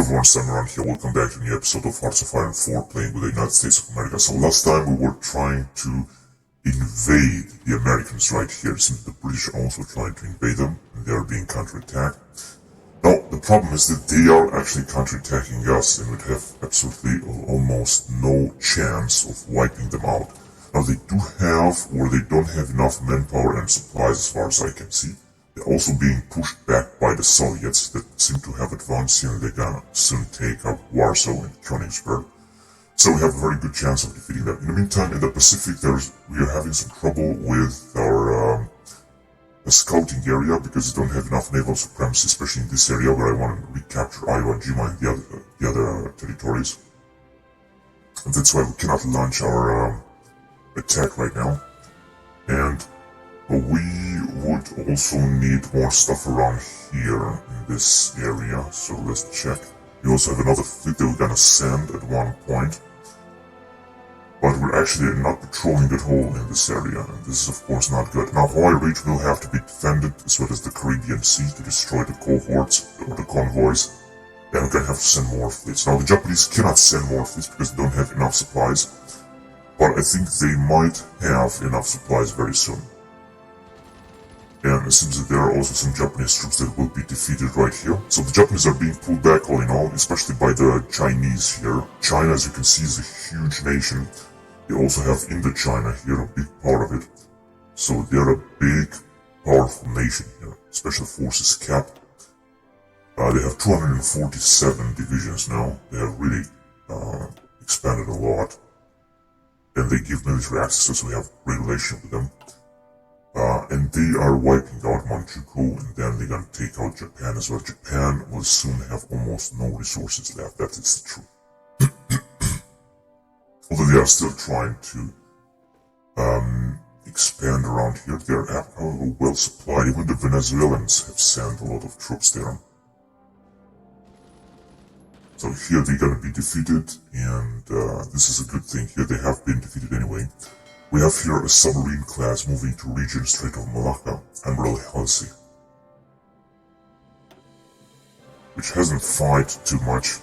everyone, Sam around here. Welcome back to a new episode of Hearts of Iron 4 playing with the United States of America. So last time we were trying to invade the Americans right here. It seems the British are also trying to invade them and they are being counterattacked. Now, the problem is that they are actually counterattacking us and we'd have absolutely almost no chance of wiping them out. Now, they do have, or they don't have enough manpower and supplies as far as I can see. They're also being pushed back by the Soviets that seem to have advanced here and they're gonna soon take up Warsaw and Königsberg. So we have a very good chance of defeating them. In the meantime, in the Pacific, we are having some trouble with our scouting area because we don't have enough naval supremacy, especially in this area where I want to recapture Iowa and Jima and the other territories. And that's why we cannot launch our attack right now. And we would also need more stuff around here in this area, so let's check. We also have another fleet that we're gonna send at one point. But we're actually not patrolling at all in this area, and this is of course not good. Now Hawaii Reach will have to be defended, as well as the Caribbean Sea, to destroy the cohorts, or the convoys. And we're gonna have to send more fleets. Now the Japanese cannot send more fleets because they don't have enough supplies. But I think they might have enough supplies very soon. And it seems that there are also some Japanese troops that will be defeated right here. So the Japanese are being pulled back all in all, especially by the Chinese here. China, as you can see, is a huge nation. They also have Indochina here, a big part of it. So they're a big, powerful nation here. Special Forces Cap. They have 247 divisions now. They have really expanded a lot. And they give military access, so we have great relation with them. And they are wiping out Manchukuo, and then they're gonna take out Japan as well. Japan will soon have almost no resources left, that is the truth. Although they are still trying to expand around here, they are well supplied. Even the Venezuelans have sent a lot of troops there. So here they're gonna be defeated, and this is a good thing. Here they have been defeated anyway. We have here a submarine class moving to region Strait of Malacca, Admiral Halsey, which hasn't fight too much.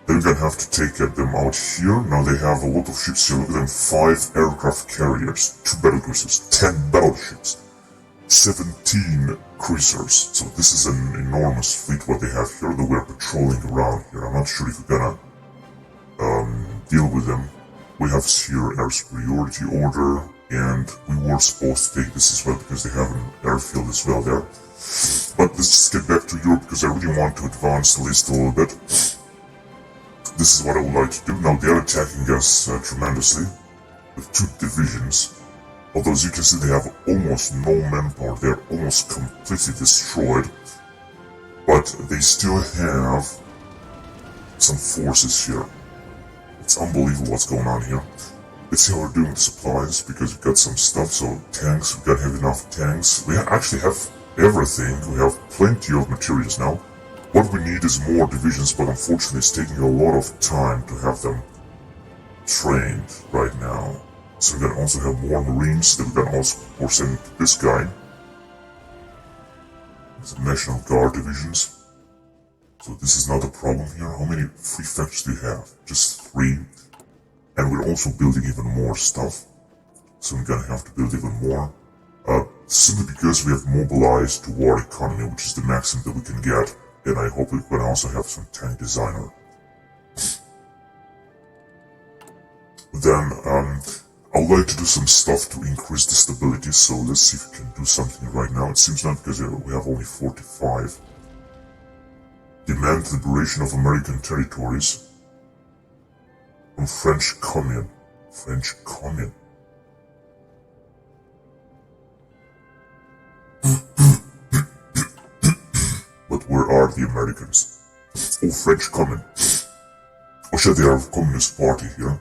Then we're gonna have to take them out here. Now they have a lot of ships here. Look at them, 5 aircraft carriers, 2 battlecruisers, 10 battleships, 17 cruisers. So this is an enormous fleet what they have here that we're patrolling around here. I'm not sure if we're gonna deal with them. We have here air superiority order, and we were supposed to take this as well because they have an airfield as well there. But let's just get back to Europe because I really want to advance the list a little bit. This is what I would like to do. Now they are attacking us tremendously with 2 divisions. Although as you can see they have almost no manpower, they are almost completely destroyed. But they still have some forces here. It's unbelievable what's going on here. Let's see how we're doing with supplies, because we've got some stuff, so tanks, we've got to have enough tanks. We actually have everything, we have plenty of materials now. What we need is more divisions, but unfortunately it's taking a lot of time to have them trained right now. So we're gonna also have more Marines that we're gonna also send to this guy. These are National Guard divisions. So this is not a problem here. How many free factories do you have? Just 3. And we're also building even more stuff. So we're gonna have to build even more. Simply because we have mobilized to war economy, which is the maximum that we can get. And I hope we're gonna also have some tank designer. Then, I would like to do some stuff to increase the stability. So let's see if we can do something right now. It seems not because we have only 45. Demand liberation of American territories from French Commune. French Commune. But where are the Americans? Oh, French Commune. Oh shit, they are a Communist Party here.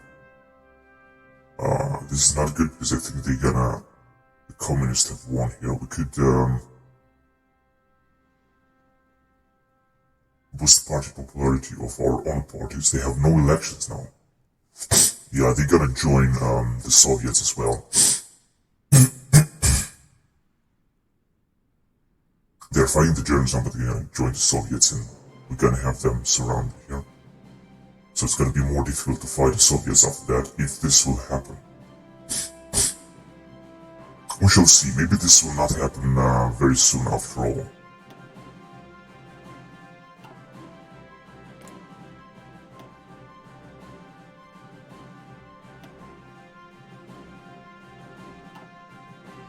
This is not good because I think the Communists have won here. We could, boost party popularity of our own parties. They have no elections now. Yeah, they're gonna join the Soviets as well. They're fighting the Germans now, but they're gonna join the Soviets and we're gonna have them surrounded here. So it's gonna be more difficult to fight the Soviets after that, if this will happen. We shall see, maybe this will not happen very soon after all.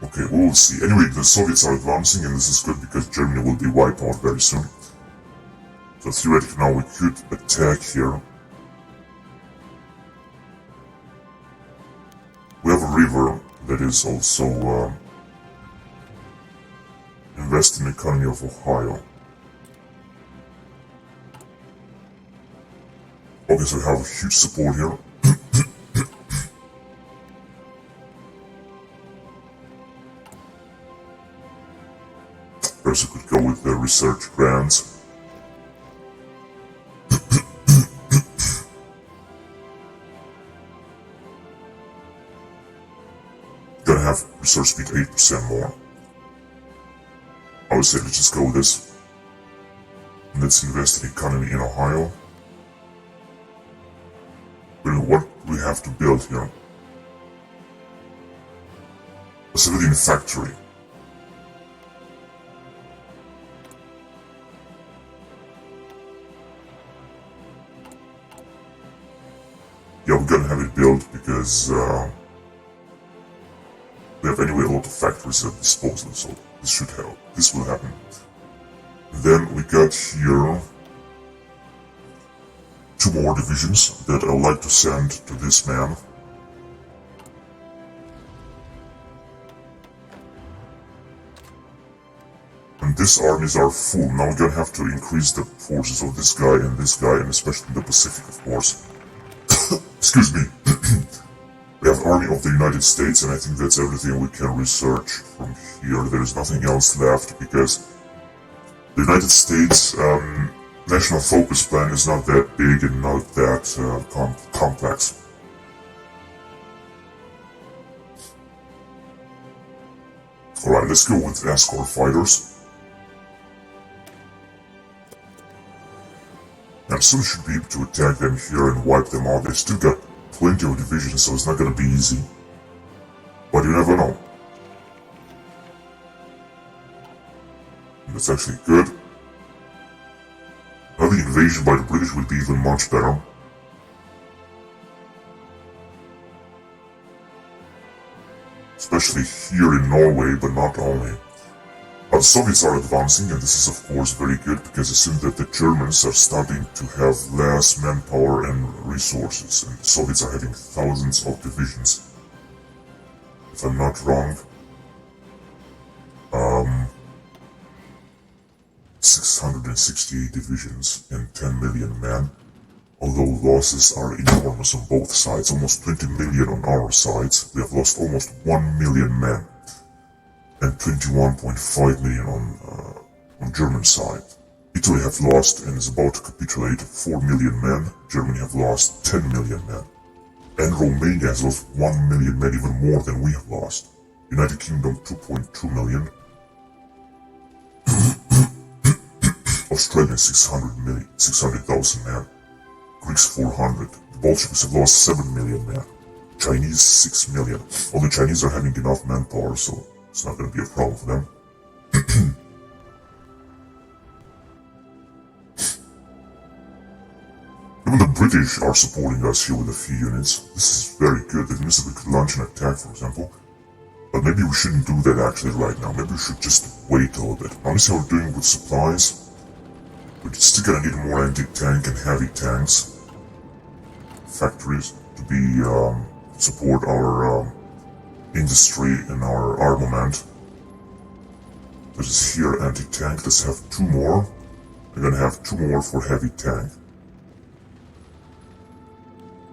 Okay, we will see. Anyway, the Soviets are advancing, and this is good because Germany will be wiped out very soon. So theoretically now we could attack here. We have a river that is also invest in the economy of Ohio. Okay, so we have huge support here. Perhaps we could go with the research grants. Gonna have research speed 8% more. I would say let's just go with this. Let's invest in the economy in Ohio. What we have to build here? A civilian factory. Yeah, we're gonna have it built because we have anyway a lot of factories at disposal, so this should help. This will happen. And then we got here 2 more divisions that I would like to send to this man. And these armies are full. Now we're gonna have to increase the forces of this guy, and especially in the Pacific, of course. Excuse me. We have Army of the United States, and I think that's everything we can research from here. There is nothing else left because the United States National Focus Plan is not that big and not that complex. Alright, let's go with escort fighters. And soon should be able to attack them here and wipe them out. They still got plenty of divisions, so it's not gonna be easy. But you never know. That's actually good. Now the invasion by the British will be even much better. Especially here in Norway, but not only. But the Soviets are advancing, and this is of course very good because it seems that the Germans are starting to have less manpower and resources, and the Soviets are having thousands of divisions. If I'm not wrong, 668 divisions and 10 million men, although losses are enormous on both sides, almost 20 million on our sides. We have lost almost 1 million men. And 21.5 million on German side. Italy have lost and is about to capitulate 4 million men. Germany have lost 10 million men. And Romania has lost 1 million men, even more than we have lost. United Kingdom 2.2 million. Australia 600,000 men. Greeks 400. The Bolsheviks have lost 7 million men. Chinese 6 million. Well, the Chinese are having enough manpower, so it's not going to be a problem for them. Even the British are supporting us here with a few units. This is very good. That means that we could launch an attack, for example. But maybe we shouldn't do that actually right now. Maybe we should just wait a little bit. Now, let's see how we're doing with supplies. We're still going to need more anti-tank and heavy tanks. Factories to be support our industry and our armament. This is here anti-tank. Let's have 2 more. We're gonna have 2 more for heavy tank.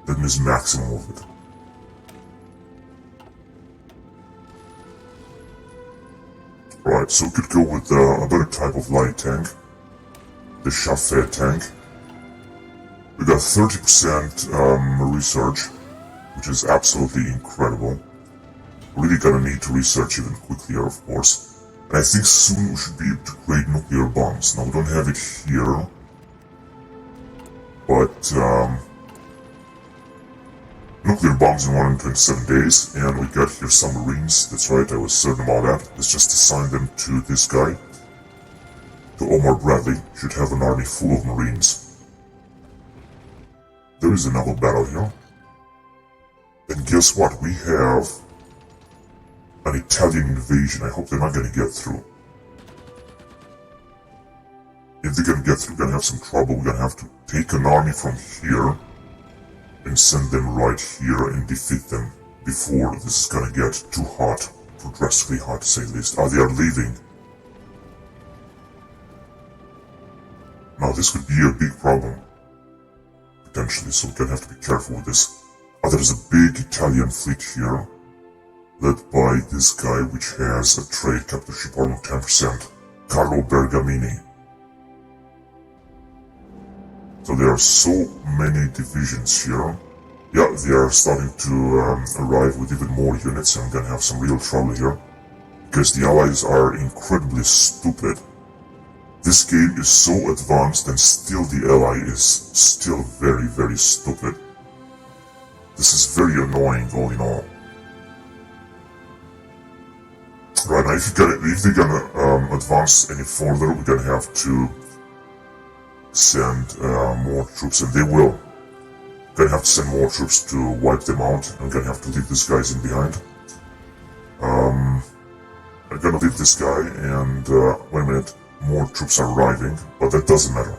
That means maximum of it. Right, so we could go with a better type of light tank. The Chaffet tank. We got 30% research, which is absolutely incredible. We're really gonna need to research even quicker, of course. And I think soon we should be able to create nuclear bombs. Now we don't have it here. But nuclear bombs in 127 days, and we got here some Marines. That's right, I was certain about that. Let's just assign them to this guy. To Omar Bradley, should have an army full of Marines. There is another battle here. And guess what? We have an Italian invasion. I hope they're not gonna get through. If they're gonna get through, we're gonna have some trouble. We're gonna have to take an army from here and send them right here and defeat them before this is gonna get too hot, too drastically hot to say the least. They are leaving. Now this could be a big problem, potentially, so we're gonna have to be careful with this. There's a big Italian fleet here, led by this guy which has a trade capital ship armor 10%, Carlo Bergamini. So there are so many divisions here. Yeah, they are starting to arrive with even more units, and I'm gonna have some real trouble here. Because the allies are incredibly stupid. This game is so advanced and still the ally is still very, very stupid. This is very annoying all in all. Right, now if they're gonna advance any further, we're gonna have to send more troops, and they will. We're gonna have to send more troops to wipe them out, and we're gonna have to leave these guys in behind. I'm gonna leave this guy, and wait a minute, more troops are arriving, but that doesn't matter.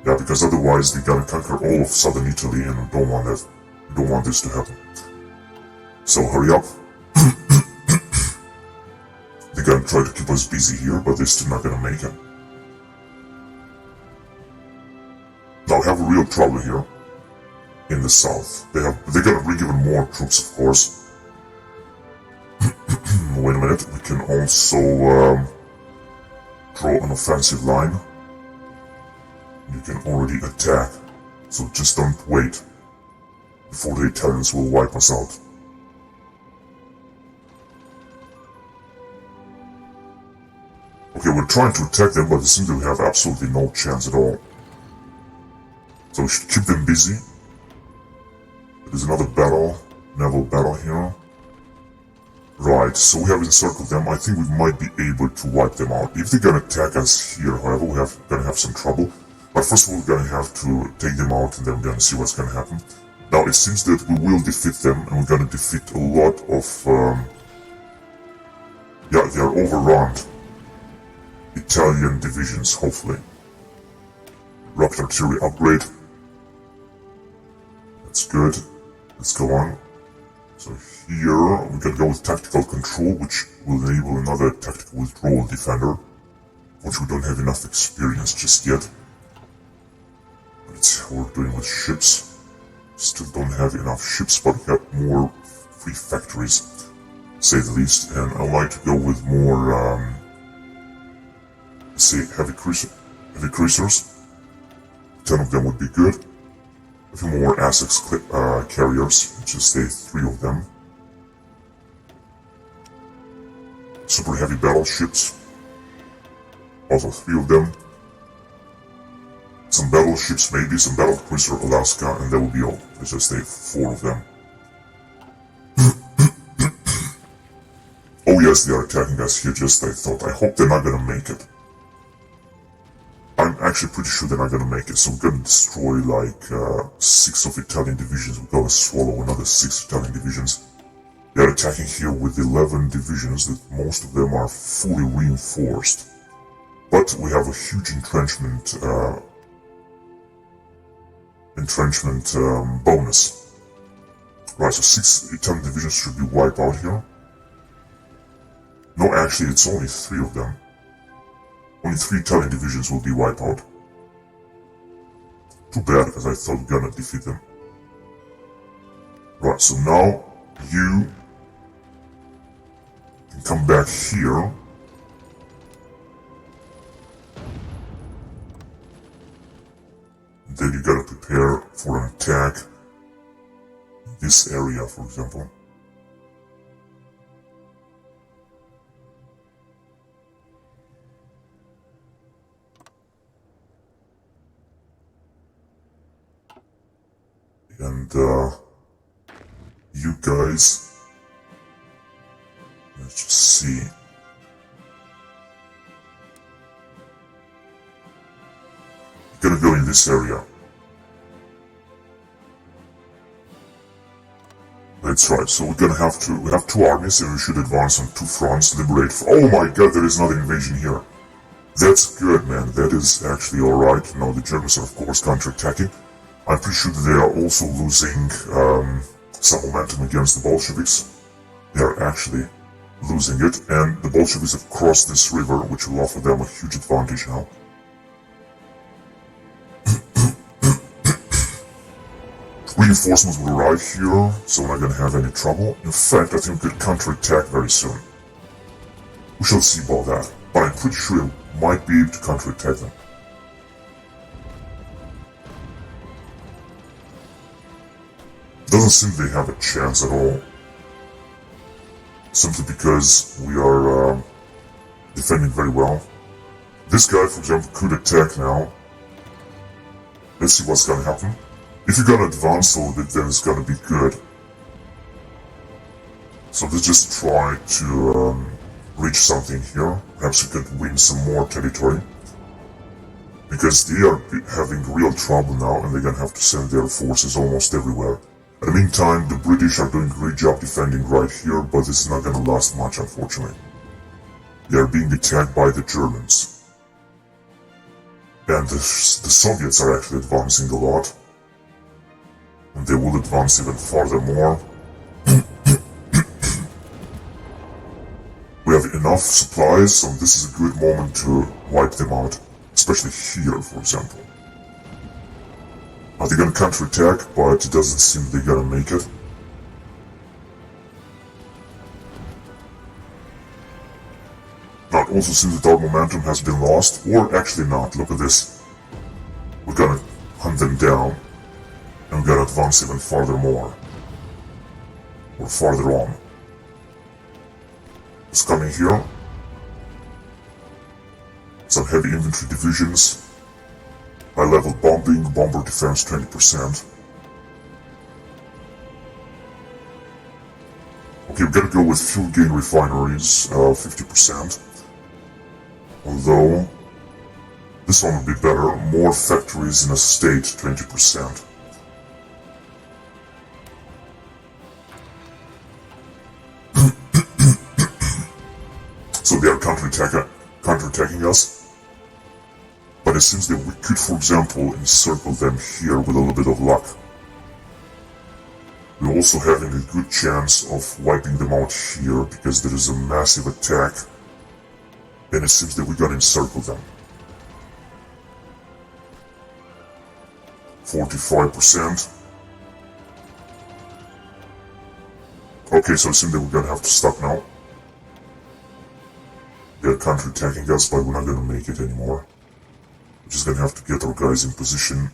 Yeah, because otherwise they're gonna conquer all of southern Italy, and we don't want that. We don't want this to happen. So hurry up. They're gonna try to keep us busy here, but they're still not gonna make it. Now we have a real trouble here in the south. They're gonna bring even more troops, of course. Wait a minute, we can also draw an offensive line. You can already attack, so just don't wait before the Italians will wipe us out. Okay, we're trying to attack them, but it seems that we have absolutely no chance at all. So we should keep them busy. There's another battle, naval battle here. Right, so we have encircled them. I think we might be able to wipe them out. If they're gonna attack us here, however, we're gonna have some trouble. But first of all, we're gonna have to take them out, and then we're gonna see what's gonna happen. Now, it seems that we will defeat them, and we're gonna defeat a lot of... yeah, they are overrun. Italian divisions, hopefully. Rocket artillery upgrade. That's good. Let's go on. So here, we can go with tactical control, which will enable another tactical withdrawal defender, which we don't have enough experience just yet. Let's see how we're doing with ships. Still don't have enough ships, but we got more free factories, to say the least, and I like to go with more, let's say, heavy cruisers. 10 of them would be good. A few more Essex carriers, just say 3 of them. Super heavy battleships, also 3 of them. Some battleships, maybe some battlecruiser Alaska, and that will be all. Let's just say 4 of them. Oh yes, they are attacking us here, just I thought. I hope they're not gonna make it. I'm actually pretty sure they're not gonna make it, so we're gonna destroy like 6 of Italian divisions. We're gonna swallow another 6 Italian divisions. They're attacking here with 11 divisions, that most of them are fully reinforced. But we have a huge entrenchment bonus. Right, so 6 Italian divisions should be wiped out here. No, actually, it's only 3 of them. Only 3 Italian divisions will be wiped out. Too bad, because I thought we were gonna defeat them. Right, so now you can come back here. Then you gotta prepare for an attack in this area, for example. And you guys, let's just see. You're gonna go in this area. That's right, so we have two armies and we should advance on two fronts, liberate. Oh my god, there is another invasion here. That's good, man, that is actually alright. Now the Germans are of course counterattacking. I'm pretty sure that they are also losing some momentum against the Bolsheviks. They are actually losing it, and the Bolsheviks have crossed this river, which will offer them a huge advantage now. Reinforcements will arrive here, so we're not gonna have any trouble. In fact, I think we could counterattack very soon. We shall see about that, but I'm pretty sure we might be able to counterattack them. Doesn't seem they have a chance at all. Simply because we are defending very well. This guy, for example, could attack now. Let's see what's gonna happen. If you're gonna advance a little bit, then it's gonna be good. So let's just try to reach something here. Perhaps we could win some more territory. Because they are having real trouble now, and they're gonna have to send their forces almost everywhere. In the meantime, the British are doing a great job defending right here, but this is not gonna last much, unfortunately. They are being attacked by the Germans. And the Soviets are actually advancing a lot. And they will advance even farther more. We have enough supplies, so this is a good moment to wipe them out. Especially here, for example. They're gonna counterattack, but it doesn't seem they're gonna make it. Now it also seems that our momentum has been lost, or actually not, look at this. We're gonna hunt them down. And we're gonna advance even farther more. Or farther on. It's coming here. Some heavy infantry divisions. High level bombing, bomber defense 20%. Okay, we're gonna go with fuel gain refineries, 50%. Although, this one would be better. More factories in a state, 20%. So they are counterattacking us. But it seems that we could, for example, encircle them here with a little bit of luck. We're also having a good chance of wiping them out here because there is a massive attack. And it seems that we're gonna encircle them. 45%. Okay, so it seems that we're gonna have to stop now. They're counterattacking us, but we're not gonna make it anymore. We're just gonna have to get our guys in position.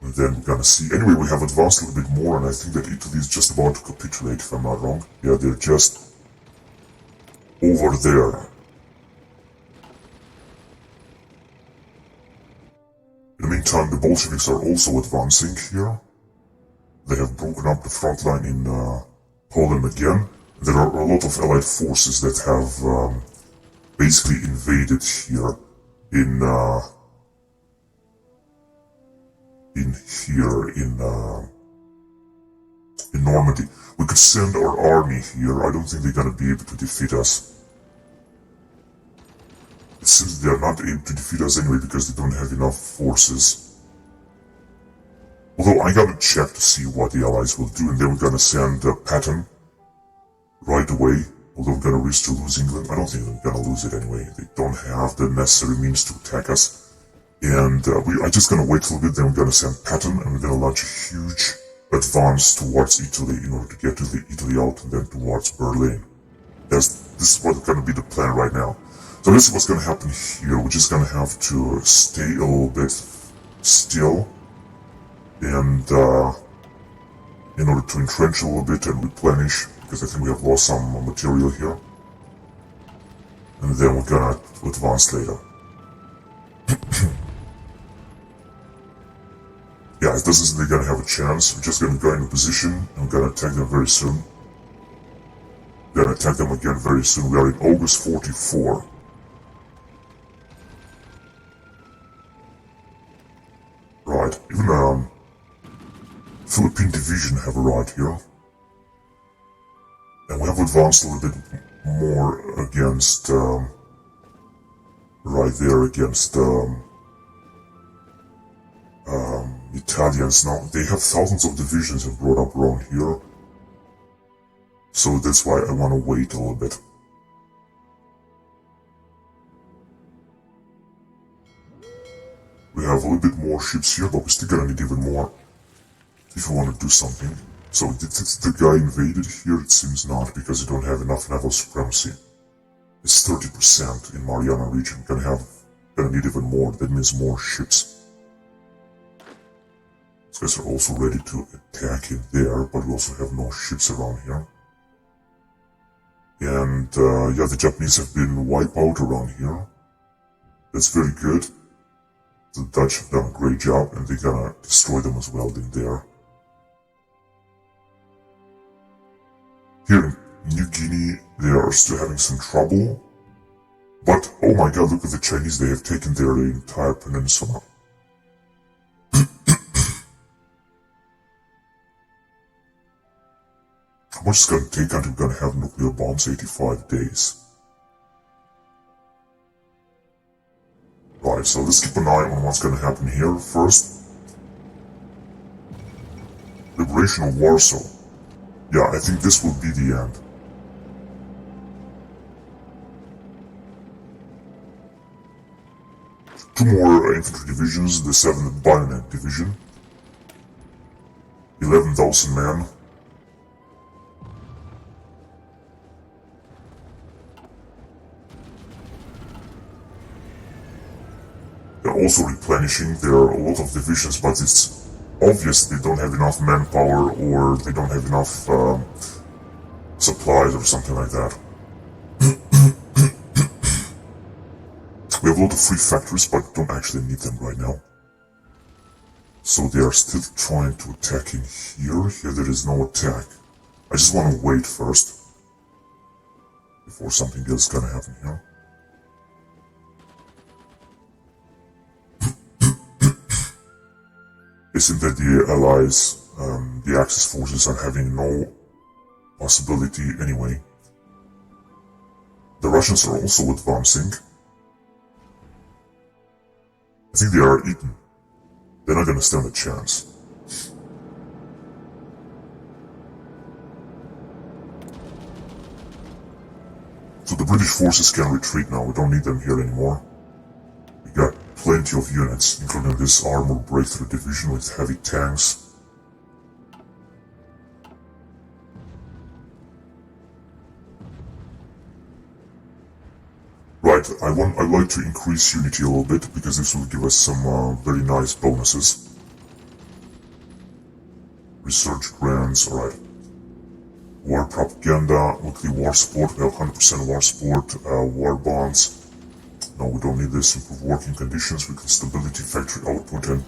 And then we're gonna see. Anyway, we have advanced a little bit more, and I think that Italy is just about to capitulate, if I'm not wrong. Yeah, they're just over there. In the meantime, the Bolsheviks are also advancing here. They have broken up the front line in Poland again. There are a lot of allied forces that have basically invaded here in Normandy. We could send our army here. I don't think they're gonna be able to defeat us. It seems they're not able to defeat us anyway because they don't have enough forces. Although I gotta check to see what the allies will do, and then we're gonna send Patton right away. Although we're gonna risk to lose England. I don't think we're gonna lose it anyway. They don't have the necessary means to attack us. And I'm just gonna wait a little bit, then we're gonna send Patton, and we're gonna launch a huge advance towards Italy in order to get to the Italy out and then towards Berlin. This is what's gonna be the plan right now. So let's see what's gonna happen here. We're just gonna have to stay a little bit still and in order to entrench a little bit and replenish, because I think we have lost some material here. And then we're gonna advance later. Yeah, Yeah, it doesn't seem they're gonna have a chance. We're just gonna go into position and we're gonna attack them very soon. We're gonna attack them again very soon. We are in August 44. Right, even Philippine division have arrived here. And we have advanced a little bit more against, right there against, Italians. Now, they have thousands of divisions have brought up around here. So that's why I want to wait a little bit. We have a little bit more ships here, but we're still gonna need even more if we want to do something. So did the guy invaded here? It seems not, because they don't have enough naval supremacy. It's 30% in Mariana region. Gonna need even more. That means more ships. These guys are also ready to attack in there, but we also have no ships around here. And yeah, the Japanese have been wiped out around here. That's very good. The Dutch have done a great job, and they're gonna destroy them as well in there. Here in New Guinea, they are still having some trouble. But, oh my god, look at the Chinese, they have taken their entire peninsula. How much is it gonna take until we're gonna have nuclear bombs? 85 days. Right, so let's keep an eye on what's gonna happen here first. Liberation of Warsaw. Yeah, I think this will be the end. Two more infantry divisions, the 7th Bayonet Division. 11,000 men. They're also replenishing. There are a lot of divisions, but it's obvious they don't have enough manpower or they don't have enough supplies or something like that. We have a lot of free factories, but don't actually need them right now. So they are still trying to attack in here. Here there is no attack. I just want to wait first before something else is gonna happen here. It seems that the Allies, the Axis forces are having no possibility anyway. The Russians are also advancing. I think they are eaten. They're not gonna stand a chance. So the British forces can retreat now. We don't need them here anymore. We got plenty of units, including this armored breakthrough division with heavy tanks. Right, I'd like to increase unity a little bit, because this will give us some very nice bonuses. Research grants, alright. War propaganda, weekly war support, we have 100% war support, war bonds. No, we don't need this. Improve working conditions, weekly stability, factory output, and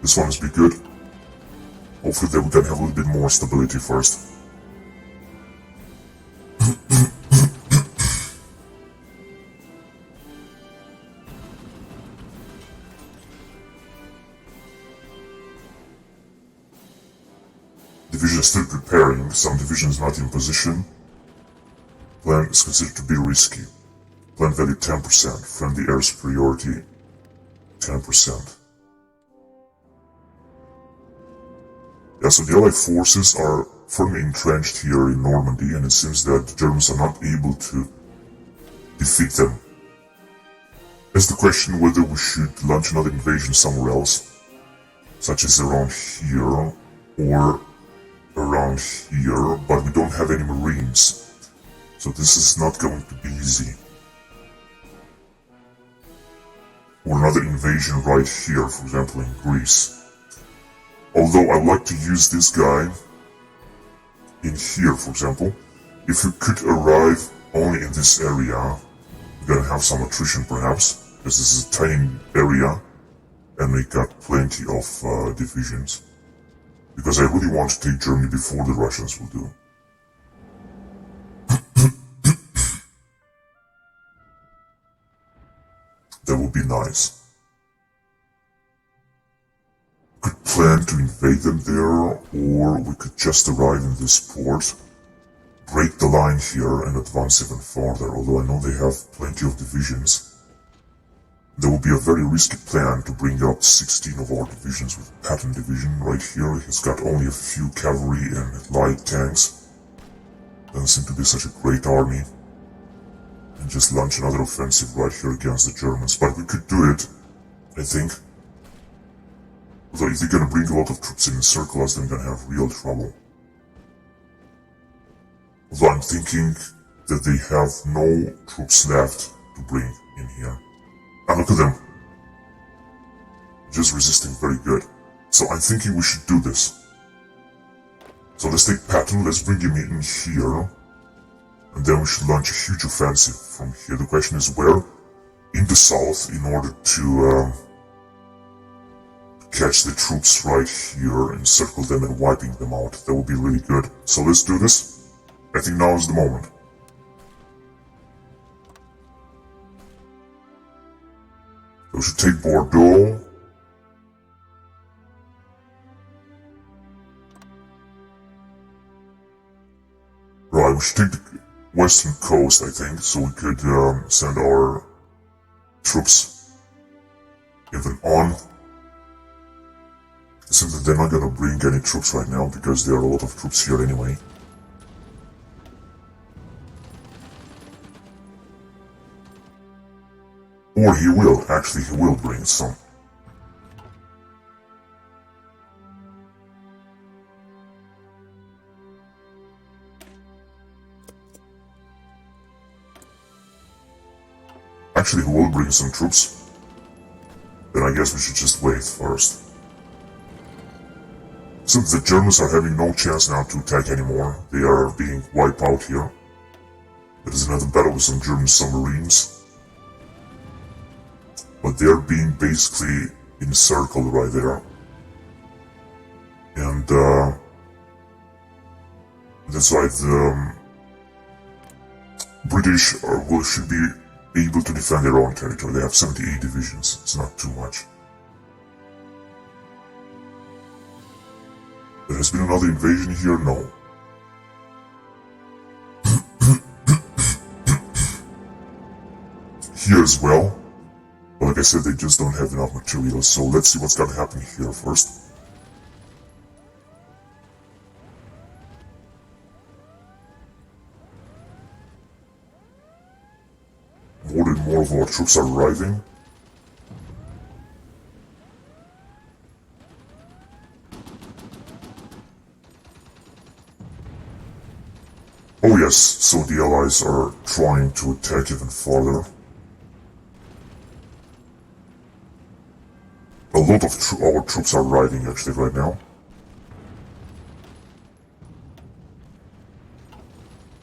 this one is be good. Hopefully that we can have a little bit more stability first. Division is still preparing, some divisions not in position. Plan is considered to be risky. Plan value 10%, friendly air superiority 10%. Yeah, so the Allied forces are firmly entrenched here in Normandy, and it seems that the Germans are not able to defeat them. There's the question whether we should launch another invasion somewhere else, such as around here, or around here, but we don't have any marines, so this is not going to be easy. Or another invasion right here, for example in Greece. Although I like to use this guy in here, for example. If we could arrive only in this area, we're gonna have some attrition perhaps, because this is a tiny area, and and we got plenty of divisions. Because I really want to take Germany before the Russians will do. That would be nice. We could plan to invade them there, or we could just arrive in this port, break the line here and advance even farther, although I know they have plenty of divisions. There will be a very risky plan to bring up 16 of our divisions with Patton division right here. He's got only a few cavalry and light tanks. Doesn't seem to be such a great army. And just launch another offensive right here against the Germans. But we could do it, I think. Although if they're gonna bring a lot of troops in and circle us, then we're gonna have real trouble. Although I'm thinking that they have no troops left to bring in here. And look at them. Just resisting very good. So I'm thinking we should do this. So let's take Patton, let's bring him in here. And then we should launch a huge offensive from here. The question is where? In the south, in order to catch the troops right here, encircle them and wiping them out. That would be really good. So let's do this. I think now is the moment. We should take Bordeaux. Right, we should take the western coast, I think, so we could send our troops even on. It seems that they're not gonna bring any troops right now because there are a lot of troops here anyway. Or he will, actually he will bring some. Actually he will bring some troops. Then I guess we should just wait first. Since the Germans are having no chance now to attack anymore, they are being wiped out here. There is another battle with some German submarines. But they're being basically encircled right there. And that's why the British should be able to defend their own territory. They have 78 divisions, it's not too much. There has been another invasion here? No. Here as well. But like I said, they just don't have enough materials, so let's see what's gonna happen here first. More and more of our troops are arriving. Oh yes, so the Allies are trying to attack even farther. A lot of our troops are arriving actually right now.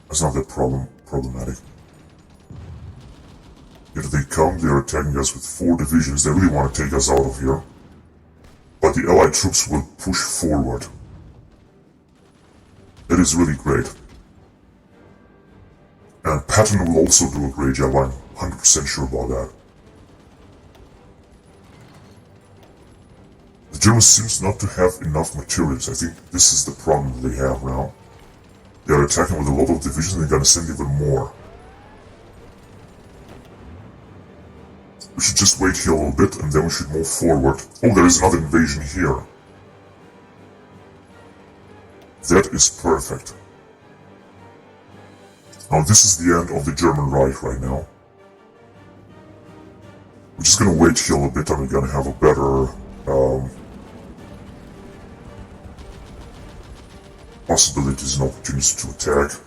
That's not that problematic. Here they come, they're attacking us with 4 divisions. They really want to take us out of here. But the Allied troops will push forward. That is really great. And Patton will also do a great job, I'm 100% sure about that. The Germans seems not to have enough materials. I think this is the problem that they have now. They are attacking with a lot of divisions and they're gonna send even more. We should just wait here a little bit and then we should move forward. Oh, there is another invasion here. That is perfect. Now this is the end of the German Reich right now. We're just gonna wait here a little bit and we're gonna have a better possibilities and opportunities to attack.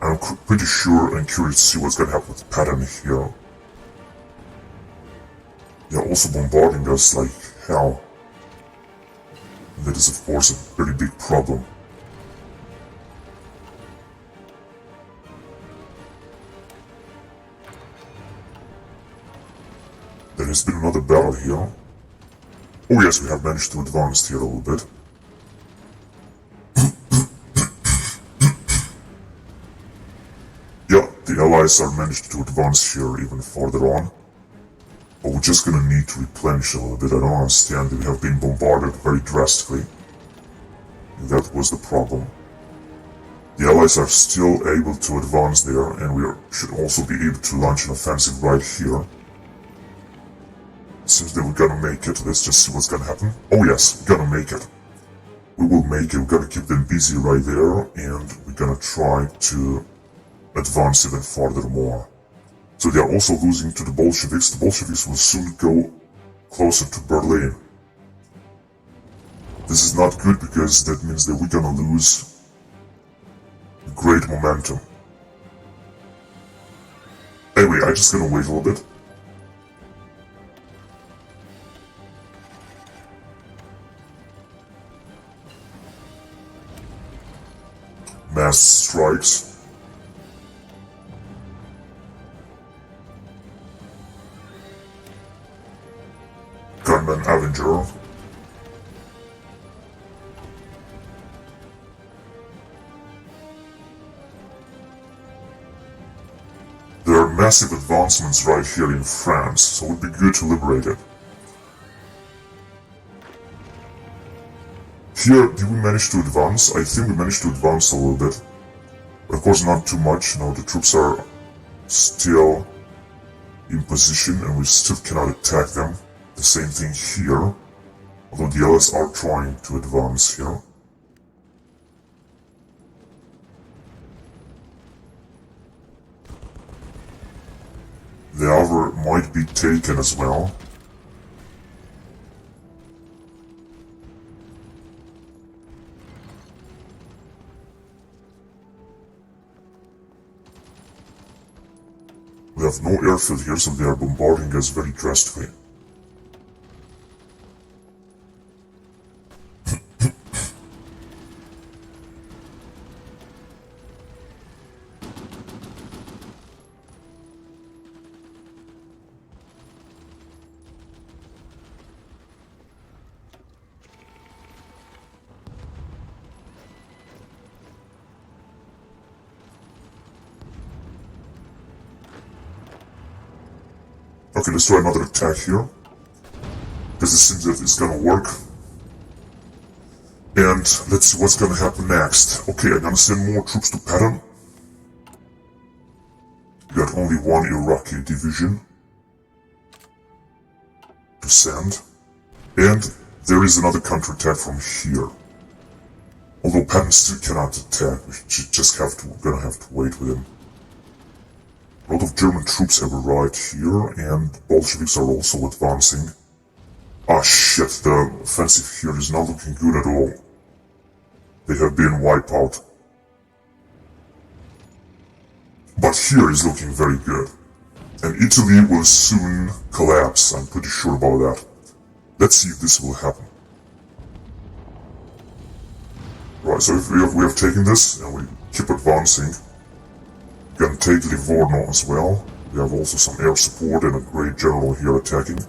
I'm pretty sure and curious to see what's gonna happen with Patton here. They're also bombarding us like hell. And that is of course a very big problem. There has been another battle here. Oh yes, we have managed to advance here a little bit. Yeah, the allies are managed to advance here even further on. But we're just gonna need to replenish a little bit. I don't understand. We have been bombarded very drastically. That was the problem. The allies are still able to advance there, and we should also be able to launch an offensive right here. Seems that we're gonna make it. Let's just see what's gonna happen. Oh yes, we're gonna make it. We will make it. We're gonna keep them busy right there, and we're gonna try to advance even further more. So they are also losing to the Bolsheviks. The Bolsheviks will soon go closer to Berlin. This is not good because that means that we're gonna lose great momentum. Anyway, I'm just gonna wait a little bit. Mass strikes. Gunman Avenger. There are massive advancements right here in France, so it would be good to liberate it. Here, did we manage to advance? I think we managed to advance a little bit. But of course not too much. No, the troops are still in position and we still cannot attack them. The same thing here. Although the allies are trying to advance here. The Havre might be taken as well. We have no airfield here, so they are bombarding us very drastically. Okay, let's try another attack here. Because it seems that it's gonna work. And let's see what's gonna happen next. Okay, I'm gonna send more troops to Patton. We got only one Iraqi division to send. And there is another counterattack from here. Although Patton still cannot attack, we just gonna have to wait with him. A lot of German troops have arrived here, and Bolsheviks are also advancing. Ah shit, the offensive here is not looking good at all. They have been wiped out. But here is looking very good. And Italy will soon collapse, I'm pretty sure about that. Let's see if this will happen. Right, so if we have taken this, and we keep advancing. We can take Livorno as well. We have also some air support and a great general here attacking.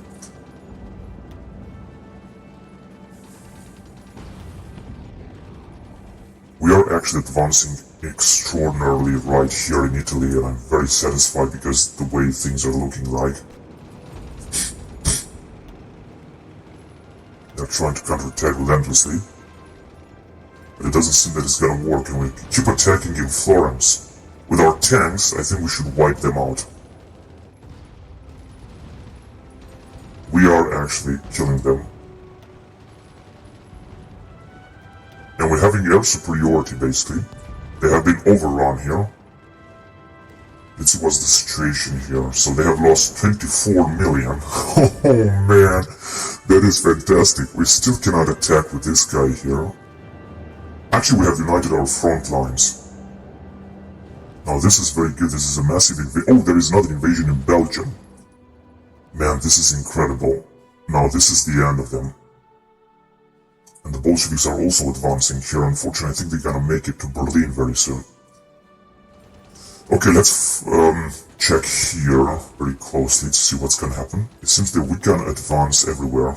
We are actually advancing extraordinarily right here in Italy, and I'm very satisfied because the way things are looking like. They're trying to counterattack relentlessly. But it doesn't seem that it's gonna work, and we keep attacking in Florence. With our tanks, I think we should wipe them out. We are actually killing them. And we're having air superiority, basically. They have been overrun here. Let's see what's the situation here. So they have lost 24 million. Oh man, that is fantastic. We still cannot attack with this guy here. Actually, we have united our front lines. Now this is very good. This is a massive invasion. Oh, there is another invasion in Belgium. Man, this is incredible. Now this is the end of them. And the Bolsheviks are also advancing here. Unfortunately, I think they're gonna make it to Berlin very soon. Okay, let's check here very closely to see what's gonna happen. It seems that we can advance everywhere.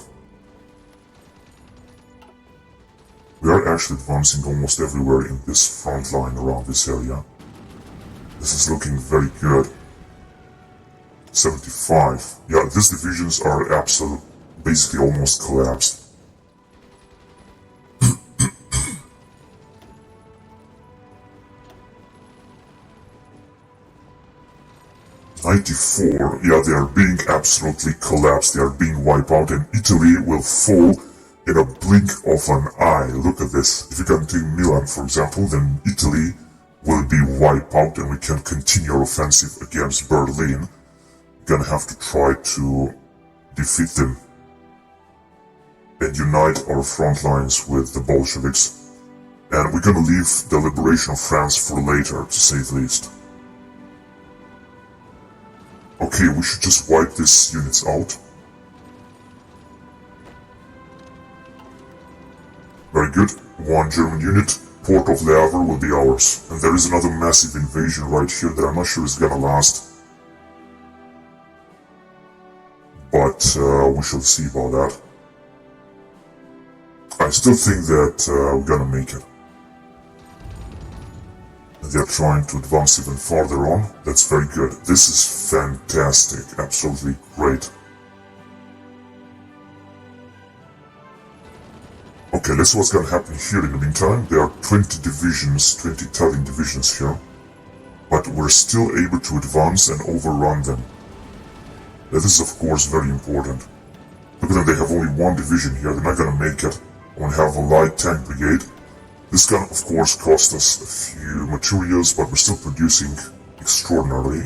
We are actually advancing almost everywhere in this front line around this area. This is looking very good. 75. Yeah, these divisions are absolutely, basically almost collapsed. 94. Yeah, they are being absolutely collapsed. They are being wiped out, and Italy will fall in a blink of an eye. Look at this. If you can take Milan, for example, then Italy will be wiped out and we can continue our offensive against Berlin. We're gonna have to try to defeat them and unite our front lines with the Bolsheviks. And we're gonna leave the liberation of France for later, to say the least. Okay, we should just wipe these units out. Very good. One German unit. Port of Le Havre will be ours. And there is another massive invasion right here that I'm not sure is gonna last. But we shall see about that. I still think that we're gonna make it. They're trying to advance even farther on. That's very good. This is fantastic. Absolutely great. Okay, let's see what's gonna happen here in the meantime. There are 20 divisions, 20 Italian divisions here. But we're still able to advance and overrun them. That is, of course, very important. Look at them, they have only one division here. They're not gonna make it. I'm gonna have a light tank brigade. This gun, of course, cost us a few materials, but we're still producing extraordinarily.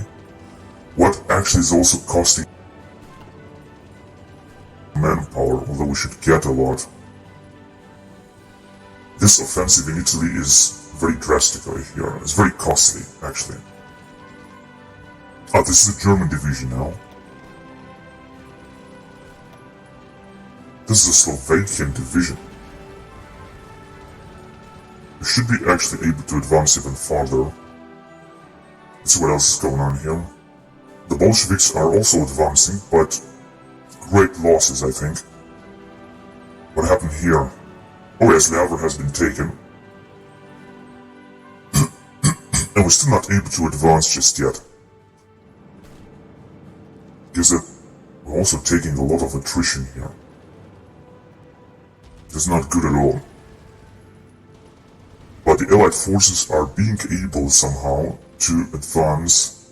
What actually is also costing manpower, although we should get a lot. This offensive in Italy is very drastically here. It's very costly, actually. Ah, this is a German division now. This is a Slovakian division. We should be actually able to advance even farther. Let's see what else is going on here. The Bolsheviks are also advancing, but great losses, I think. What happened here? Oh yes, Le Havre has been taken. And we're still not able to advance just yet. Because we're also taking a lot of attrition here. It's not good at all. But the Allied forces are being able somehow to advance.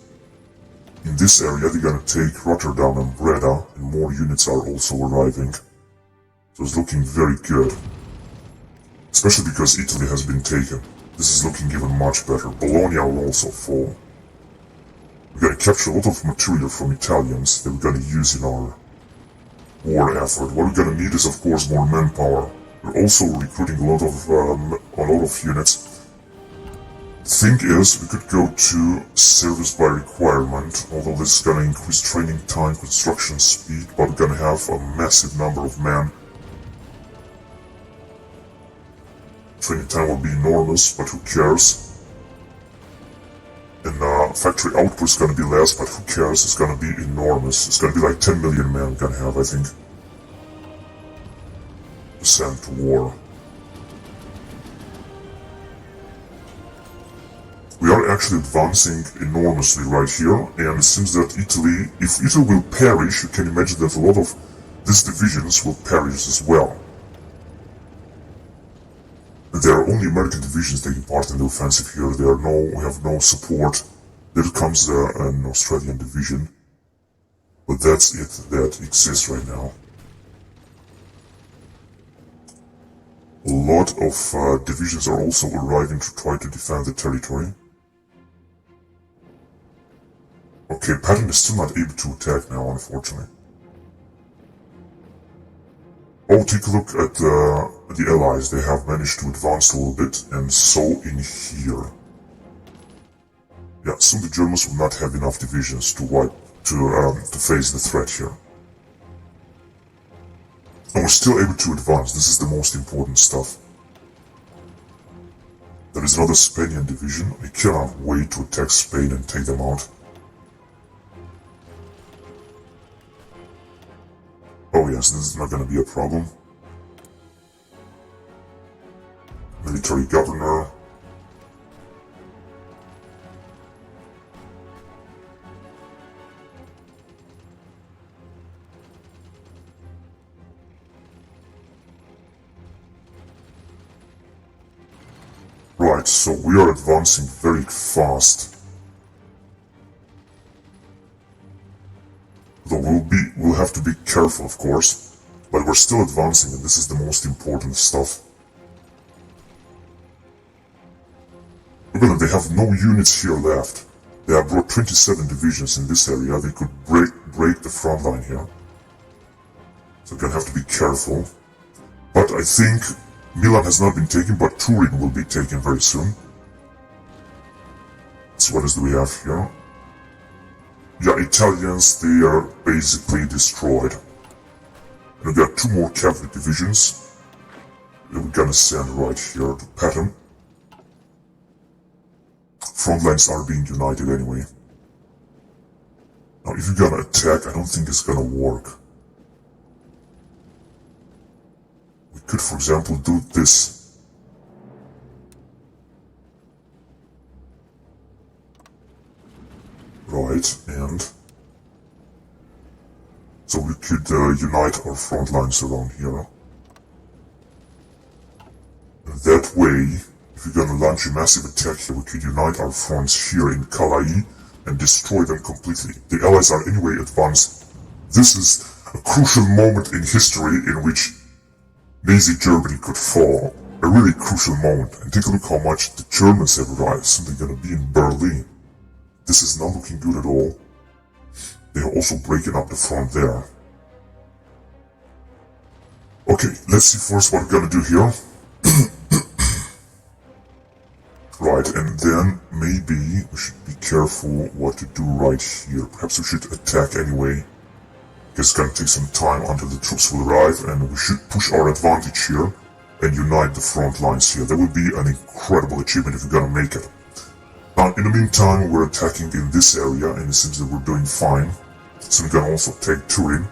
In this area, they're gonna take Rotterdam and Breda, and more units are also arriving. So it's looking very good. Especially because Italy has been taken. This is looking even much better. Bologna will also fall. We're gonna capture a lot of material from Italians that we're gonna use in our war effort. What we're gonna need is, of course, more manpower. We're also recruiting a lot of units. The thing is, we could go to service by requirement, although this is gonna increase training time, construction speed, but we're gonna have a massive number of men. Training time will be enormous, but who cares? And factory output is gonna be less, but who cares? It's gonna be enormous. It's gonna be like 10 million men we're gonna have, I think. Sent to war. We are actually advancing enormously right here, and it seems that Italy, if Italy will perish, you can imagine that a lot of these divisions will perish as well. There are only American divisions taking part in the offensive here. We have no support. There comes an Australian division, but that's it that exists right now. A lot of divisions are also arriving to try to defend the territory. Okay, Patton is still not able to attack now, unfortunately. Oh, take a look at the Allies. They have managed to advance a little bit, and so in here. Yeah, soon the Germans will not have enough divisions to face the threat here. And we're still able to advance. This is the most important stuff. There is another Spaniard division. I cannot wait to attack Spain and take them out. Oh yes, this is not going to be a problem. military governor. Right, so we are advancing very fast. Though we'll have to be careful, of course, but we're still advancing, and this is the most important stuff. Look at them, they have no units here left. They have brought 27 divisions in this area. They could break the front line here. So we're gonna have to be careful. But I think Milan has not been taken, but Turin will be taken very soon. So what else do we have here? Yeah, Italians, they are basically destroyed. And we've got 2 more cavalry divisions that we're gonna send right here to Patton. Front lines are being united anyway. Now, if you're gonna attack, I don't think it's gonna work. We could, for example, do this. Right, and so we could unite our front lines around here. And that way, if we're gonna launch a massive attack here, we could unite our fronts here in Calais and destroy them completely. The Allies are anyway advanced. This is a crucial moment in history in which Nazi Germany could fall. A really crucial moment. And take a look how much the Germans have arrived. Soon they're gonna be in Berlin. This is not looking good at all. They are also breaking up the front there. Okay, let's see first what we're gonna do here. Right, and then maybe we should be careful what to do right here. Perhaps we should attack anyway. It's gonna take some time until the troops will arrive, and we should push our advantage here and unite the front lines here. That would be an incredible achievement if we're gonna make it. Now, in the meantime, we're attacking in this area, and it seems that we're doing fine. So we're gonna also take Turin.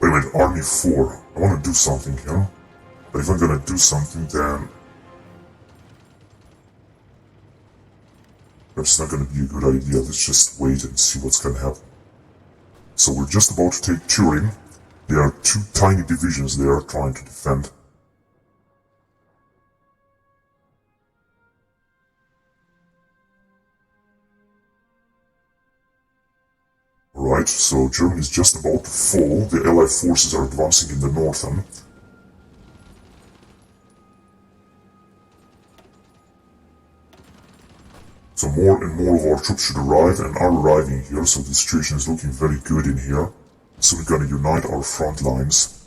Wait a minute, Army 4. I want to do something here. But if I'm gonna do something, then that's not gonna be a good idea. Let's just wait and see what's gonna happen. So we're just about to take Turin. There are 2 tiny divisions there trying to defend. Alright, so Germany is just about to fall. The Allied forces are advancing in the northern. So more and more of our troops should arrive and are arriving here, so the situation is looking very good in here. So we're gonna unite our front lines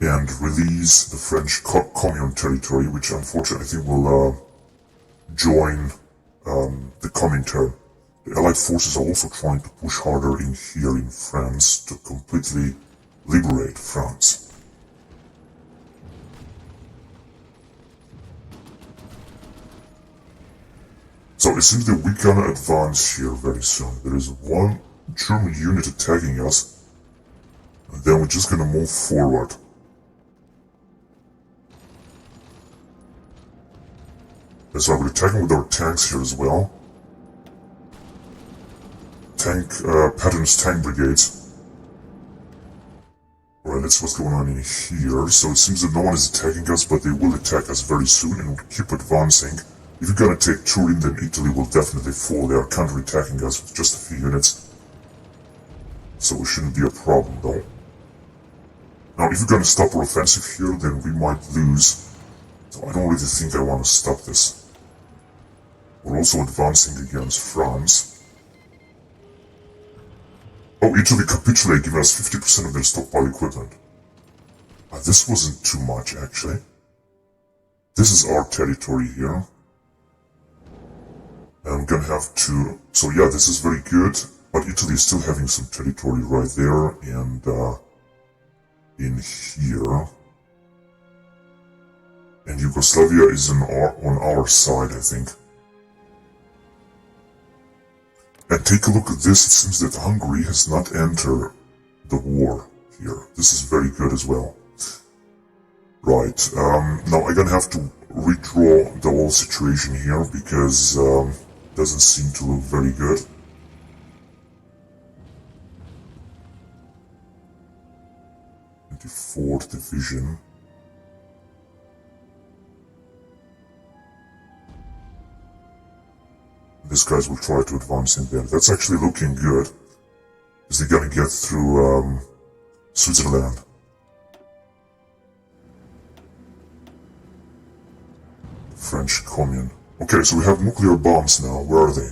and release the French Commune territory, which unfortunately I think will join the Comintern. The Allied forces are also trying to push harder in here in France to completely liberate France. So it seems that we're gonna advance here very soon. There is 1 German unit attacking us, and then we're just gonna move forward. That's why we're attacking with our tanks here as well. Patton's tank brigades. Alright, let's see what's going on in here. So it seems that no one is attacking us, but they will attack us very soon, and we'll keep advancing. If you're gonna take Turin, then Italy will definitely fall. They are counter-attacking us with just a few units. So it shouldn't be a problem, though. Now, if you're gonna stop our offensive here, then we might lose. So I don't really think I want to stop this. We're also advancing against France. Oh, Italy capitulated, giving us 50% of their stockpile equipment. This wasn't too much, actually. This is our territory here. And I'm gonna have to... So yeah, this is very good, but Italy is still having some territory right there, and in here. And Yugoslavia is on our side, I think. And take a look at this. It seems that Hungary has not entered the war here. This is very good as well. Right, now I'm gonna have to redraw the whole situation here because it doesn't seem to look very good. The 4th Division. These guys will try to advance in there. That's actually looking good. Is they're gonna get through Switzerland. French Commune. Okay, so we have nuclear bombs now. Where are they?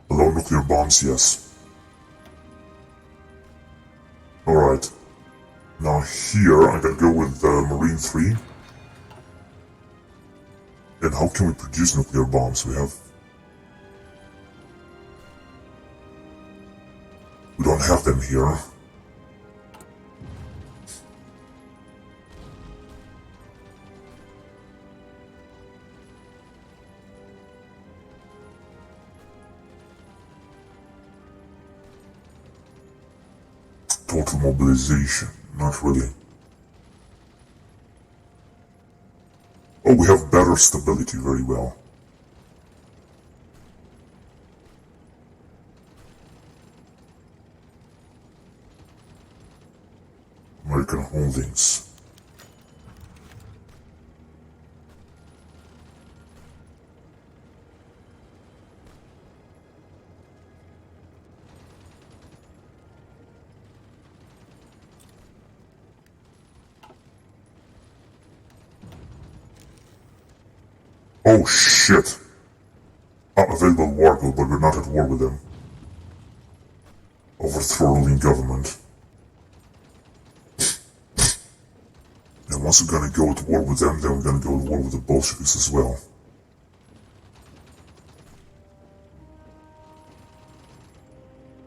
Hello, nuclear bombs, yes. Alright. Now here, I gotta go with Marine 3. And how can we produce nuclear bombs? We don't have them here. Total mobilization, not really. Oh, we have better stability, very well. American holdings. Oh shit! Available war goal, but we're not at war with them. Overthrow ruling government. And once we're gonna go to war with them, then we're gonna go to war with the Bolsheviks as well.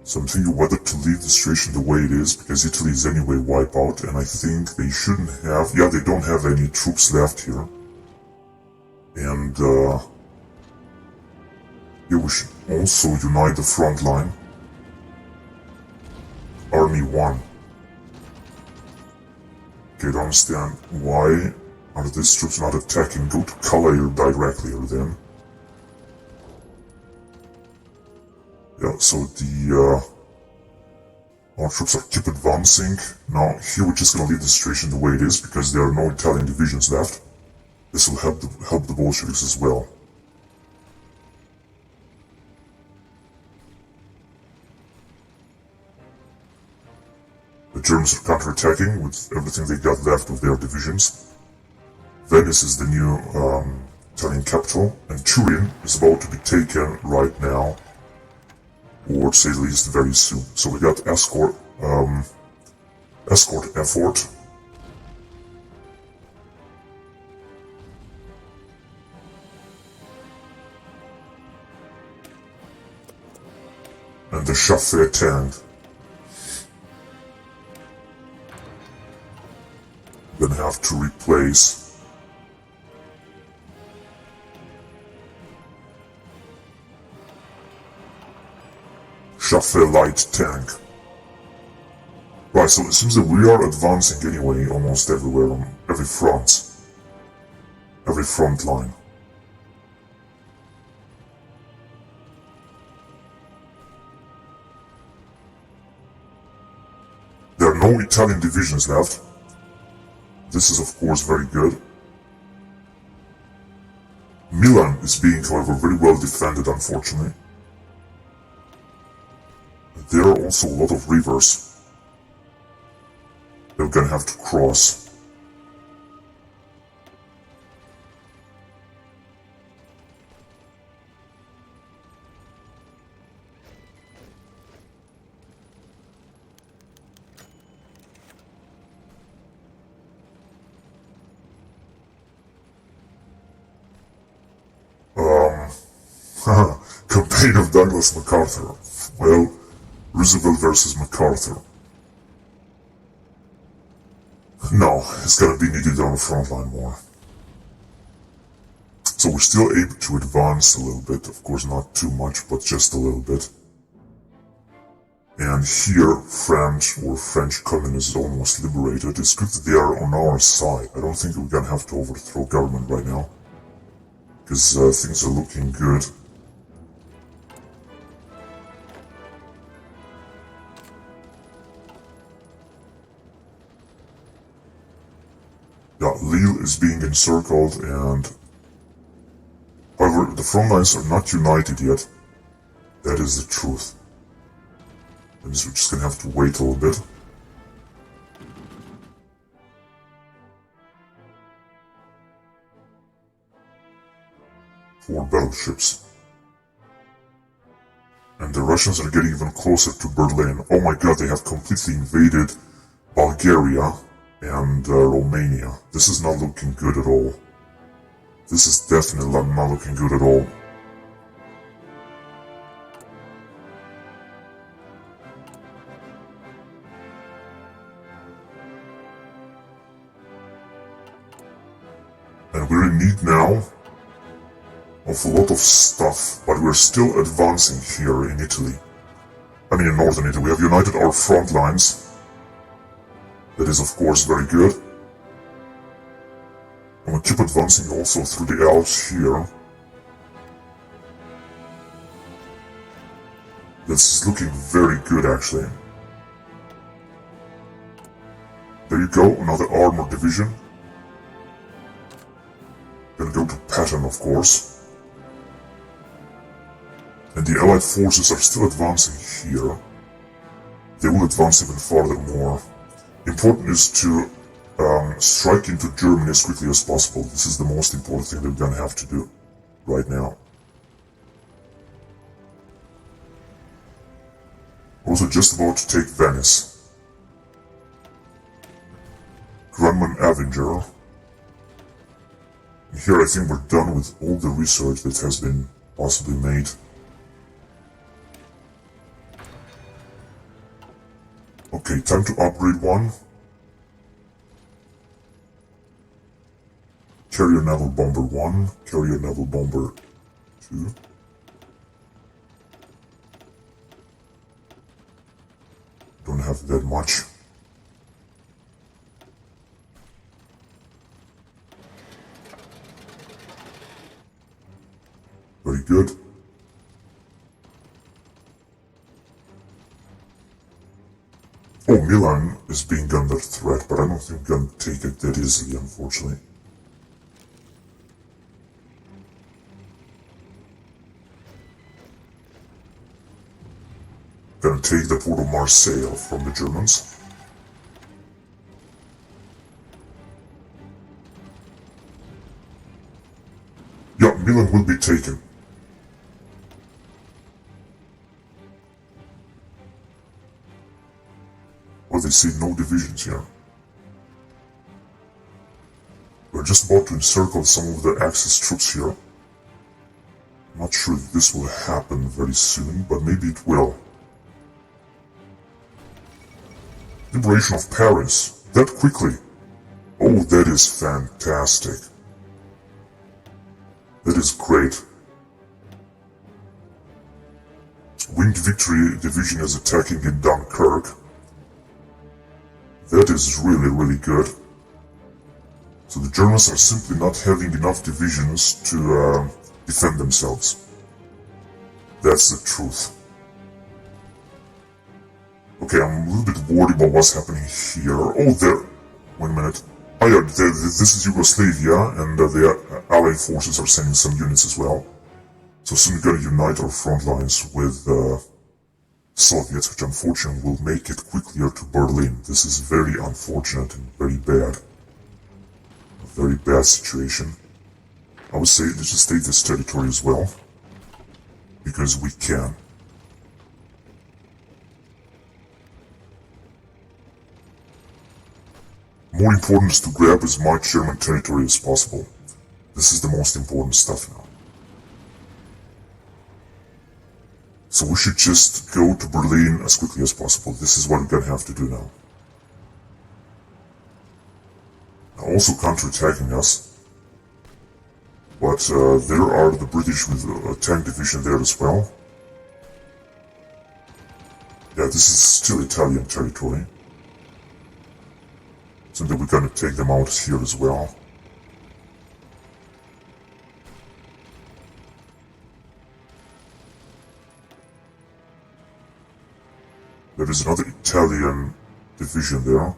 So I'm thinking whether to leave the situation the way it is, because Italy is anyway wiped out, and I think they shouldn't have, yeah, they don't have any troops left here. And, yeah, we should also unite the front line. Army 1. Okay, I don't understand why are these troops not attacking. Go to Calais directly, or then. Yeah, so our troops are keep advancing. Now, here we're just gonna leave the situation the way it is, because there are no Italian divisions left. This will help the Bolsheviks as well. The Germans are counterattacking with everything they got left of their divisions. Venice is the new Italian capital, and Turin is about to be taken right now, or to say the least, very soon. So we got escort effort. And the Chaffee tank. Gonna have to replace Chaffee light tank. Right, so it seems that we are advancing anyway almost everywhere, on every front line. There are no Italian divisions left. This is of course very good. Milan is being, however, very well defended, unfortunately. There are also a lot of rivers they're gonna have to cross. Campaign of Douglas MacArthur. Well, Roosevelt versus MacArthur. No, it's gonna be needed on the front line more. So we're still able to advance a little bit, of course not too much, but just a little bit. And here, French communists is almost liberated. It's good that they are on our side. I don't think we're gonna have to overthrow government right now, because things are looking good. Yeah, Lille is being encircled, and however, the front lines are not united yet. That is the truth. And we're just gonna have to wait a little bit. 4 battleships. And the Russians are getting even closer to Berlin. Oh my god, they have completely invaded Bulgaria and Romania. This is not looking good at all. This is definitely not looking good at all. And we're in need now of a lot of stuff, but we're still advancing here in Italy. I mean in northern Italy. We have united our front lines. That is of course very good. And we keep advancing also through the Alps here. This is looking very good actually. There you go, another armored division. Gonna go to Patton, of course. And the Allied forces are still advancing here. They will advance even farther more. Important is to strike into Germany as quickly as possible. This is the most important thing that we're gonna have to do right now. Also just about to take Venice. Grumman Avenger. And here I think we're done with all the research that has been possibly made. Okay, time to upgrade one. Carrier Naval Bomber 1, Carrier Naval Bomber 2. Don't have that much. Very good. Oh, Milan is being under threat, but I don't think we're gonna take it that easily, unfortunately. Gonna take the port of Marseille from the Germans. Yeah, Milan will be taken. Well, they see no divisions here. We're just about to encircle some of the Axis troops here. Not sure if this will happen very soon, but maybe it will. Liberation of Paris. That quickly. Oh, that is fantastic. That is great. Winged Victory Division is attacking in Dunkirk. That is really, really good. So the Germans are simply not having enough divisions to defend themselves. That's the truth. Okay, I'm a little bit worried about what's happening here. Oh, there. Wait a minute. Oh yeah, this is Yugoslavia, and the Allied forces are sending some units as well. So soon we're gonna unite our front lines with Soviets, which unfortunately will make it quicker to Berlin. This is very unfortunate and very bad. A very bad situation. I would say let's just take this territory as well, because we can. More important is to grab as much German territory as possible. This is the most important stuff now. So we should just go to Berlin as quickly as possible. This is what we're gonna have to do now. Also counterattacking us. But there are the British with a tank division there as well. Yeah, this is still Italian territory. So then we're gonna take them out here as well. There is another Italian division there.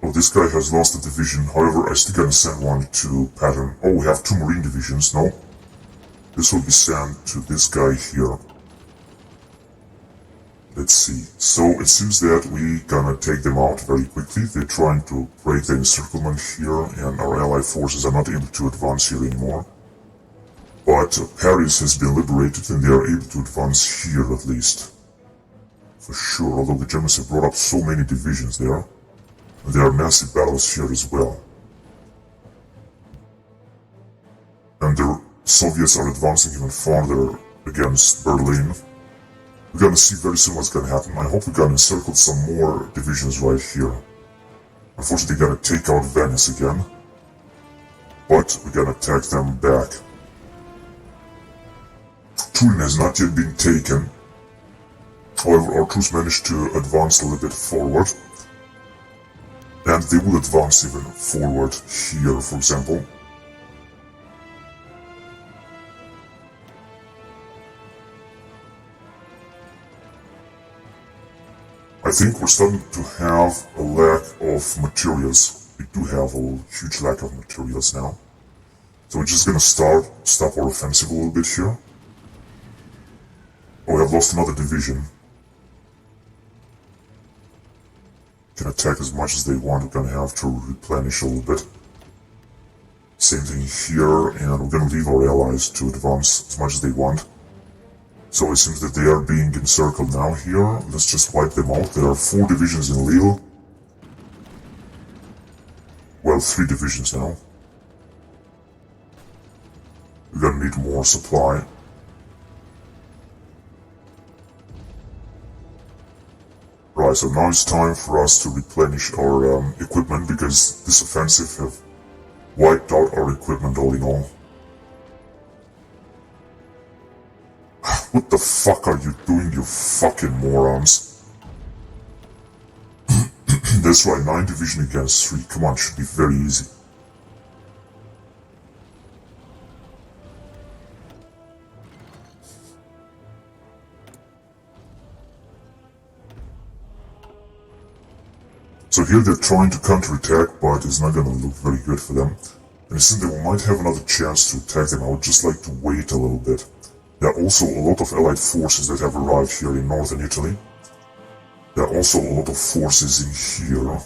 Oh, this guy has lost a division. However, I still gonna send one to Pattern. Oh, we have 2 Marine divisions. No. This will be sent to this guy here. Let's see. So it seems that we gonna take them out very quickly. They're trying to break the encirclement here, and our allied forces are not able to advance here anymore. But Paris has been liberated, and they are able to advance here at least. For sure, although the Germans have brought up so many divisions there. And there are massive battles here as well. And the Soviets are advancing even farther against Berlin. We're gonna see very soon what's gonna happen. I hope we're gonna encircle some more divisions right here. Unfortunately, we're gonna take out Venice again. But we're gonna attack them back. Turin has not yet been taken. However, our troops managed to advance a little bit forward. And they will advance even forward here, for example. I think we're starting to have a lack of materials. We do have a huge lack of materials now. So we're just gonna stop our offensive a little bit here. Oh, we have lost another division. Can attack as much as they want. We're gonna have to replenish a little bit. Same thing here, and we're gonna leave our allies to advance as much as they want. So it seems that they are being encircled now here. Let's just wipe them out. There are 4 divisions in Lille. Well, 3 divisions now. We're gonna need more supply. Right, so now it's time for us to replenish our equipment, because this offensive have wiped out our equipment all in all. What the fuck are you doing, you fucking morons? That's right, 9 division against 3. Come on, should be very easy. So here they're trying to counterattack, but it's not gonna look very good for them. And it seems that we might have another chance to attack them. I would just like to wait a little bit. There are also a lot of allied forces that have arrived here in northern Italy. There are also a lot of forces in here. I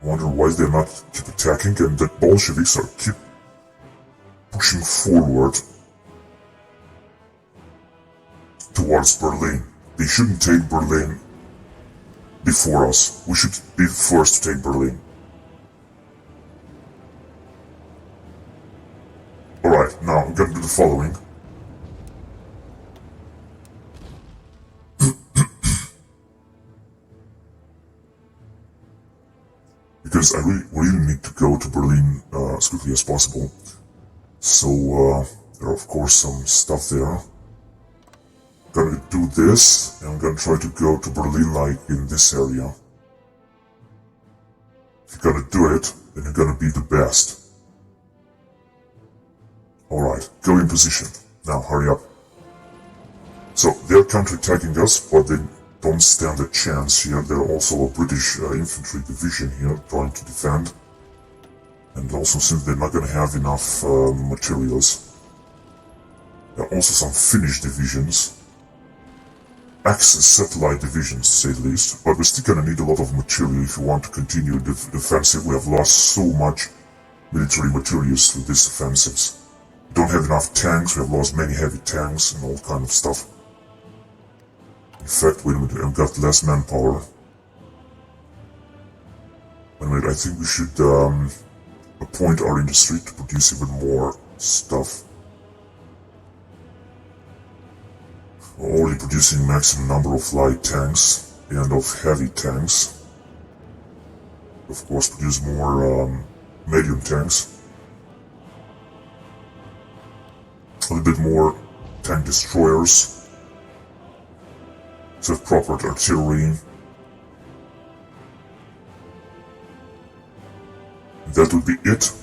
wonder why they're not keep attacking, and the Bolsheviks are keep pushing forward towards Berlin. They shouldn't take Berlin before us. We should be first to take Berlin. Alright, now I'm gonna do the following. Because I really need to go to Berlin as quickly as possible. So there are of course some stuff there. I'm gonna do this, and I'm gonna try to go to Berlin like in this area. If you're gonna do it, then you're gonna be the best. Alright, go in position. Now hurry up. So they're counterattacking us, but they don't stand a chance here. There are also a British infantry division here trying to defend. And also since they're not gonna have enough materials. There are also some Finnish divisions. Axis satellite divisions, to say the least. But we're still gonna need a lot of material if we want to continue the offensive. We have lost so much military materials through these offensives. We don't have enough tanks. We have lost many heavy tanks and all kind of stuff. In fact, wait a minute, I've got less manpower. Wait a minute, I think we should appoint our industry to produce even more stuff. We're already producing maximum number of light tanks and of heavy tanks. Of course, produce more medium tanks. more tank destroyers. Let's have proper artillery. That would be it.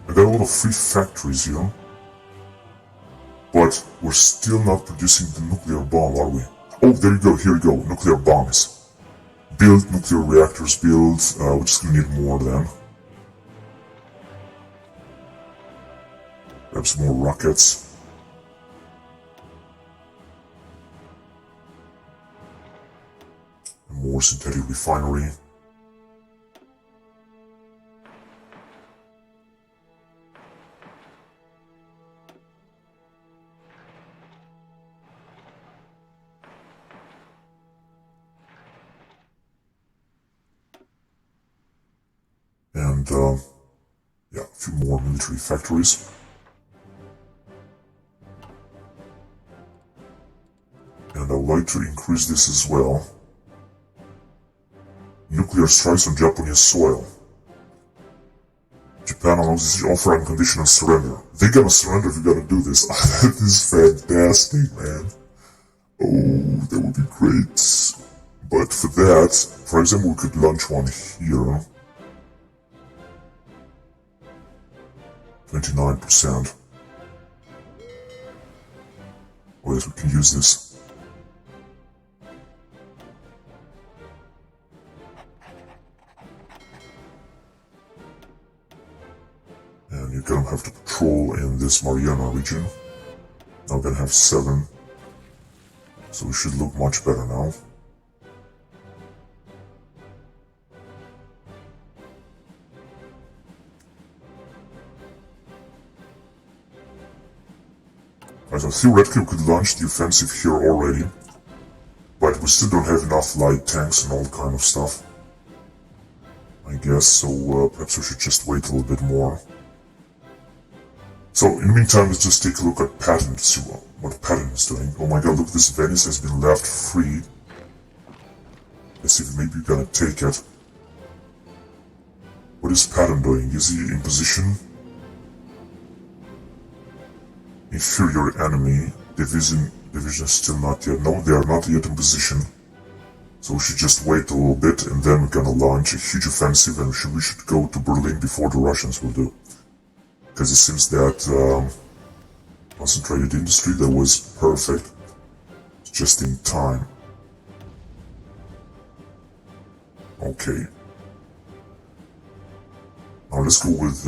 I got a lot of free factories here. But we're still not producing the nuclear bomb, are we? Oh, there you go, here you go, nuclear bombs. Build nuclear reactors, build, we're just gonna need more then. Grab some more rockets. And more synthetic refinery. And, yeah, a few more military factories. And I would like to increase this as well. Nuclear strikes on Japanese soil. Japan announces offer unconditional surrender. They're gonna surrender if you're gonna do this. That is fantastic, man. Oh, that would be great. But for that, for example, we could launch one here. 29%. Oh yes, we can use this. And you're gonna have to patrol in this Mariana region. Now we're gonna have 7. So we should look much better now. So theoretically we could launch the offensive here already, but we still don't have enough light tanks and all kind of stuff, I guess, so perhaps we should just wait a little bit more. So in the meantime, let's just take a look at Patton to see what Patton is doing. Oh my god, look, this Venice has been left free. Let's see if maybe we're gonna take it. What is Patton doing? Is he in position? Inferior enemy, division still not yet. No, they are not yet in position. So we should just wait a little bit and then we're gonna launch a huge offensive and we should go to Berlin before the Russians will do. Because it seems that concentrated industry, that was perfect. Just in time. Okay. Now let's go with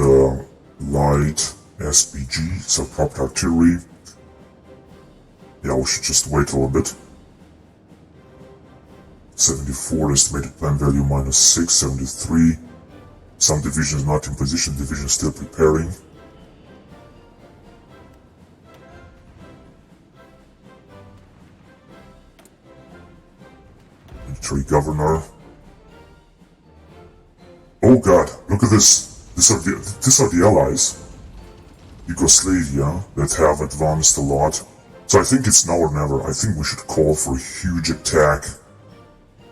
light SPG, so proper artillery. Yeah, we should just wait a little bit. 74 estimated plan value -6, 73. Some divisions not in position, divisions still preparing. Military governor. Oh god, look at this. These are the allies. Yugoslavia that have advanced a lot. So I think it's now or never. I think we should call for a huge attack.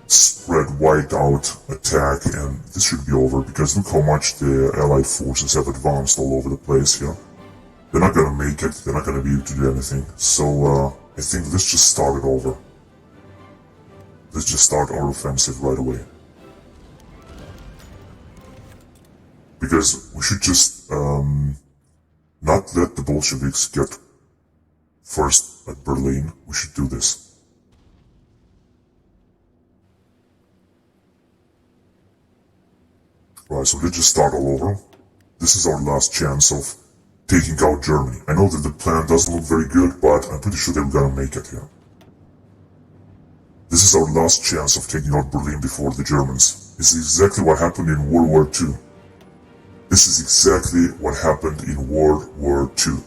Spread wide out attack, and this should be over because look how much the allied forces have advanced all over the place here. They're not gonna make it, they're not gonna be able to do anything. So I think let's just start it over. Let's just start our offensive right away. Because we should just not let the Bolsheviks get first at Berlin. We should do this. Right, so let's just start all over. This is our last chance of taking out Germany. I know that the plan doesn't look very good, but I'm pretty sure that we're gonna make it here. This is our last chance of taking out Berlin before the Germans. This is exactly what happened in World War II. This is exactly what happened in World War II.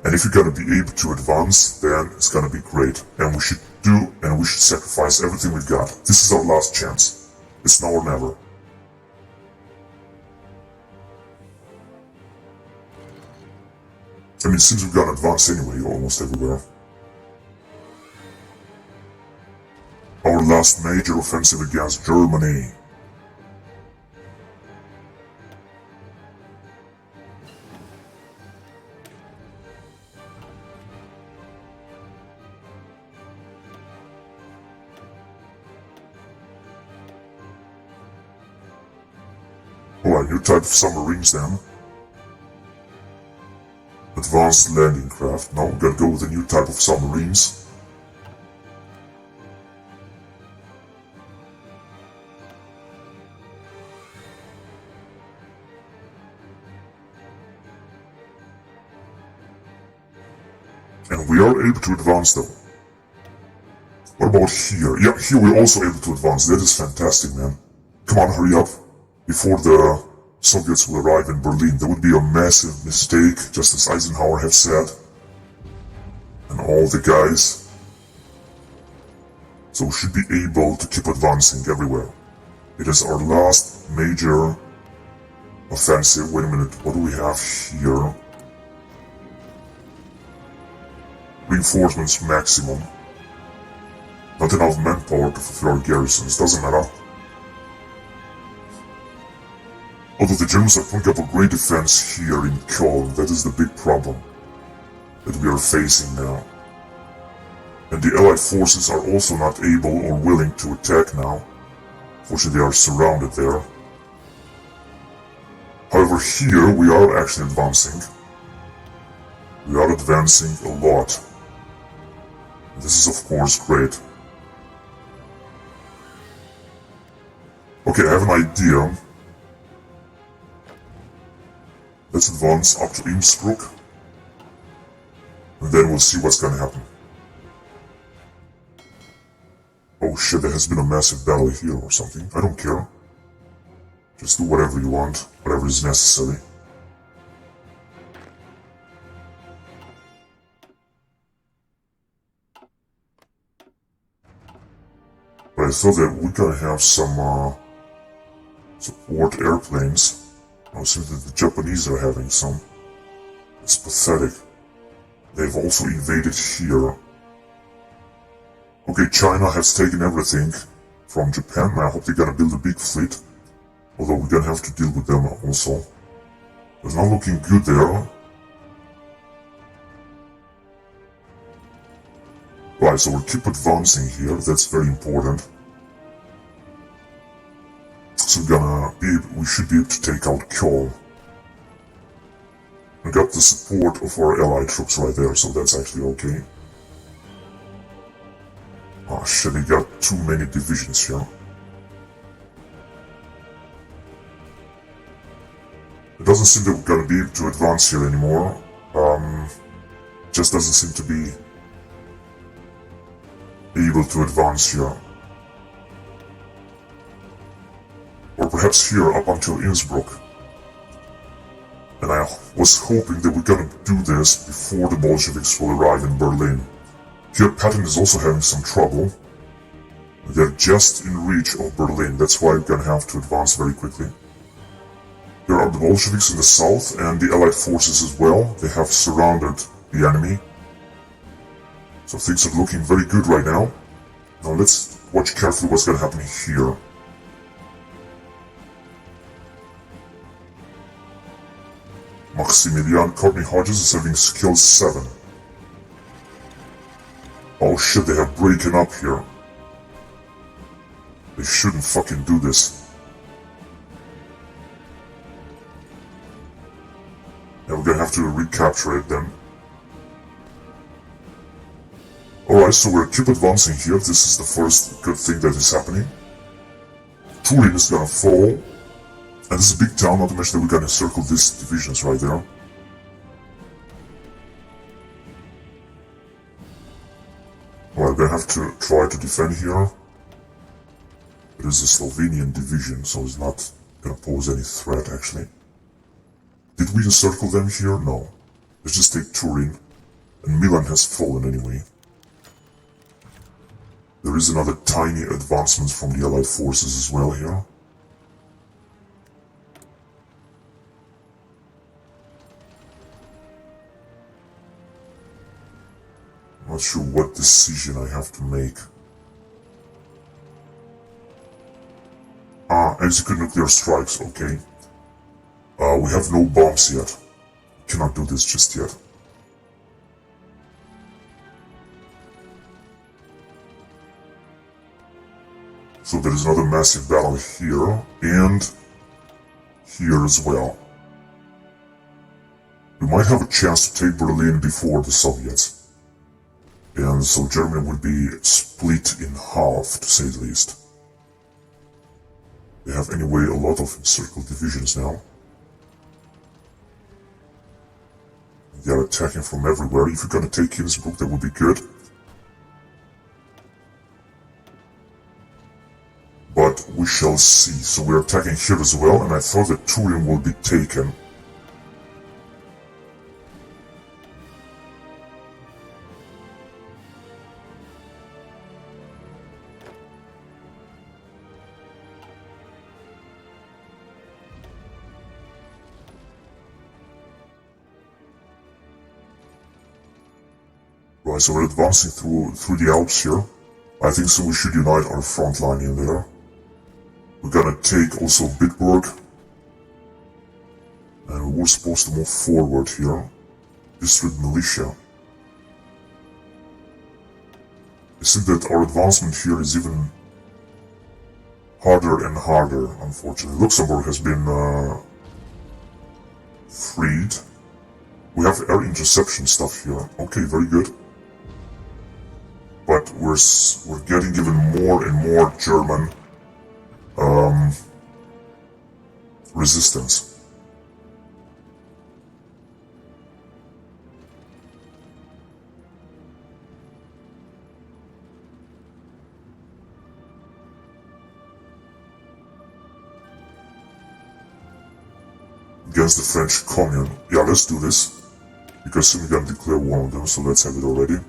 And if you're gonna be able to advance, then it's gonna be great. And we should sacrifice everything we've got. This is our last chance. It's now or never. I mean, since we've got advance anyway, almost everywhere. Our last major offensive against Germany. Alright, new type of submarines then. Advanced landing craft. Now we gotta go with a new type of submarines. And we are able to advance though. What about here? Yeah, here we're also able to advance. That is fantastic, man. Come on, hurry up. Before the Soviets will arrive in Berlin. That would be a massive mistake, just as Eisenhower have said. And all the guys. So we should be able to keep advancing everywhere. It is our last major offensive. Wait a minute, what do we have here? Reinforcements maximum. Not enough manpower to fulfill our garrisons, doesn't matter. Although the Germans are putting up a great defense here in Köln, that is the big problem that we are facing now. And the Allied forces are also not able or willing to attack now. Fortunately, they are surrounded there. However, here we are actually advancing. We are advancing a lot. This is of course great. Okay, I have an idea. Let's advance up to Innsbruck. And then we'll see what's gonna happen. Oh shit, there has been a massive battle here or something. I don't care. Just do whatever you want, whatever is necessary. But I thought that we're gonna have some support airplanes. I see that the Japanese are having some. It's pathetic. They've also invaded here. Okay, China has taken everything from Japan. I hope they're gonna build a big fleet. Although we're gonna have to deal with them also. It's not looking good there. Right, so we'll keep advancing here. That's very important. So we should be able to take out Köln. We got the support of our allied troops right there, so that's actually okay. Oh shit, they got too many divisions here. It doesn't seem that we're gonna be able to advance here anymore. Just doesn't seem to be able to advance here. Or perhaps here up until Innsbruck. And I was hoping that we're gonna do this before the Bolsheviks will arrive in Berlin. Here Patton is also having some trouble. They're just in reach of Berlin, that's why we're gonna have to advance very quickly. There are the Bolsheviks in the south and the Allied forces as well. They have surrounded the enemy. So things are looking very good right now. Now let's watch carefully what's gonna happen here. Maximilian Courtney Hodges is having skill 7. Oh shit, they have breaking up here. They shouldn't fucking do this. Yeah, we're gonna have to recapture it then. Alright, so we'll keep advancing here. This is the first good thing that is happening. Turin is gonna fall. And this is a big town, not to mention that we're gonna circle these divisions right there. Alright, we're gonna have to try to defend here. It is a Slovenian division, so it's not gonna pose any threat actually. Did we encircle them here? No. Let's just take Turin. And Milan has fallen anyway. There is another tiny advancement from the Allied forces as well here. I'm not sure what decision I have to make. Execute nuclear strikes, okay. We have no bombs yet. Cannot do this just yet. So there is another massive battle here, and here as well. We might have a chance to take Berlin before the Soviets. And so Germany would be split in half, to say the least. They have anyway a lot of encircled divisions now. They are attacking from everywhere. If you're gonna take Innsbruck, that would be good. But we shall see. So we're attacking here as well, and I thought that Turin will be taken. Right, so we're advancing through the Alps here. I think so we should unite our front line in there. We're gonna take also Bitburg. And we're supposed to move forward here. District militia. I think that our advancement here is even harder and harder, unfortunately. Luxembourg has been freed. We have air interception stuff here. Okay, very good. But we're getting even more and more German resistance. Against the French Commune. Yeah, let's do this. Because soon we're gonna declare war on them, so let's have it already.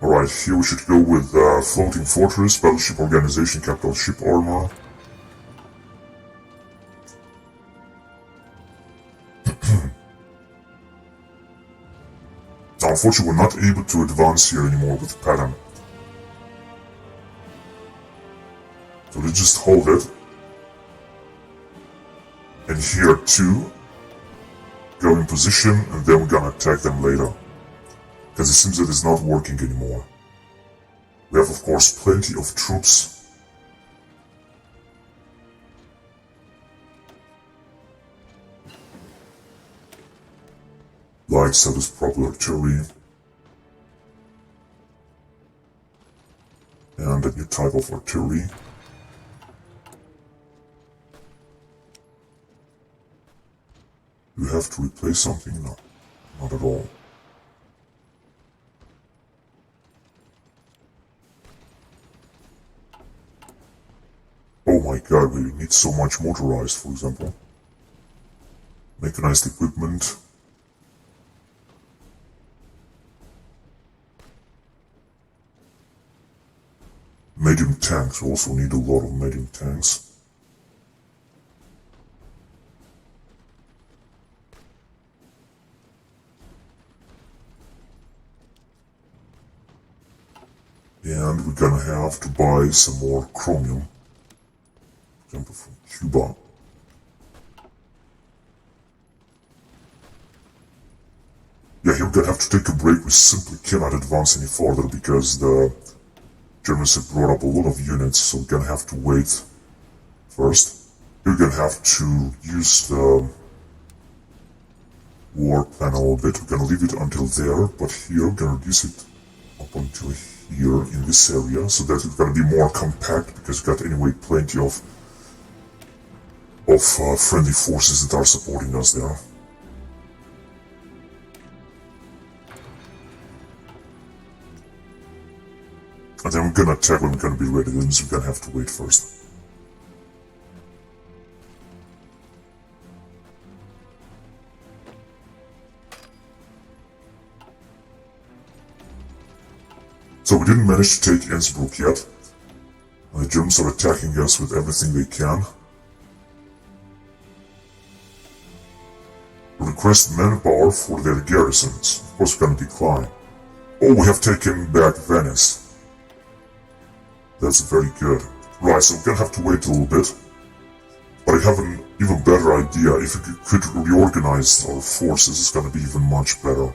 Alright, here we should go with Floating Fortress, Battleship Organization, Capital Ship Armor. Now, unfortunately, we're not able to advance here anymore with Patton. So let's just hold it. And here too, go in position, and then we're gonna attack them later. Because it seems that it's not working anymore. We have, of course, plenty of troops. Light status proper artillery. And a new type of artillery. Do you have to replace something? No, not at all. Oh my god, we need so much motorized, for example. Mechanized equipment. Medium tanks, we also need a lot of medium tanks. And we're gonna have to buy some more chromium. For example, from Cuba. Yeah, here we're gonna have to take a break. We simply cannot advance any further because the Germans have brought up a lot of units, so we're gonna have to wait first. We're gonna have to use the war plan a little bit. We're gonna leave it until there, but here we're gonna reduce it up until here in this area, so that it's gonna be more compact, because we've got anyway plenty of friendly forces that are supporting us there. And then we're gonna attack when we're gonna be ready, then we're gonna have to wait first. So we didn't manage to take Innsbruck yet. The Germans are attacking us with everything they can. Request manpower for their garrisons. Of course we're gonna decline. Oh, we have taken back Venice. That's very good. Right, so we're gonna have to wait a little bit. But I have an even better idea. If we could reorganize our forces, it's gonna be even much better.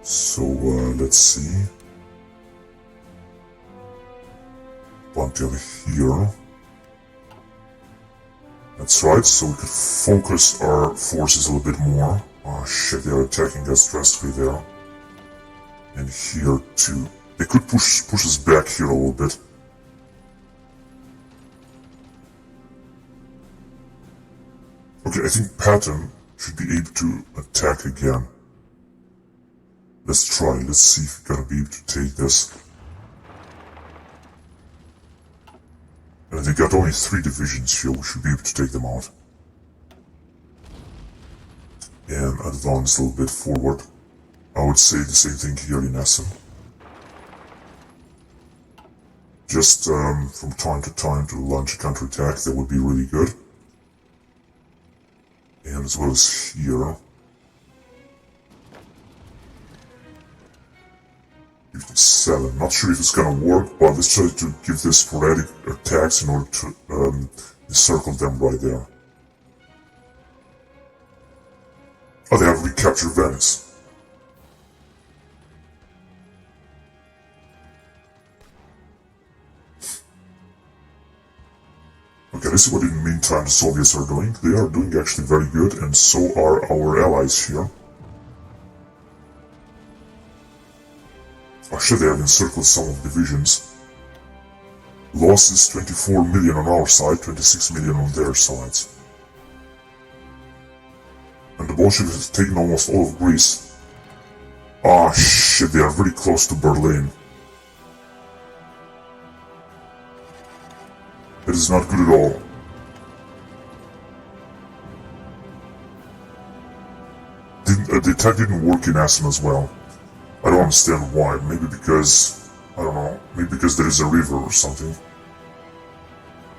So, let's see. until here. That's right, so we could focus our forces a little bit more. Oh shit, they are attacking us drastically there. And here too. They could push us back here a little bit. Okay, I think Patton should be able to attack again. Let's try, let's see if we're gonna be able to take this. And they got only 3 divisions here, we should be able to take them out. And advance a little bit forward. I would say the same thing here in Essen. Just from time to time to launch a counterattack, that would be really good. And as well as here. 57. Not sure if it's gonna work, but let's try to give this sporadic attacks in order to encircle them right there. Oh, they have recaptured Venice. Okay, let's see what in the meantime the Soviets are doing. They are doing actually very good, and so are our allies here. Actually, they have encircled some of the divisions. Losses 24 million on our side, 26 million on their sides. And the Bolsheviks have taken almost all of Greece. Ah shit, they are very close to Berlin. It is not good at all. The attack didn't work in Essen as well. I don't understand why. Maybe because, I don't know, maybe because there is a river or something.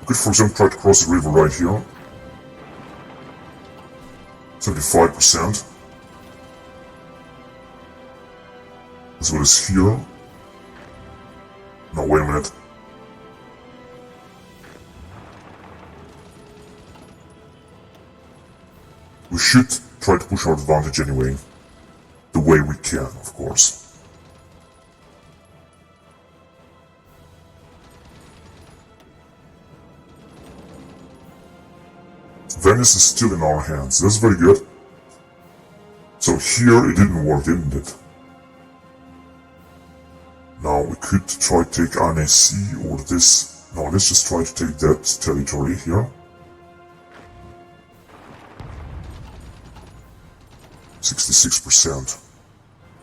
We could, for example, try to cross the river right here. 75%. As well as here. No, wait a minute. We should try to push our advantage anyway. The way we can, of course. Venice is still in our hands. That's very good. So here it didn't work, didn't it? Now we could try to take Annecy or this. No, let's just try to take that territory here. 66%.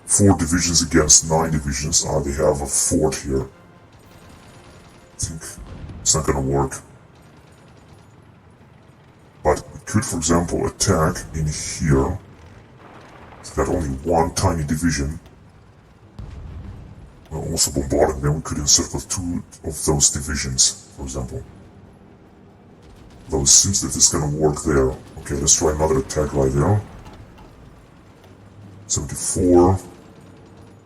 4 divisions against 9 divisions. They have a fort here. I think it's not gonna work. But we could, for example, attack in here. It's got only 1 tiny division. We're also bombarding them. We could encircle 2 of those divisions, for example. Though it seems that it's gonna work there. Okay, let's try another attack right there. 74,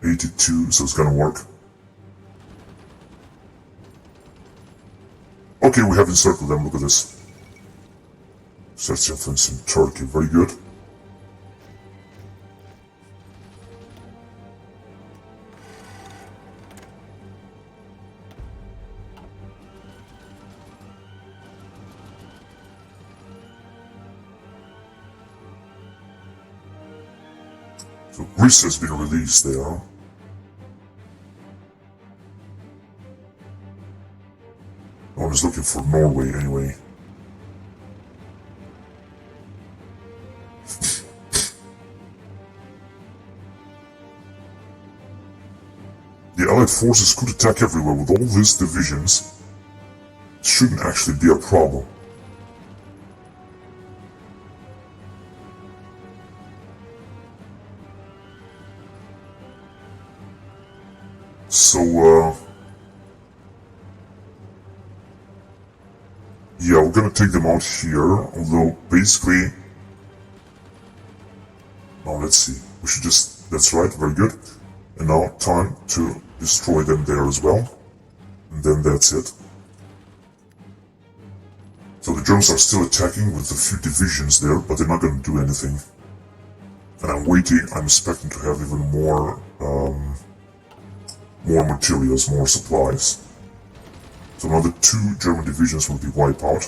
82, so it's gonna work. Okay, we have encircled them, look at this. Search influence in Turkey, very good. So Greece has been released there. No one is looking for Norway anyway. The Allied forces could attack everywhere with all these divisions. It shouldn't actually be a problem. So, yeah, we're gonna take them out here, although basically... Now, let's see. We should just... That's right, very good. And now, time to destroy them there as well. And then that's it. So the Germans are still attacking with a few divisions there, but they're not gonna do anything. And I'm waiting, I'm expecting to have even more materials, more supplies. So another 2 German divisions will be wiped out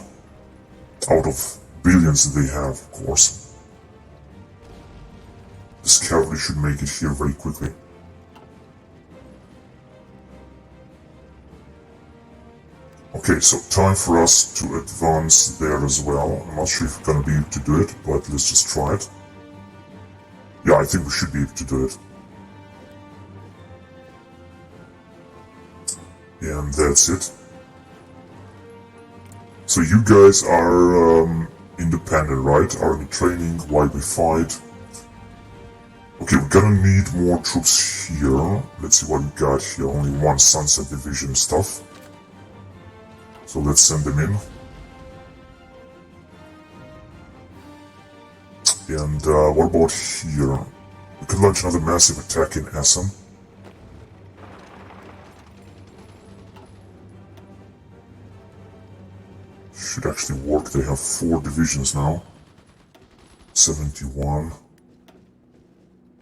of billions that they have, of course. This cavalry should make it here very quickly. Okay, so time for us to advance there as well. I'm not sure if we're gonna be able to do it, but let's just try it. Yeah, I think we should be able to do it. And that's it. So you guys are independent, right? Army training while we fight. Okay, we're gonna need more troops here. Let's see what we got here. Only 1 Sunset Division stuff. So let's send them in. And what about here? We could launch another massive attack in Essen. Should actually work. They have 4 divisions now. 71.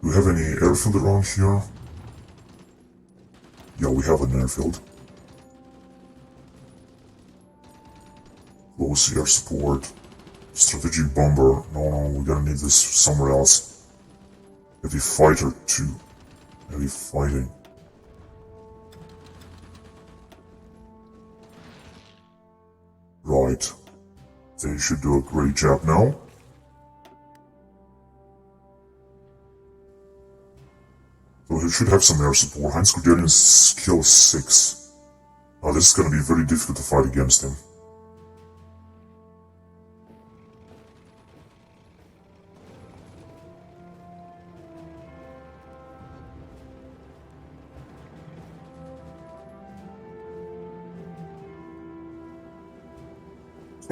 Do we have any airfield around here? Yeah, we have an airfield. Close air support. Strategic bomber. No, we're gonna need this somewhere else. Heavy fighter 2. Heavy fighting. Right. They should do a great job now. So he should have some air support. Heinz Guderian's skill 6. Now this is gonna be very difficult to fight against him.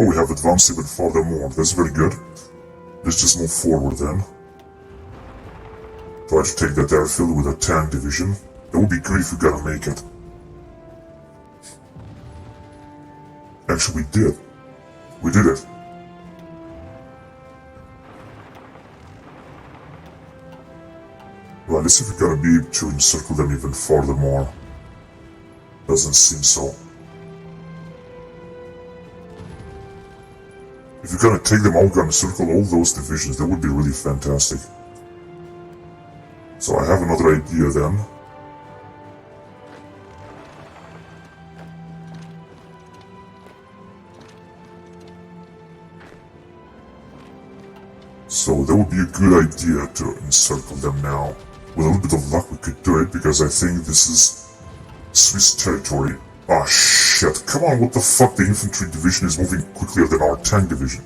Oh, we have advanced even furthermore. That's very good. Let's just move forward then. Try to take that airfield with a tank division. That would be great if we gotta make it. Actually, we did. We did it. Right, let's see if we're gonna be able to encircle them even furthermore. Doesn't seem so. If you're gonna take them out, gonna circle all those divisions, that would be really fantastic. So I have another idea then. So that would be a good idea to encircle them now. With a little bit of luck we could do it, because I think this is Swiss territory. Ah shit, come on, what the fuck, the infantry division is moving quicker than our tank division.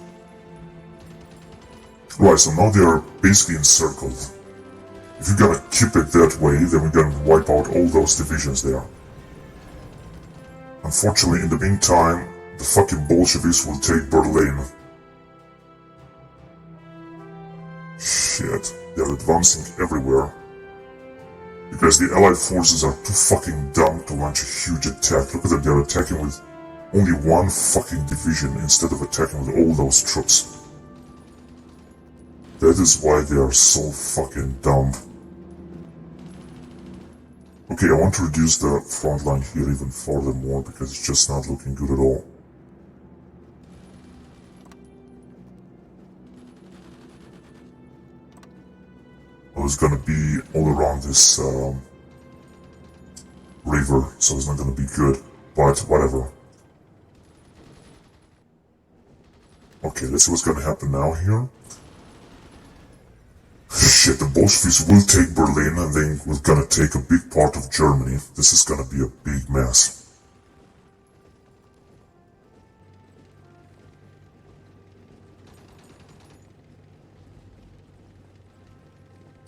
Right, so now they are basically encircled. If you're gonna keep it that way, then we're gonna wipe out all those divisions there. Unfortunately, in the meantime, the fucking Bolsheviks will take Berlin. Shit, they're advancing everywhere. Because the Allied forces are too fucking dumb to launch a huge attack. Look at them, they're attacking with only 1 fucking division instead of attacking with all those troops. That is why they are so fucking dumb. Okay, I want to reduce the front line here even furthermore because it's just not looking good at all. Well, it's gonna be all around this river, so it's not gonna be good, but whatever. Okay, let's see what's gonna happen now here. Shit, the Bolsheviks will take Berlin and then we're gonna take a big part of Germany. This is gonna be a big mess.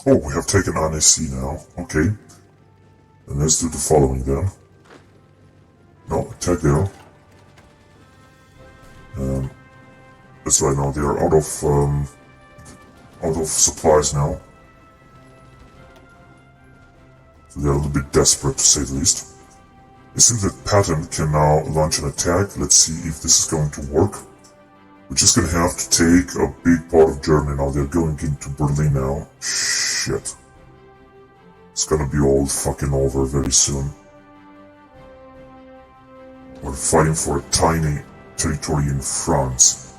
Oh, we have taken Annecy now. Okay. Then let's do the following then. No, attack there. That's right now, they are out of supplies now. So they're a little bit desperate to say the least. It seems that Patton can now launch an attack. Let's see if this is going to work. We're just gonna have to take a big part of Germany now. They're going into Berlin now. Shit. It's gonna be all fucking over very soon. We're fighting for a tiny territory in France.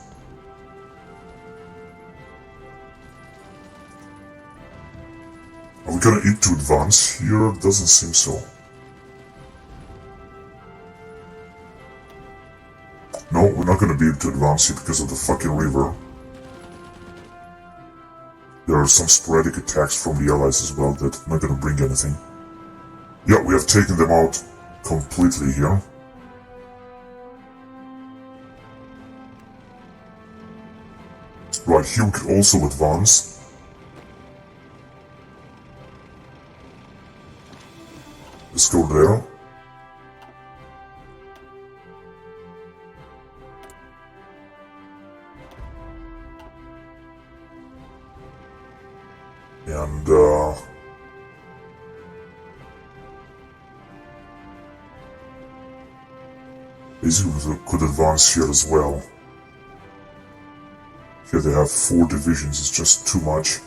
Are we gonna need to advance here? Doesn't seem so. No, we're not gonna be able to advance here because of the fucking river. There are some sporadic attacks from the allies as well that are not gonna bring anything. Yeah, we have taken them out completely here. Right, here we could also advance. Let's go there. And, basically we could advance here as well. Here they have 4 divisions, it's just too much.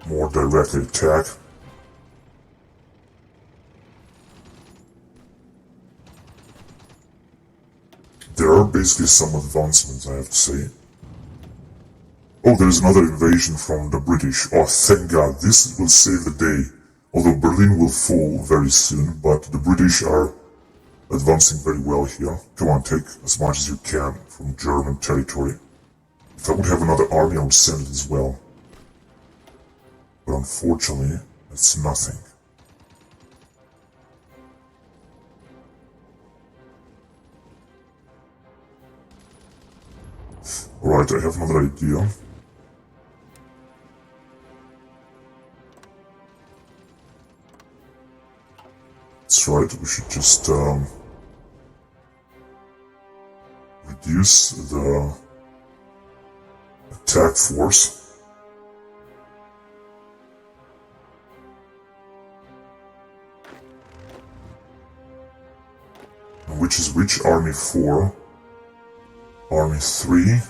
More directly attack. There are basically some advancements, I have to say. Oh, there's another invasion from the British. Oh, thank God, this will save the day. Although Berlin will fall very soon, but the British are advancing very well here. Come on, take as much as you can from German territory. If I would have another army, I would send it as well. But unfortunately, it's nothing. Alright, I have another idea. That's right, we should just reduce the attack force. Which is which? Army 4, Army 3,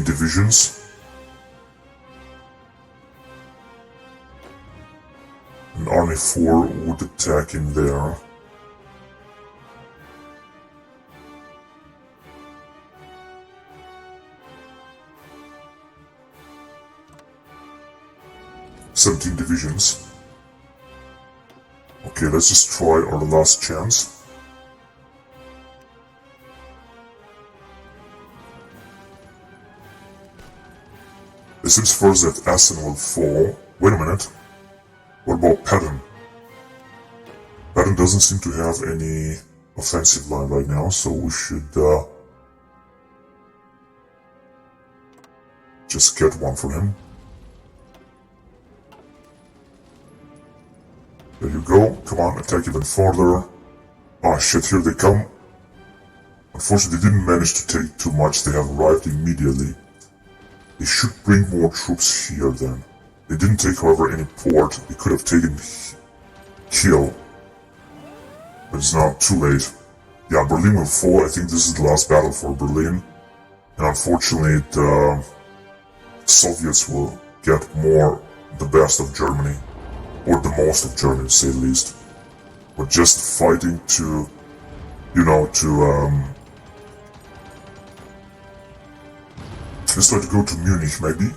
divisions. And Army 4 would attack in there. "17 divisions. Okay, let's just try our last chance. It seems first that Essen will fall. Wait a minute. What about Patton? Patton doesn't seem to have any offensive line right now, so we should just get one from him. There you go. Come on, attack even farther. Ah shit, here they come. Unfortunately, they didn't manage to take too much. They have arrived immediately. They should bring more troops here then. They didn't take, however, any port. They could have taken Kiel. But it's now too late. Yeah, Berlin will fall. I think this is the last battle for Berlin. And unfortunately, the Soviets will get the best of Germany. Or the most of Germany, to say the least. We're just fighting to, let's try to go to Munich, maybe.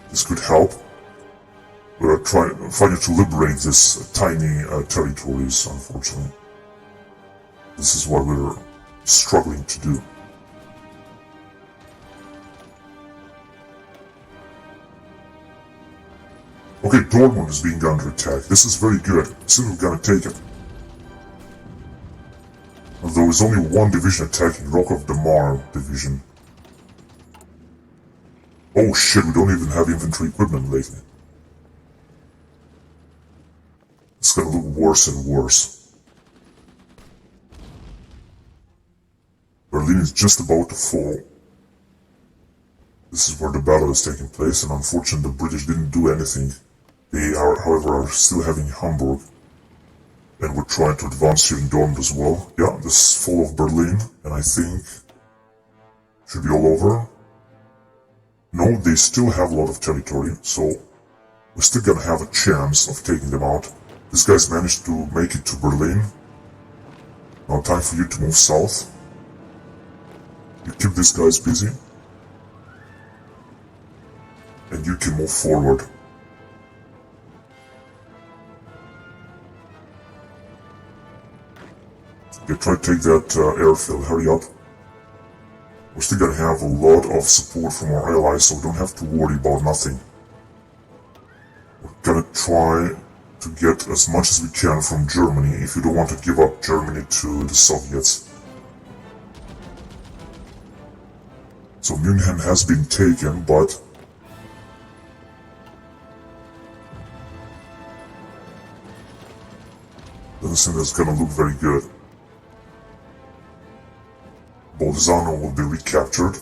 This could help. We're fighting to liberate this tiny territories, unfortunately. This is what we're struggling to do. Okay, Dortmund is being under attack. This is very good. Soon we're gonna take it. Although there's only one division attacking, Rock of the Marne division. Oh shit, we don't even have infantry equipment lately. It's gonna look worse and worse. Berlin is just about to fall. This is where the battle is taking place, and unfortunately the British didn't do anything They are, however, are still having Hamburg. And we're trying to advance here in Dortmund as well. Yeah, this fall of Berlin, and I think should be all over. No, they still have a lot of territory, so we're still gonna have a chance of taking them out. This guy's managed to make it to Berlin. Now time for you to move south. You keep these guys busy. And you can move forward. Okay, try to take that airfield, hurry up. We're still gonna have a lot of support from our allies, so we don't have to worry about nothing. We're gonna try to get as much as we can from Germany, if you don't want to give up Germany to the Soviets. So München has been taken, but doesn't seem that's gonna look very good. Bolzano will be recaptured.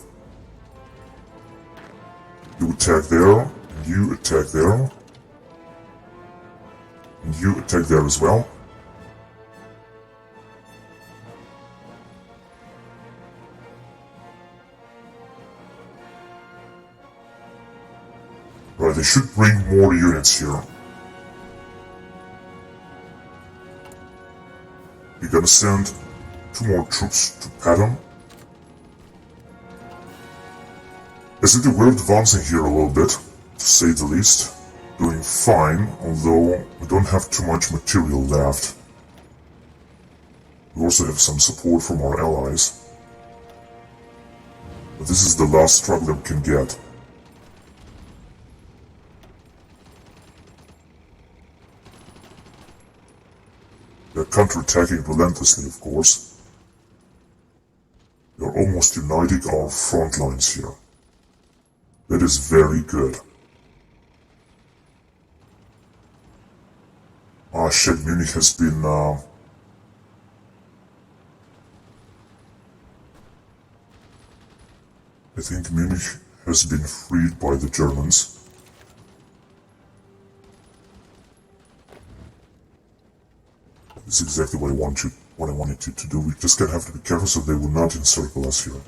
You attack there, and you attack there. And you attack there as well. Right, they should bring more units here. We're gonna send 2 more troops to Patton. As if we're advancing here a little bit, to say the least. Doing fine, although we don't have too much material left. We also have some support from our allies. But this is the last struggle that we can get. They're counterattacking relentlessly, of course. They're almost uniting our front lines here. That is very good. Ah, shit, Munich has been, I think Munich has been freed by the Germans. This is exactly what I wanted you to do. We just gonna have to be careful so they will not encircle us here.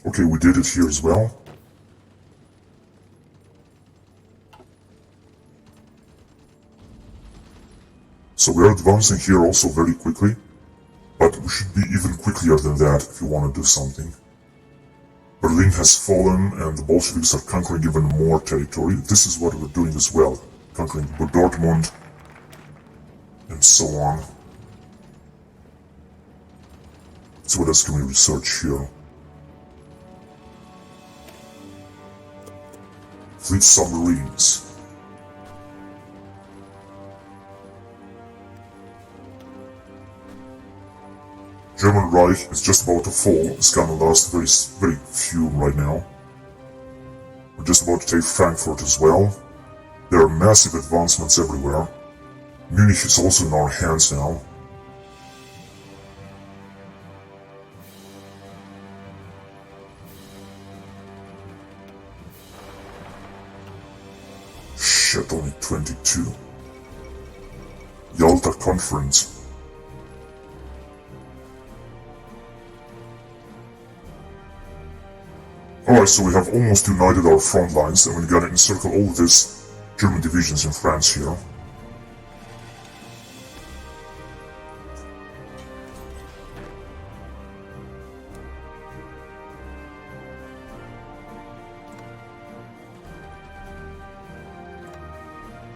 Okay, we did it here as well. So we are advancing here also very quickly, but we should be even quicker than that if you want to do something. Berlin has fallen and the Bolsheviks are conquering even more territory. This is what we're doing as well, conquering Dortmund and so on. So what else can we research here? Fleet submarines. German Reich is just about to fall. It's gonna last very few right now. We're just about to take Frankfurt as well. There are massive advancements everywhere. Munich is also in our hands now. Shit, only 22. Yalta Conference. Alright, so we have almost united our front lines, and we're gonna encircle all these German divisions in France here.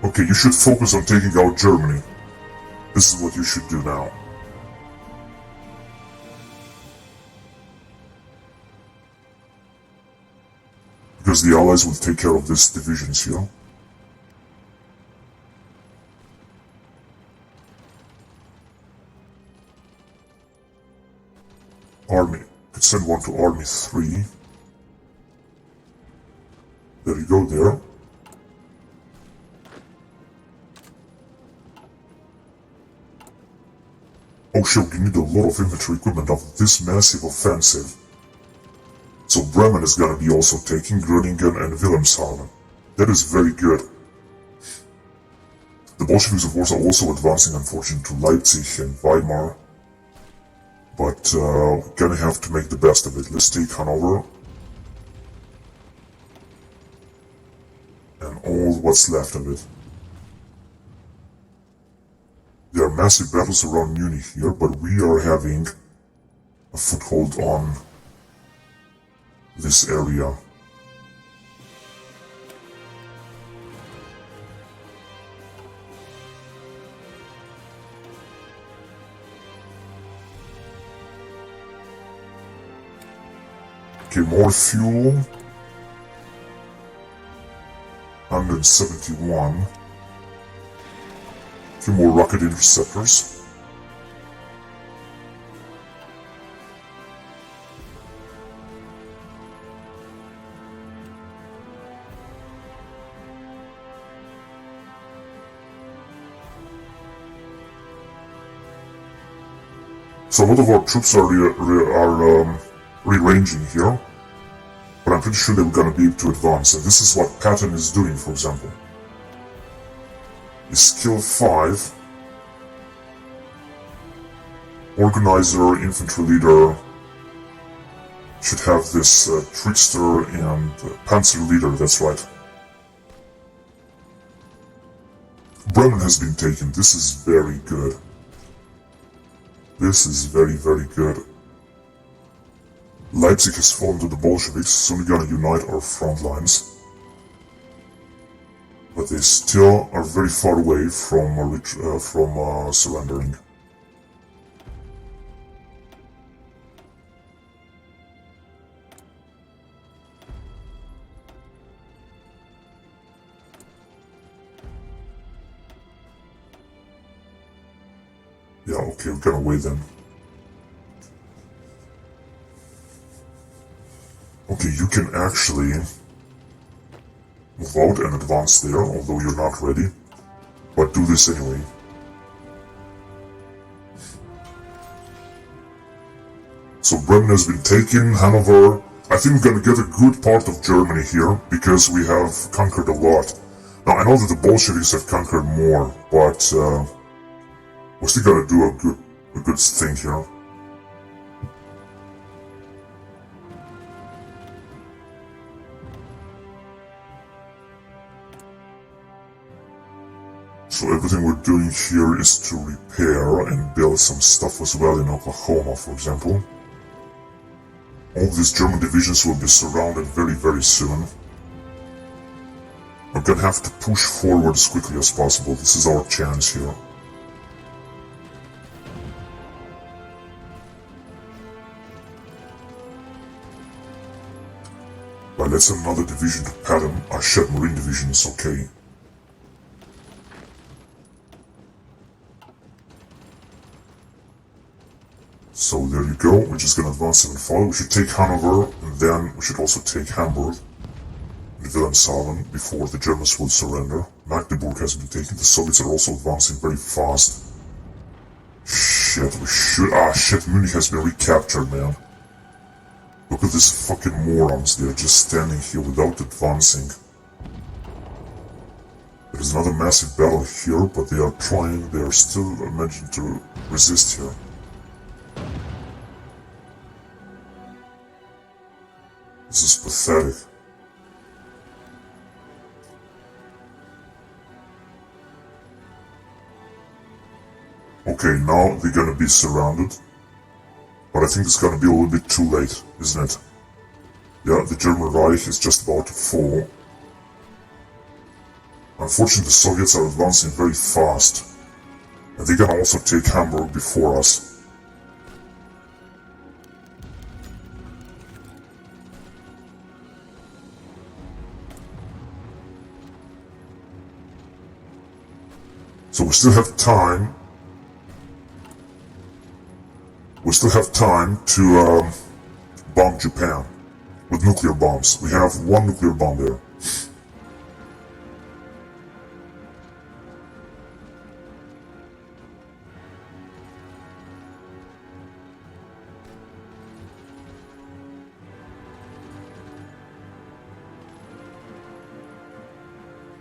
Okay, you should focus on taking out Germany. This is what you should do now. Because the Allies will take care of these divisions here. Army. Could send one to Army 3. There you go there. Oh shit, we need a lot of infantry equipment of this massive offensive. Bremen is gonna be also taking Groningen and Wilhelmshaven. That is very good. The Bolsheviks, of course, are also advancing, unfortunately, to Leipzig and Weimar. But we're gonna have to make the best of it. Let's take Hanover. And all what's left of it. There are massive battles around Munich here, but we are having a foothold on this area. Okay, more fuel. 171. A few more rocket interceptors. So a lot of our troops are rearranging here, but I'm pretty sure they're gonna be able to advance, and this is what Patton is doing, for example. Is skill 5, organizer, infantry leader, should have this trickster and panzer leader, that's right. Bremen has been taken, this is very good. This is very, very good. Leipzig has fallen to the Bolsheviks, soon we're gonna unite our front lines. But they still are very far away from surrendering. Yeah, okay, we're gonna wait then. Okay, you can actually move out and advance there, although you're not ready. But do this anyway. So Bremen has been taken, Hanover. I think we're gonna get a good part of Germany here, because we have conquered a lot. Now, I know that the Bolsheviks have conquered more, but we're still gonna do a good thing here. So everything we're doing here is to repair and build some stuff as well in Oklahoma, for example. All these German divisions will be surrounded very, very soon. We're gonna have to push forward as quickly as possible. This is our chance here. Right, let's send another division to Patton. Our Shed Marine Division is okay. So there you go, we're just gonna advance and follow. We should take Hanover, and then we should also take Hamburg and Wilhelmshaven before the Germans will surrender. Magdeburg has been taken, the Soviets are also advancing very fast. Shit, shit, Munich has been recaptured, man. Look at these fucking morons, they're just standing here without advancing. There's another massive battle here, but they are still managing to resist here. This is pathetic. Okay, now they're gonna be surrounded. But I think it's gonna be a little bit too late, isn't it? Yeah, the German Reich is just about to fall. Unfortunately, the Soviets are advancing very fast. And they're gonna also take Hamburg before us. So we still have time. We still have time to bomb Japan with nuclear bombs. We have one nuclear bomb there.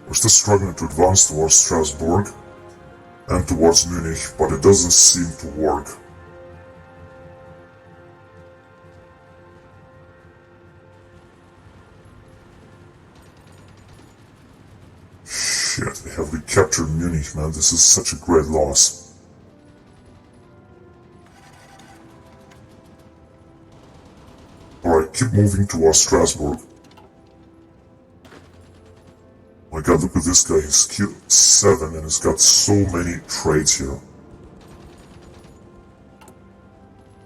We're still struggling to advance towards Strasbourg and towards Munich, but it doesn't seem to work. Shit, they have recaptured Munich, man. This is such a great loss. Alright, keep moving towards Strasbourg. My god, look at this guy. He's skill 7 and he's got so many trades here.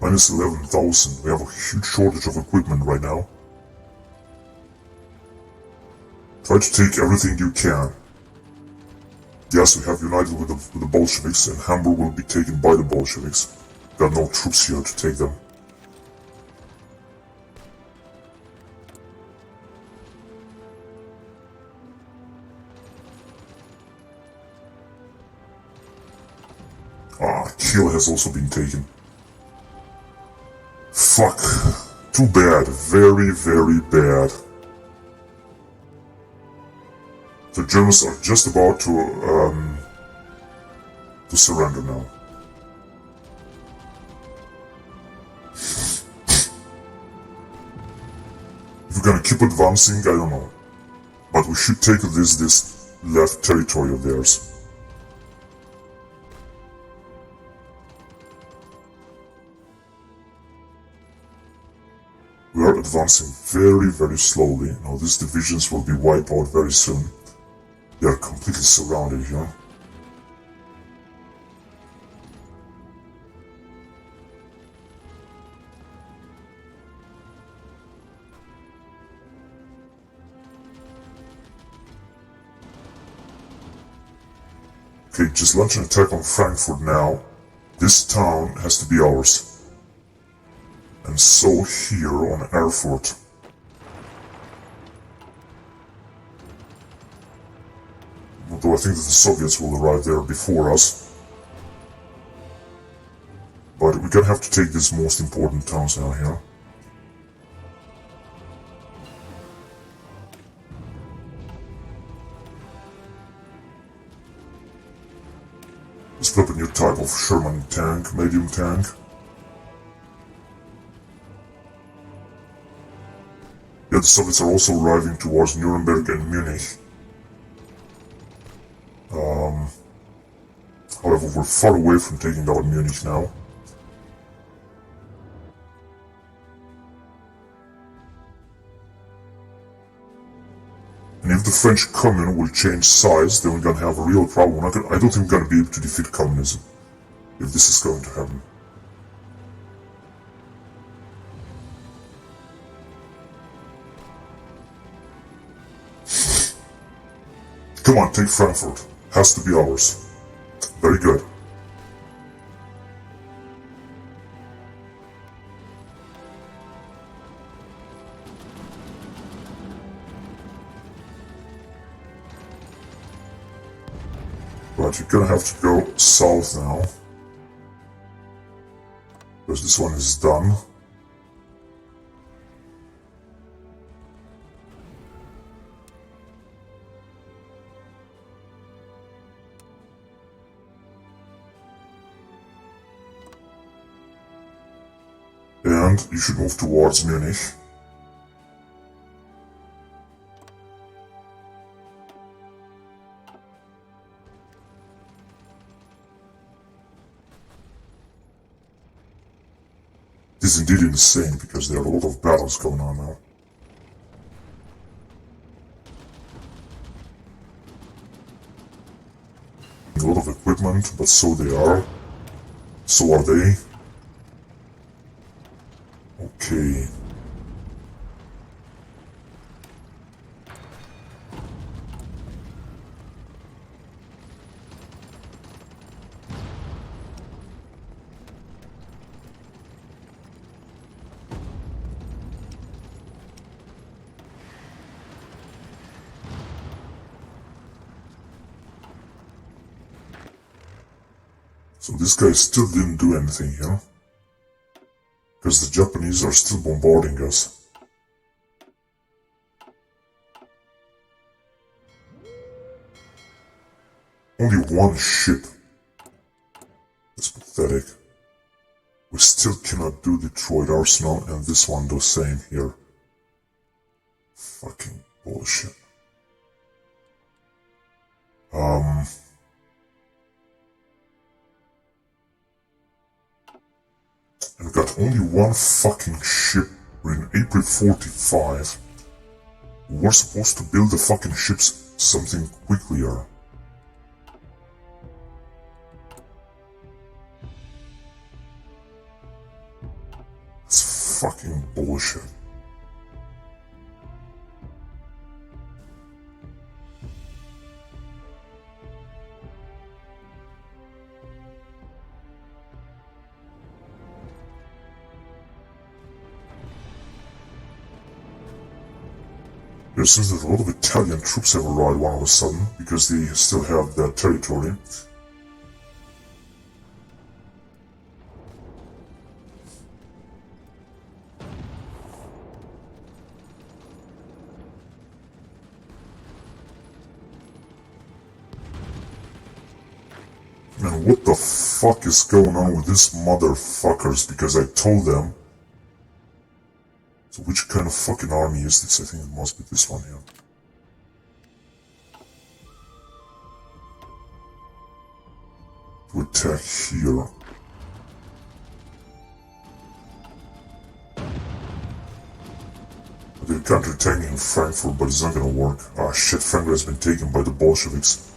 Minus 11,000. We have a huge shortage of equipment right now. Try to take everything you can. Yes, we have united with the Bolsheviks, and Hamburg will be taken by the Bolsheviks. Got no troops here to take them. Kiel has also been taken. Fuck. Too bad. Very, very bad. The Germans are just about to surrender now. If we're gonna keep advancing, I don't know. But we should take this left territory of theirs. We are advancing very, very slowly. Now these divisions will be wiped out very soon. They are completely surrounded here. Okay, just launch an attack on Frankfurt now. This town has to be ours. And so here on Erfurt. Although I think that the Soviets will arrive there before us. But we're gonna have to take these most important towns now here. Let's flip a new type of Sherman tank, medium tank. Yeah, the Soviets are also arriving towards Nuremberg and Munich. However, we're far away from taking out Munich now. And if the French Commune will change size, then we're gonna have a real problem. I don't think we're gonna be able to defeat communism if this is going to happen. Come on, take Frankfurt. Has to be ours. Very good. But you're gonna have to go south now. Because this one is done. And you should move towards Munich. This is indeed insane because there are a lot of battles going on now. A lot of equipment, but so they are. So are they. Okay. So this guy still didn't do anything here. Because the Japanese are still bombarding us. only one ship. That's pathetic. We still cannot do Detroit Arsenal, and this one the same here. Fucking bullshit. And we got only one fucking ship. We're in April 45. We're supposed to build the fucking ships something quicklier. It's fucking bullshit. There seems that a lot of Italian troops have arrived all of a sudden, because they still have their territory. And what the fuck is going on with these motherfuckers? Because I told them. So which kind of fucking army is this? I think it must be this one here. To attack here. They're counterattacking Frankfurt, but it's not gonna work. Ah shit, Frankfurt has been taken by the Bolsheviks.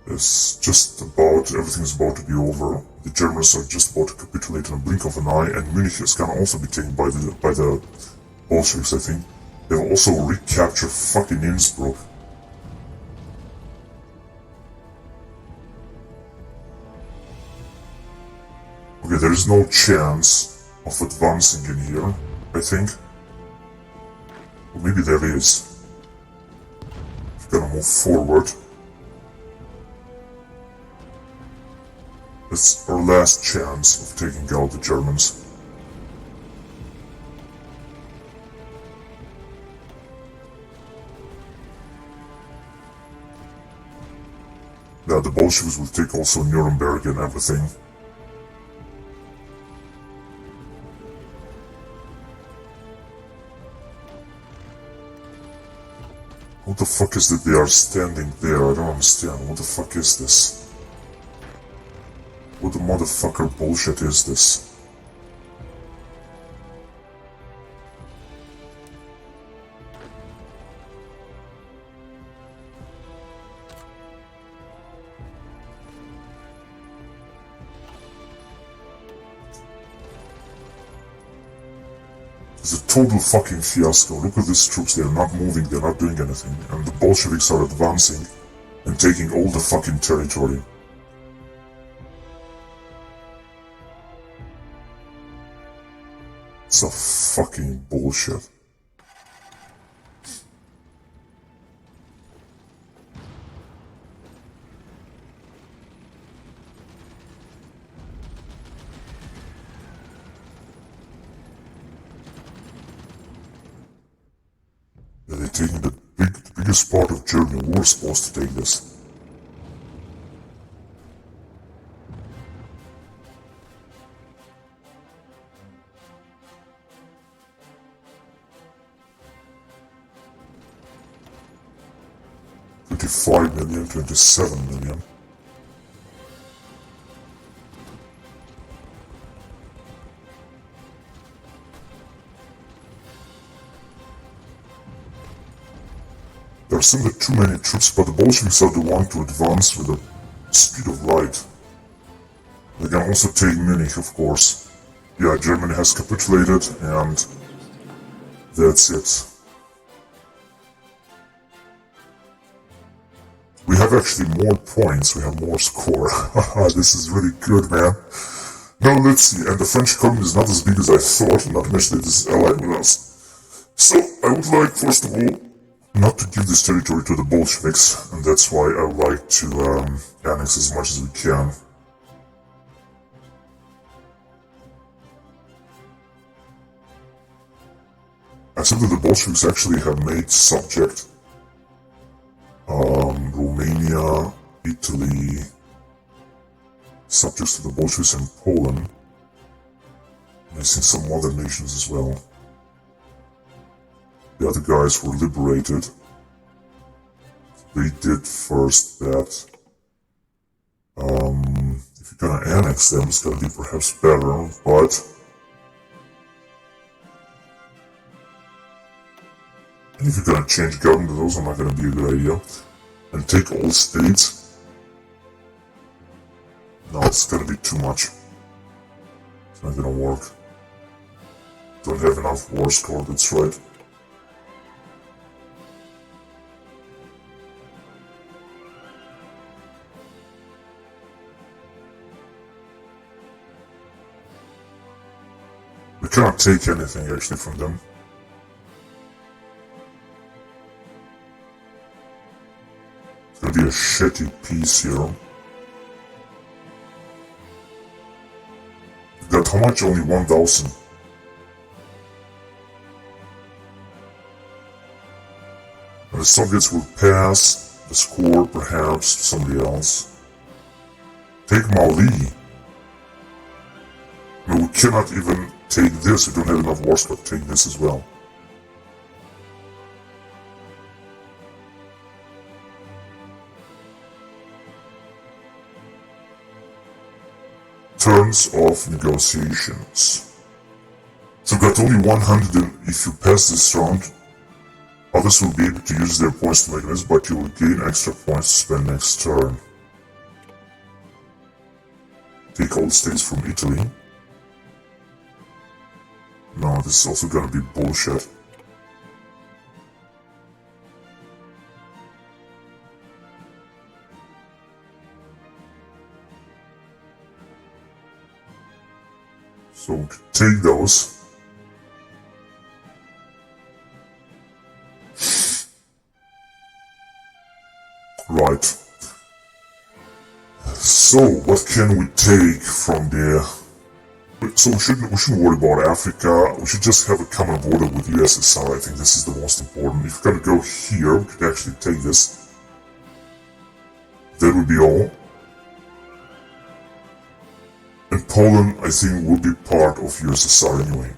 It's just about, everything's about to be over. The Germans are just about to capitulate in a blink of an eye, and Munich is gonna also be taken by the Bolsheviks, I think. They've also recaptured fucking Innsbruck. Okay, there is no chance of advancing in here, I think. Or maybe there is. We're gonna move forward. It's our last chance of taking out the Germans. Yeah, the Bolsheviks will take also Nuremberg and everything. What the fuck is that they are standing there? I don't understand. What the fuck is this? What the motherfucker bullshit is this? It's a total fucking fiasco. Look at these troops, they're not moving, they're not doing anything. And the Bolsheviks are advancing and taking all the fucking territory. It's a fucking bullshit. Yeah, they're taking the biggest part of Germany. We were supposed to take this. $5 million, $27 million. There are simply too many troops, but the Bolsheviks are the one to advance with the speed of light. They can also take Munich, of course. Yeah, Germany has capitulated, and that's it. We have actually more points, we have more score. This is really good, man. Now let's see, and the French economy is not as big as I thought, not to mention that this is allied with us. So, I would like, first of all, not to give this territory to the Bolsheviks, and that's why I would like to annex as much as we can. Except that the Bolsheviks actually have made subject Romania, Italy, subjects to the Bolsheviks in Poland, and I think some other nations as well. The other guys were liberated. They did first that. If you're gonna annex them, it's gonna be perhaps better, but and if you're gonna change government, it's also not gonna be a good idea. And take all states. No, it's gonna be too much. It's not gonna work. Don't have enough war score, that's right. We cannot take anything actually from them. It's gonna be a shitty piece here. We got how much? Only 1,000. And the Soviets will pass the score perhaps to somebody else. Take Mali. I mean, we cannot even take this, we don't have enough war score. Take this as well. Terms of negotiations. So we've got only 100, and if you pass this round, others will be able to use their points to make this, but you will gain extra points to spend next turn. Take all states from Italy. No, this is also gonna be bullshit. So we could take those. Right. So what can we take from there? So we shouldn't worry about Africa. We should just have a common border with USSR. I think this is the most important. If we're gonna go here, we could actually take this. That would be all. And Poland, I think, will be part of USSR anyway.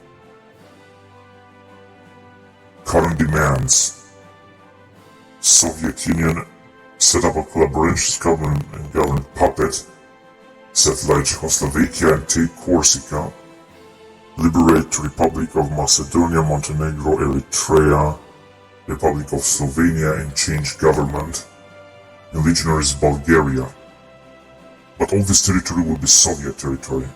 Current demands. Soviet Union set up a collaboration government and government puppet. Satellite Czechoslovakia and take Corsica. Liberate Republic of Macedonia, Montenegro, Eritrea, Republic of Slovenia and change government. And legionaries Bulgaria. But all this territory will be Soviet territory.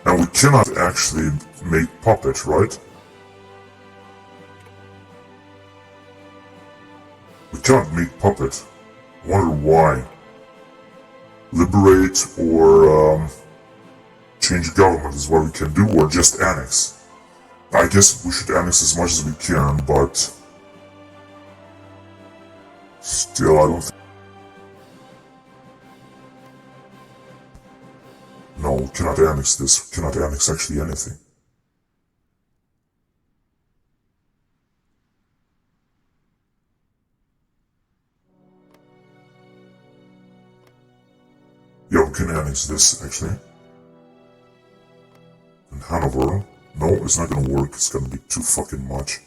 And we cannot actually make puppet, right? We cannot make puppet. I wonder why. Liberate or change government is what we can do, or just annex. I guess we should annex as much as we can, but still I don't think. No, we cannot annex this. We cannot annex actually anything. Yeah, we can annex this, actually. And Hanover. No, it's not gonna work. It's gonna be too fucking much.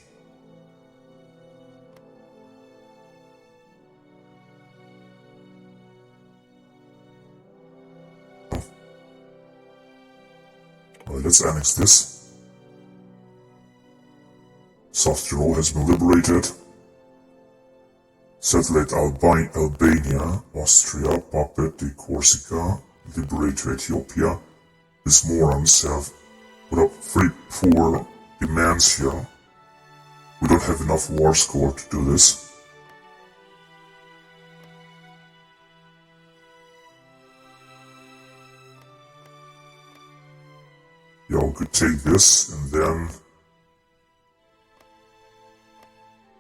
Alright, let's annex this. South Tyrol has been liberated. Satellite Albania, Austria, puppet the Corsica, liberate Ethiopia. These morons have put up very poor demands here. We don't have enough war score to do this. Yeah, we could take this and then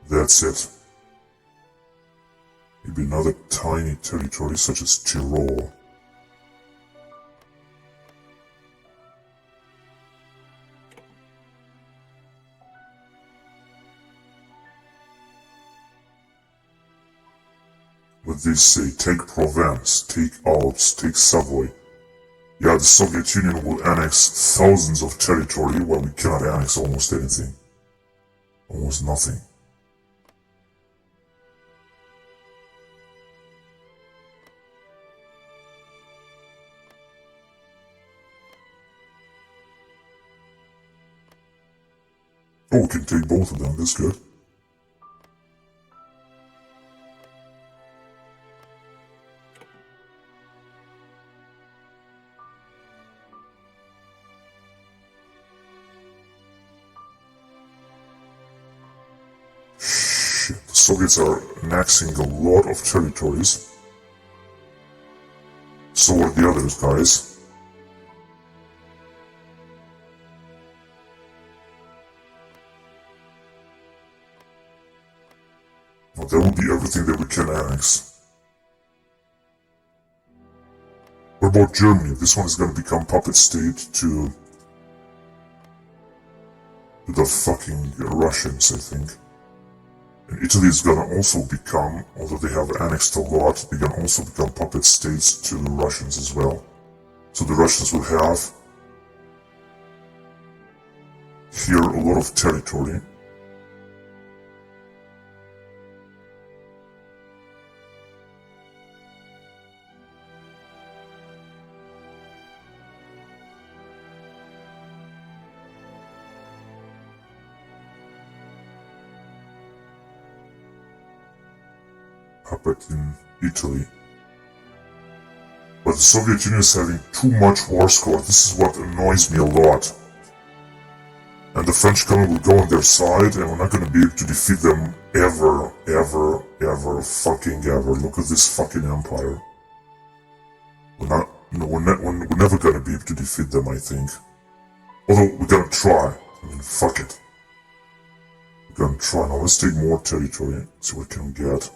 that's it. Maybe another tiny territory such as Tyrol. what they say, take Provence, take Alps, take Savoy. Yeah, the Soviet Union will annex thousands of territory while we cannot annex almost anything. Almost nothing. Oh, we can take both of them, that's good. Shit, the Soviets are annexing a lot of territories. So are the others, guys. Well, that will be everything that we can annex. What about Germany? This one is gonna become puppet state to the fucking Russians, I think. And Italy is gonna also become, although they have annexed a lot, they can also become puppet states to the Russians as well. So the Russians will have here a lot of territory. Puppet in Italy. But the Soviet Union is having too much war score. This is what annoys me a lot. And the French government will go on their side and we're not going to be able to defeat them ever, ever, ever, fucking ever. Look at this fucking empire. We're never going to be able to defeat them, I think. Although we're going to try. I mean, fuck it. We're going to try. Now let's take more territory. See what we can get.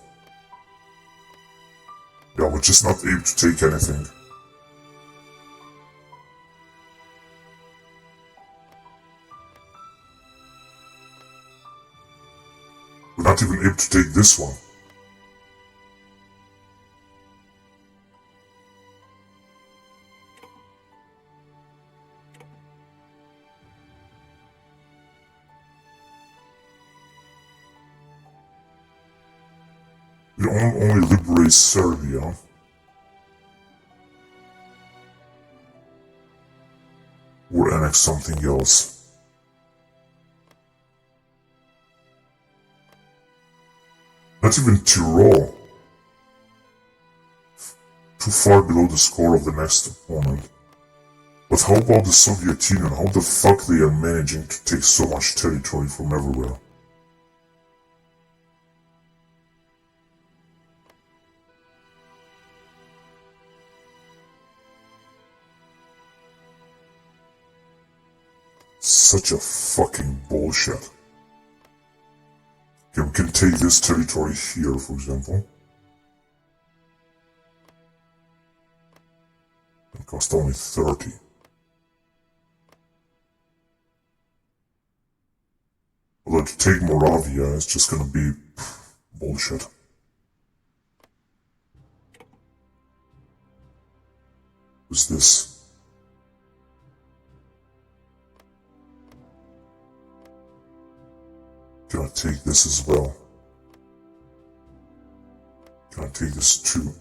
Yeah, we're just not able to take anything. We're not even able to take this one. We only liberate Serbia. Or annex something else. Not even Tyrol. Too far below the score of the next opponent. But how about the Soviet Union? How the fuck they are managing to take so much territory from everywhere? Such a fucking bullshit. Okay, we can take this territory here, for example. It costs only 30. Although to take Moravia is just gonna be bullshit. What's this? Can I take this as well? Can I take this too?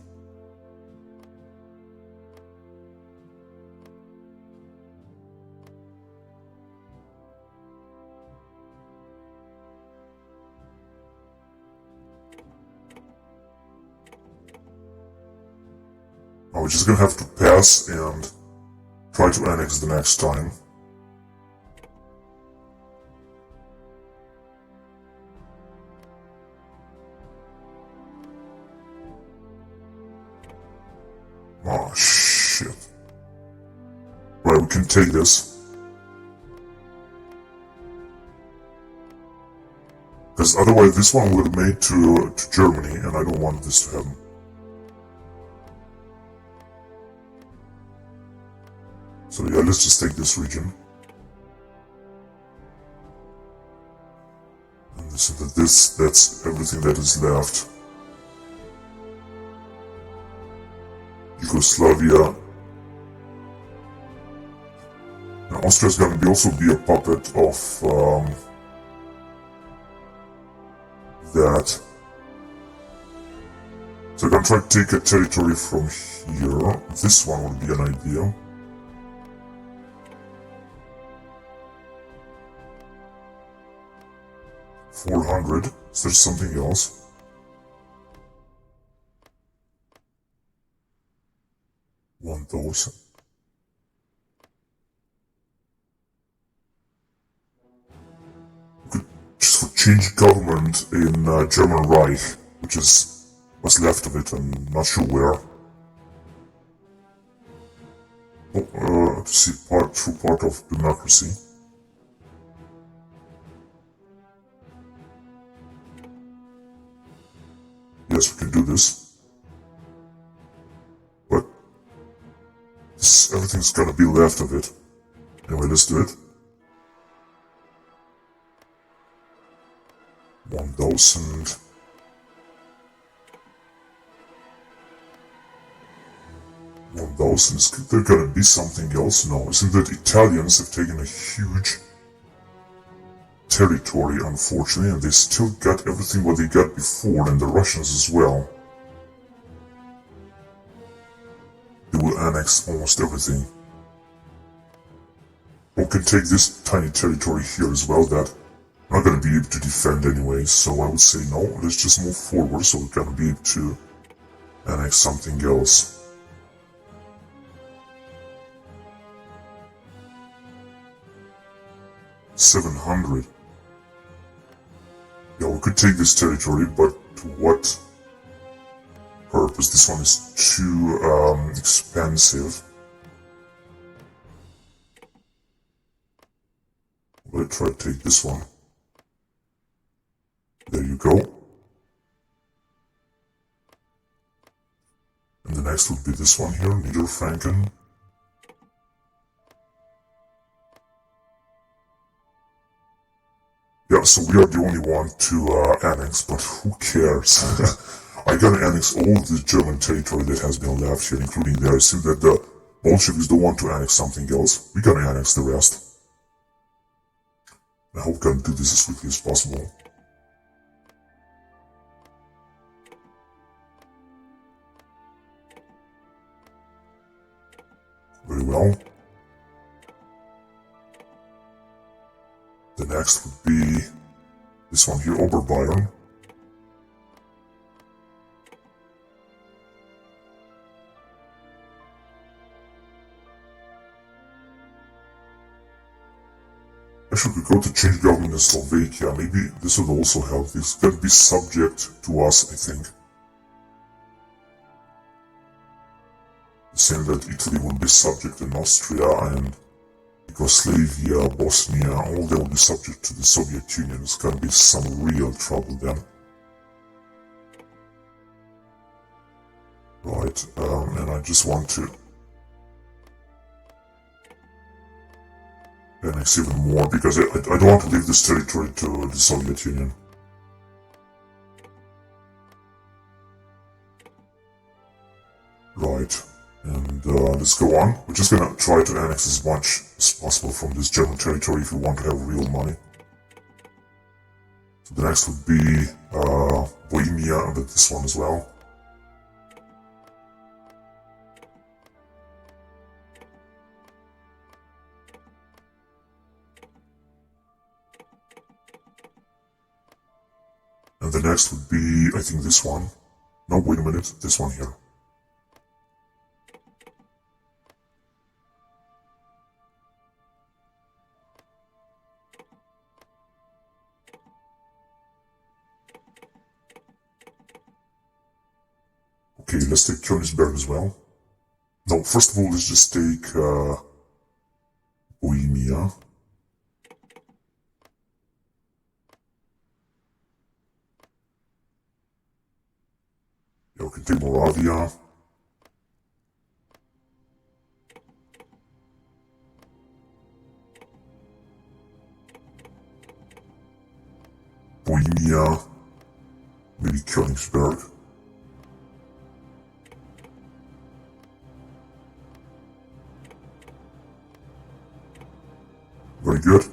Now we're just gonna have to pass and try to annex the next time. Oh, shit. Right, we can take this. Because otherwise this one would have made to Germany, and I don't want this to happen. So yeah, let's just take this region. And so that's everything that is left. Yugoslavia. Now Austria is going to also be a puppet of that. So I'm going to try to take a territory from here. This one would be an idea. $400. Is there something else? $1,000. We could just for change government in German Reich, which is what's left of it. I'm not sure where. Oh, to see true part of democracy. Yes, we can do this. But everything's gonna be left of it. Anyway, let's do it. 1,000. Is there gonna be something else? No, isn't that Italians have taken a huge territory, unfortunately, and they still got everything what they got before, and the Russians as well. They will annex almost everything. We can take this tiny territory here as well that I'm not gonna be able to defend anyway, so I would say no, let's just move forward so we're gonna be able to annex something else. $700. Yeah, we could take this territory, but to what purpose? This one is too expensive. Let's try to take this one. There you go. And the next would be this one here, Niederfranken. Yeah, so we are the only one to annex, but who cares? I gotta annex all the German territory that has been left here, including there. I assume that the Bolsheviks don't want to annex something else. We gotta annex the rest. I hope we can do this as quickly as possible. Very well. The next would be this one here, Oberbayern. Actually, we go to change government in Slovakia. Maybe this would also help. This can be subject to us, I think. Saying that Italy will be subject in Austria and Yugoslavia, Bosnia, all they will be subject to the Soviet Union. It's gonna be some real trouble then. Right, and I just want to annex even more because I don't want to leave this territory to the Soviet Union. Right. And let's go on. We're just gonna try to annex as much as possible from this German territory if we want to have real money. So the next would be Bohemia, but this one as well. And the next would be, I think, this one. No, wait a minute, this one here. Okay, let's take Königsberg as well. No, first of all, let's just take Bohemia. Yeah, we can take Moravia. Bohemia. Maybe Königsberg. Very good.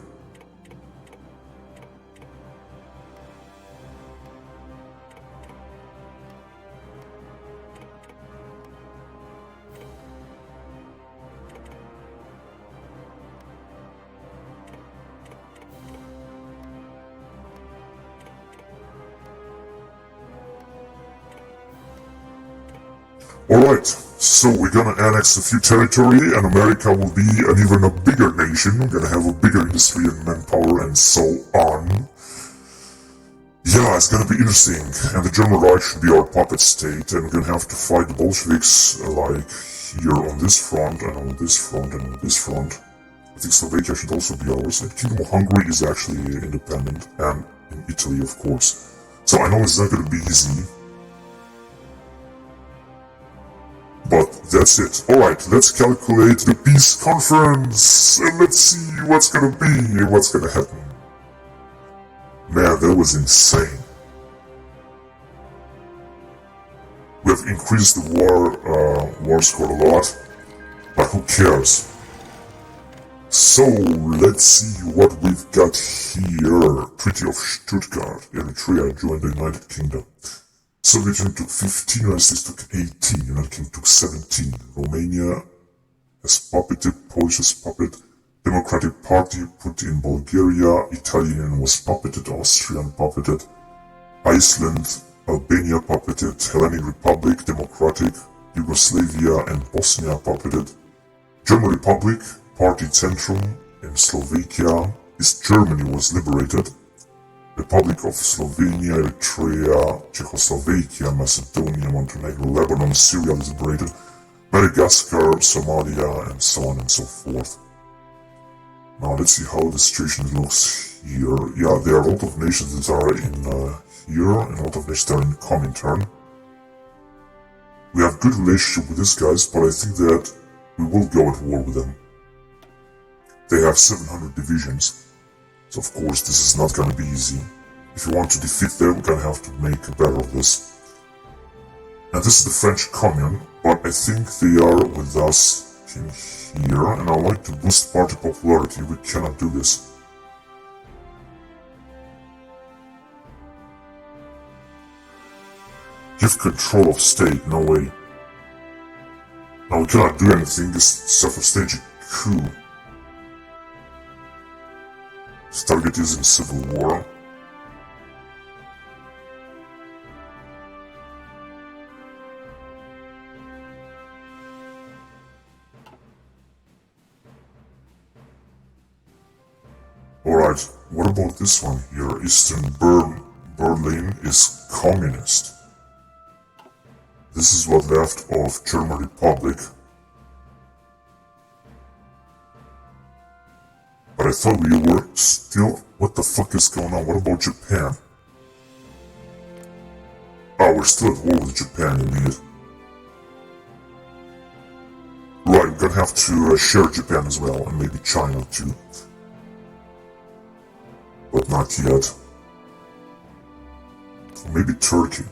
Alright, so we're gonna annex a few territory and America will be an even a bigger nation. We're gonna have a bigger industry and manpower and so on. Yeah, it's gonna be interesting. And the German Reich should be our puppet state and we're gonna have to fight the Bolsheviks like here on this front and on this front and on this front. I think Slovakia should also be ours. And Kingdom of Hungary is actually independent and in Italy of course. So I know it's not gonna be easy. But that's it. Alright, let's calculate the peace conference and let's see what's gonna be and what's gonna happen. Man, that was insane. We have increased the war score a lot, but who cares? So, let's see what we've got here. Treaty of Stuttgart. Eritrea joined the United Kingdom. Soviet Union took 15, United States took 18, United Kingdom took 17. Romania has puppeted, Polish has puppeted, Democratic Party put in Bulgaria, Italian was puppeted, Austrian puppeted, Iceland, Albania puppeted, Hellenic Republic, Democratic, Yugoslavia and Bosnia puppeted, German Republic, Party Centrum in Slovakia, East Germany was liberated, Republic of Slovenia, Eritrea, Czechoslovakia, Macedonia, Montenegro, Lebanon, Syria is liberated, Madagascar, Somalia, and so on and so forth. Now let's see how the situation looks here. Yeah, there are a lot of nations that are in here, and a lot of nations that are in Comintern. We have good relationship with these guys, but I think that we will go at war with them. They have 700 divisions. So of course this is not gonna be easy. If you want to defeat them, we're gonna have to make better of this. And this is the French Commune, but I think they are with us in here, and I like to boost party popularity. We cannot do this. Give control of state, no way. Now we cannot do anything, just suffer stage a coup. This target is in civil war. Alright, what about this one here? Eastern Berlin is communist. This is what left of German Republic. But I thought we were still... What the fuck is going on? What about Japan? Oh, we're still at war with Japan, indeed. Right, we're gonna have to share Japan as well, and maybe China too. But not yet. Or maybe Turkey.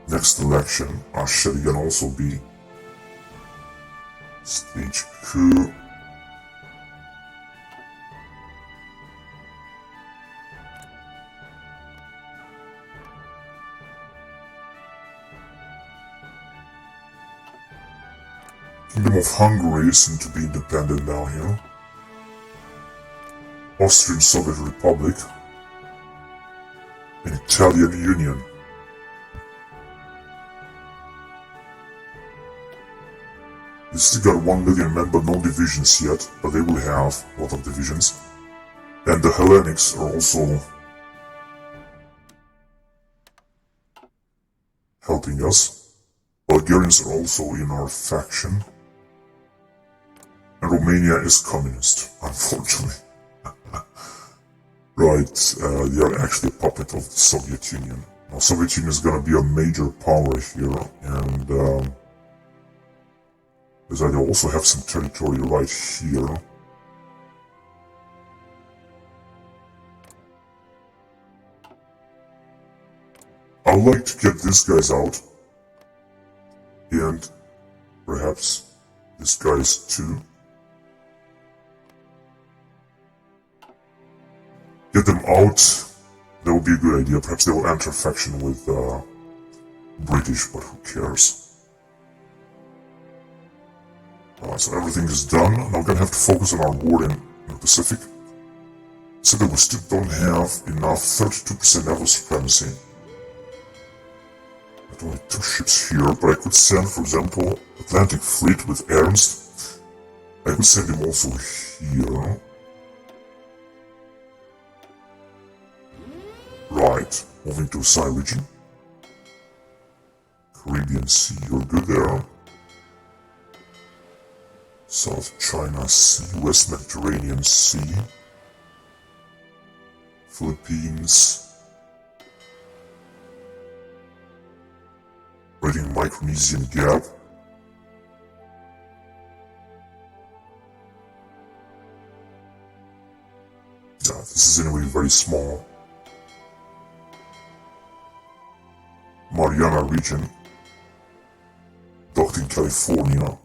Next election, Asheri can also be stage coup. Kingdom of Hungary seem to be independent now here. Austrian Soviet Republic and Italian Union. They still got 1 million men but no divisions yet, but they will have a lot of divisions. And the Hellenics are also helping us. Bulgarians are also in our faction. And Romania is communist, unfortunately. Right, they are actually a puppet of the Soviet Union. Now, Soviet Union is gonna be a major power here, and as I also have some territory right here. I would like to get these guys out, and perhaps These guys too. Get them out. That would be a good idea. Perhaps they will enter faction with British, but who cares? Alright, so everything is done. Now we're gonna have to focus on our war in the Pacific. So that we still don't have enough 32% naval supremacy. I have only 2 ships here, but I could send, for example, Atlantic Fleet with Ernst. I could send him also here. Right, moving to Psy region. Caribbean Sea, you're good there. South China Sea, West Mediterranean Sea. Philippines. Raiding Micronesian Gap. Yeah, this is anyway very small. Mariana region. Docked in California.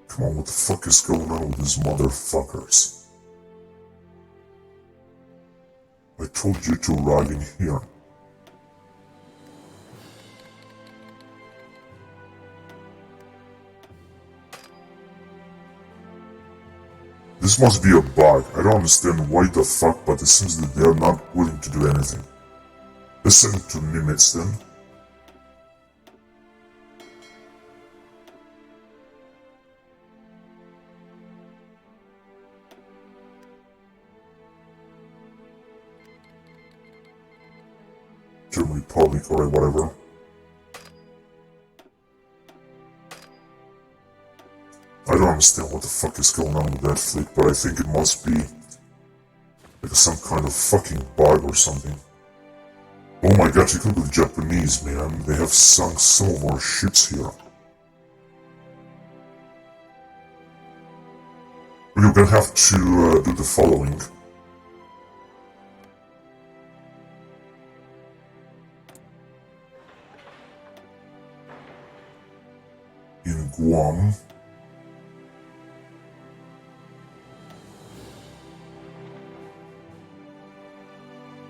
Come on, what the fuck is going on with these motherfuckers? I told you to arrive in here. This must be a bug. I don't understand why the fuck, but it seems that they are not willing to do anything. Let's send it to Nimitz then. German Republic, alright, whatever. I don't understand what the fuck is going on with that fleet, but I think it must be like some kind of fucking bug or something. Oh my god, you could be the Japanese, man. They have sunk some of our ships here. We're gonna have to do the following. In Guam.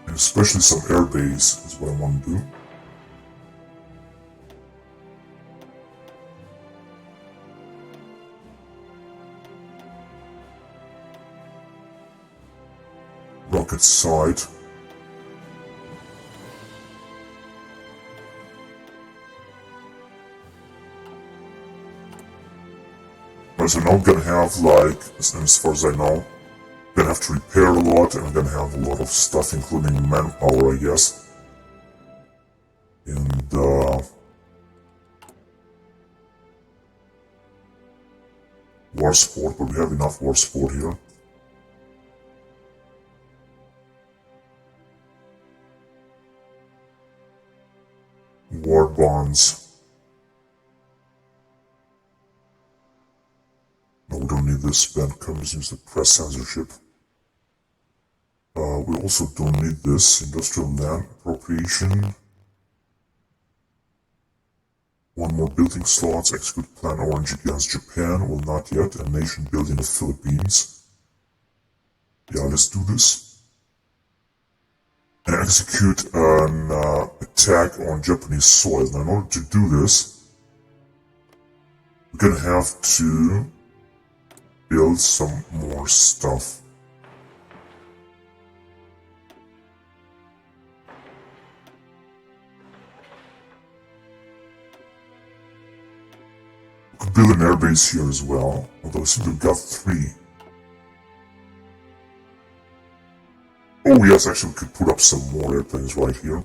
And especially some air base is what I want to do. Rocket side. So now I'm gonna have, like, as far as I know, gonna have to repair a lot, and I'm gonna have a lot of stuff, including manpower, I guess. And, war support, but we have enough war support here. War bonds. No, we don't need this. Ban companies use the press censorship. We also don't need this. Industrial land appropriation. 1 more building slots. Execute Plan Orange against Japan. Well, not yet. A nation building the Philippines. Yeah, let's do this. And execute an attack on Japanese soil. Now, in order to do this, we're gonna have to build some more stuff. We could build an airbase here as well, although I seem to have got 3. Oh yes, actually we could put up some more airplanes right here.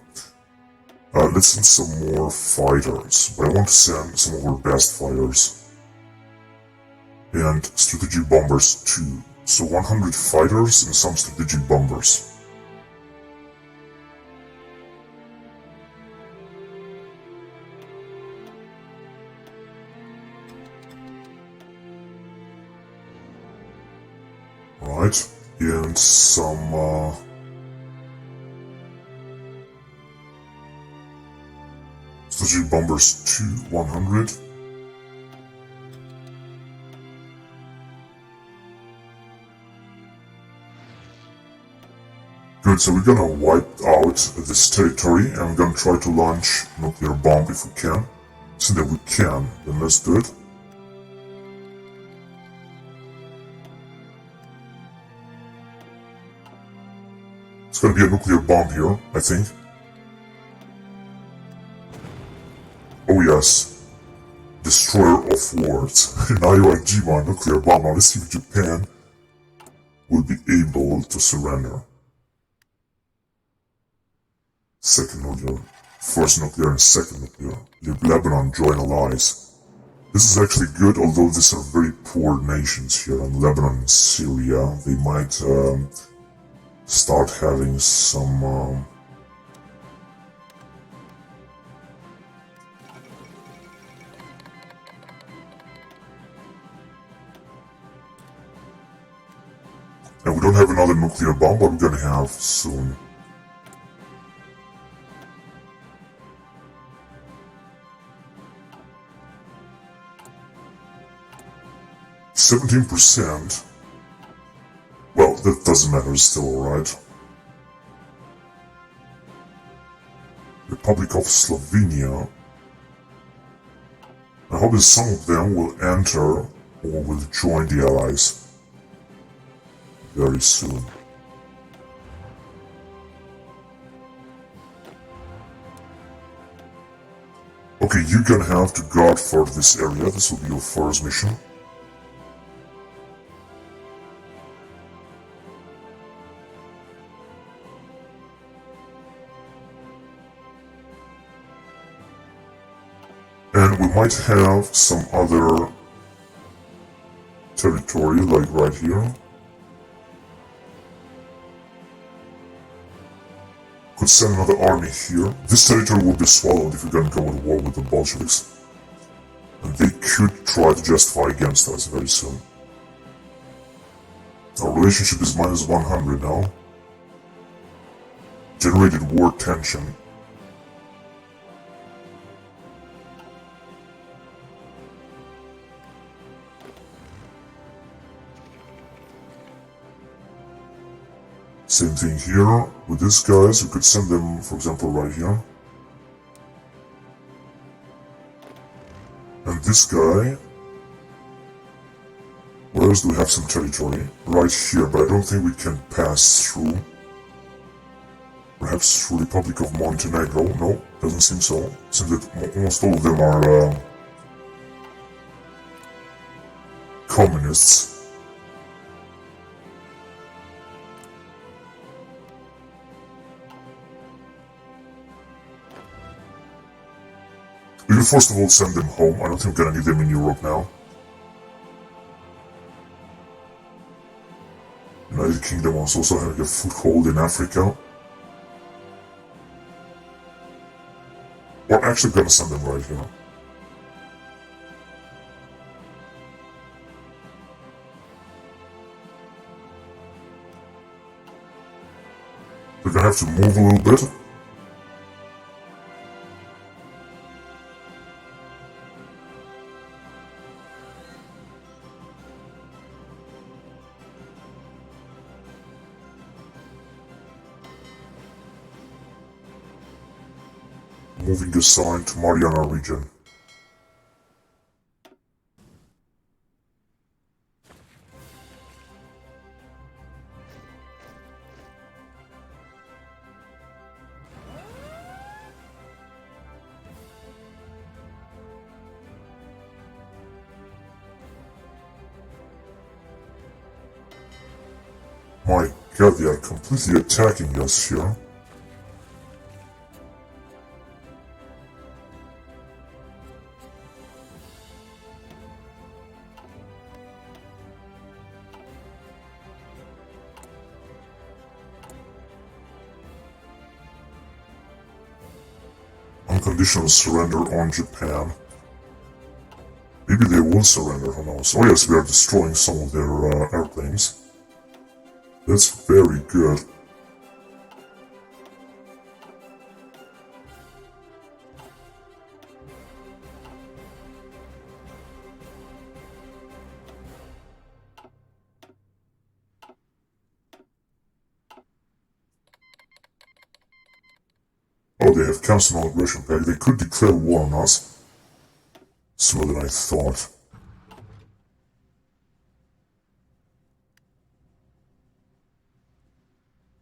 Let's send some more fighters, but I want to send some of our best fighters. And strategic bombers too. So 100 fighters and some strategic bombers. Right, and some, strategic bombers to 100. Good, so we're gonna wipe out this territory and we're gonna try to launch nuclear bomb if we can. So that we can, then let's do it. It's gonna be a nuclear bomb here, I think. Oh yes. Destroyer of worlds. Iwo Jima nuclear bomb. Now let's see if Japan will be able to surrender. Second nuclear. First nuclear and second nuclear. Lebanon join allies. This is actually good, although these are very poor nations here. And Lebanon and Syria, they might start having some... And we don't have another nuclear bomb, but we're gonna have soon. %. Well, that doesn't matter, it's still alright. Republic of Slovenia. I hope that some of them will enter or will join the Allies very soon. Okay, you're gonna have to guard for this area. This will be your first mission. And we might have some other territory, like right here. Could send another army here. This territory will be swallowed if we're gonna go to war with the Bolsheviks. And they could try to justify against us very soon. Our relationship is minus 100 now. Generated war tension. Same thing here with these guys. We could send them, for example, right here. And this guy, where else do we have some territory? Right here, but I don't think we can pass through. Perhaps through Republic of Montenegro. No, doesn't seem so. Seems that almost all of them are communists. We will first of all send them home. I don't think we're gonna need them in Europe now. United Kingdom was also having a foothold in Africa. We're actually gonna send them right here. We're gonna have to move a little bit. Moving the sign to Mariana region. My god, they are completely attacking us here. Unconditional surrender on Japan. Maybe they will surrender, who knows. Oh yes, we are destroying some of their airplanes. That's very good. Oh, they have cancelled on aggression pact. They could declare war on us sooner than I thought.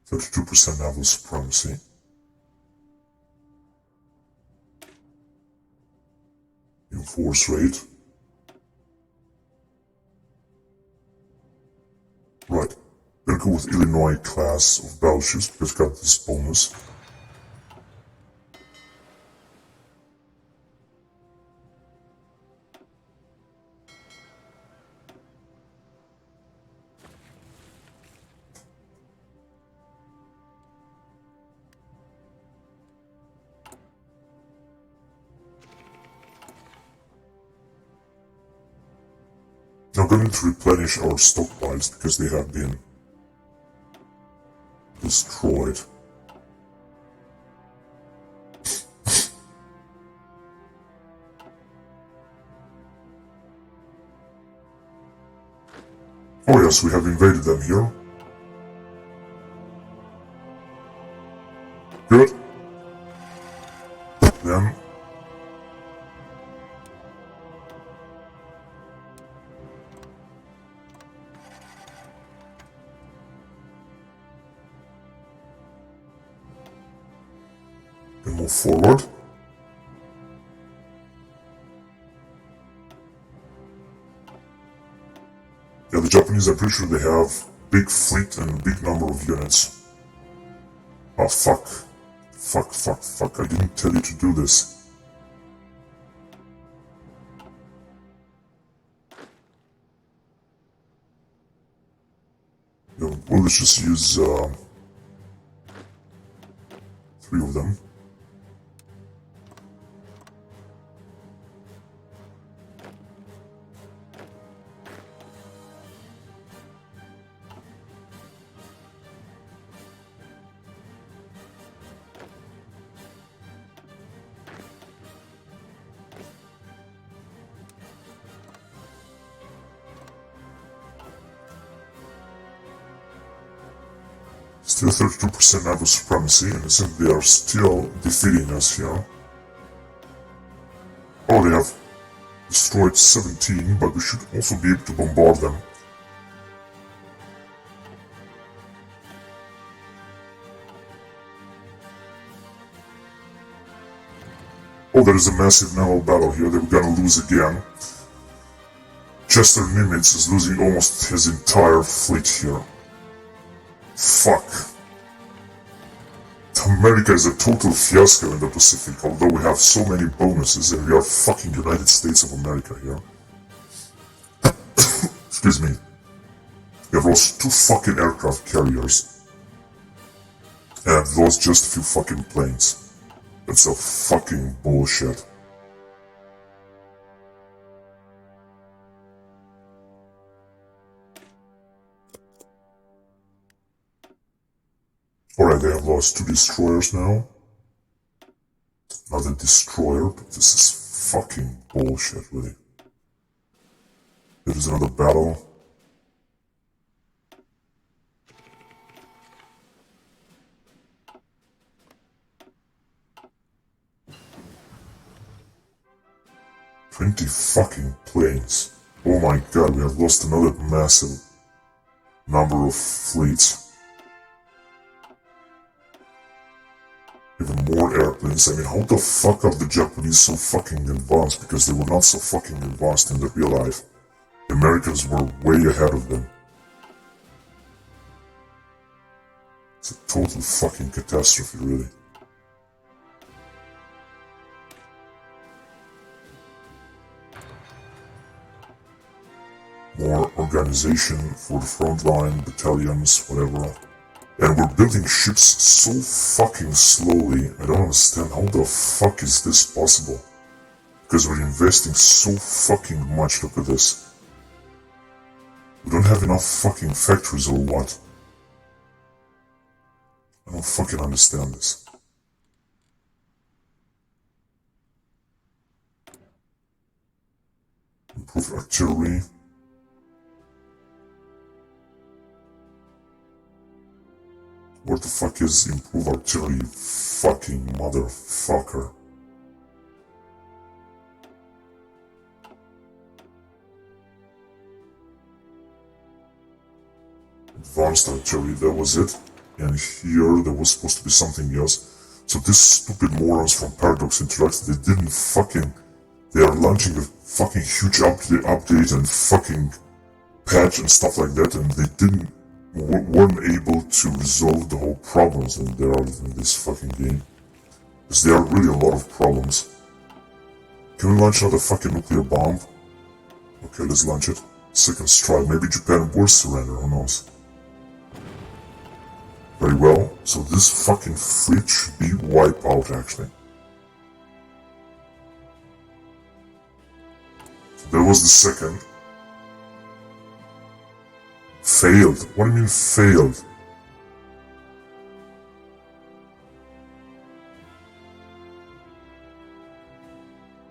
%32% naval supremacy. Enforce rate. Right. Gonna go with Illinois class of battleships because it's got this bonus. Now I'm going to replenish our stockpiles because they have been destroyed. Oh yes, we have invaded them here. Good. Then we move forward. Yeah, the Japanese, I'm pretty sure they have big fleet and a big number of units. Oh fuck. Fuck. I didn't tell you to do this. Yeah, well, let's just use 3 of them. Still 32% naval supremacy, and it seems they are still defeating us here. Oh, they have destroyed 17, but we should also be able to bombard them. Oh, there is a massive naval battle here that we're gonna lose again. Chester Nimitz is losing almost his entire fleet here. Fuck. America is a total fiasco in the Pacific, although we have so many bonuses and we are fucking United States of America here. Excuse me. We have lost 2 fucking aircraft carriers. And I've lost just a few fucking planes. That's a fucking bullshit. Alright, they have lost 2 destroyers now. Another destroyer, but this is fucking bullshit, really. There is another battle. $20 fucking planes. Oh my god, we have lost another massive number of fleets. Even more airplanes. I mean, how the fuck are the Japanese so fucking advanced? Because they were not so fucking advanced in the real life. The Americans were way ahead of them. It's a total fucking catastrophe, really. More organization for the front line, battalions, whatever. And we're building ships so fucking slowly, I don't understand how the fuck is this possible? Because we're investing so fucking much, look at this. We don't have enough fucking factories or what? I don't fucking understand this. Improve artillery. What the fuck is improve artillery? fucking motherfucker. Advanced artillery, that was it. And here there was supposed to be something else. So these stupid morons from Paradox Interactive, they didn't fucking... They are launching a fucking huge update and fucking patch and stuff like that, and they weren't able to resolve the whole problems that there are in this fucking game. Because there are really a lot of problems. Can we launch another fucking nuclear bomb? Okay, let's launch it. Second strike, maybe Japan will surrender, who knows. Very well, so this fucking fleet should be wiped out actually. So there was the second. Failed? What do you mean failed?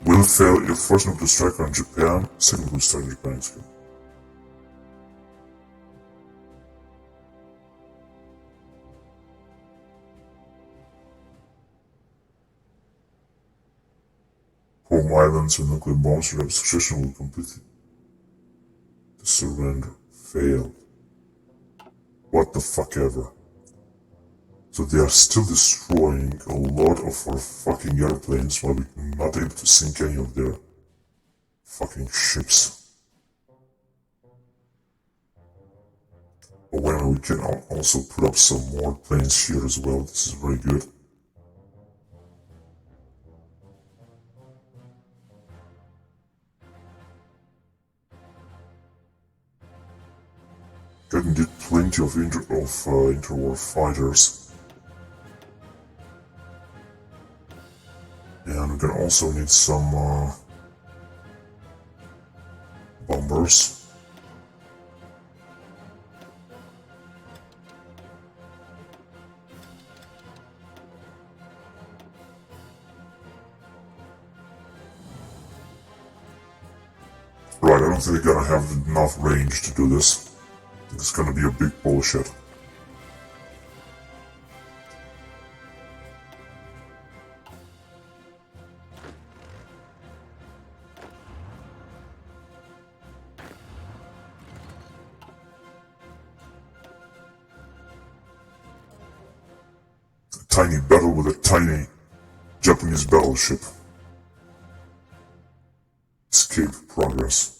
Will fail if first nuclear strike on Japan, second nuclear strike on Japan, excuse me. Home islands with nuclear bombs without succession will completely surrender. Failed. What the fuck ever. So they are still destroying a lot of our fucking airplanes while we're not able to sink any of their fucking ships. But when we can also put up some more planes here as well, this is very good. Getting did plenty of interwar fighters. And we're gonna also need some bombers. Right, I don't think they're gonna have enough range to do this. It's gonna be a big bullshit. A tiny battle with a tiny Japanese battleship. Escape progress.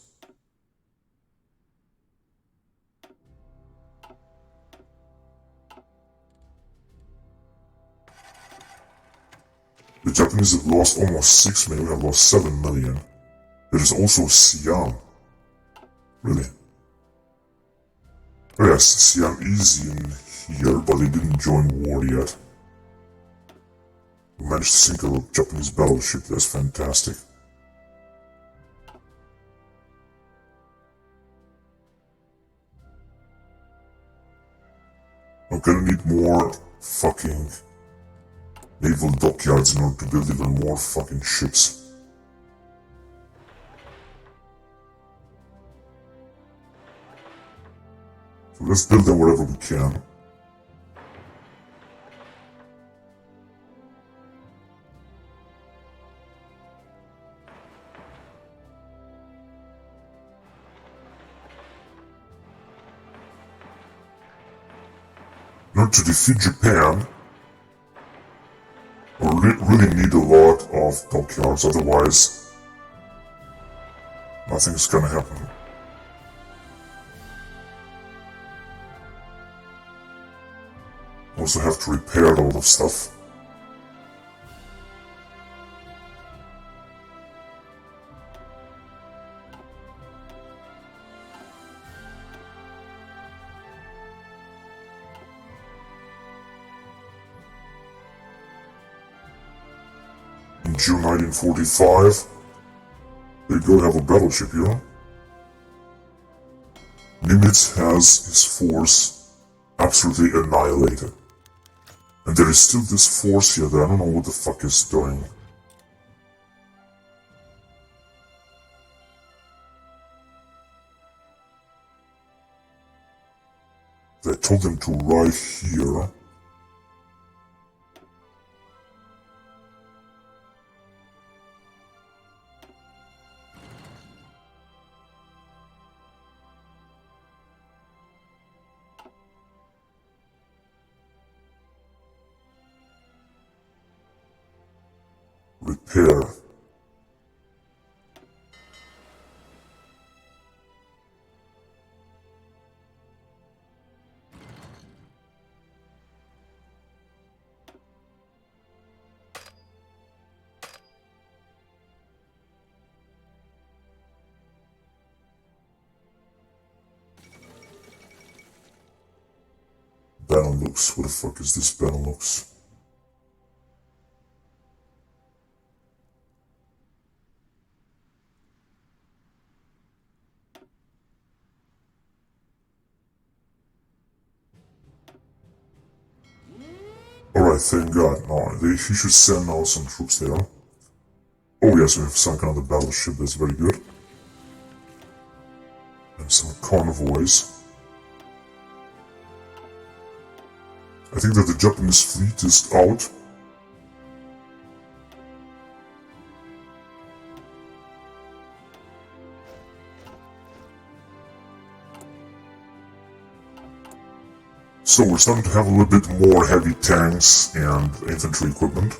The Japanese have lost almost 6 million, we have lost 7 million. There is also Siam. Really? Oh yes, Siam is in here, but they didn't join war yet. We managed to sink a Japanese battleship, that's fantastic. I'm gonna need more fucking naval dockyards in order to build even more fucking ships. So let's build them wherever we can. In order to defeat Japan, we really need a lot of dockyards, otherwise nothing's gonna happen. Also have to repair a lot of stuff. In June 1945, they go have a battleship here. Nimitz has his force absolutely annihilated. And there is still this force here that I don't know what the fuck is doing. I told them to arrive here. repair. Benelux, what the fuck is this Benelux? Alright, thank God. No, he should send now some troops there. Oh yes, we have sunk another battleship, that's very good. And some convoys. I think that the Japanese fleet is out. So we're starting to have a little bit more heavy tanks and infantry equipment.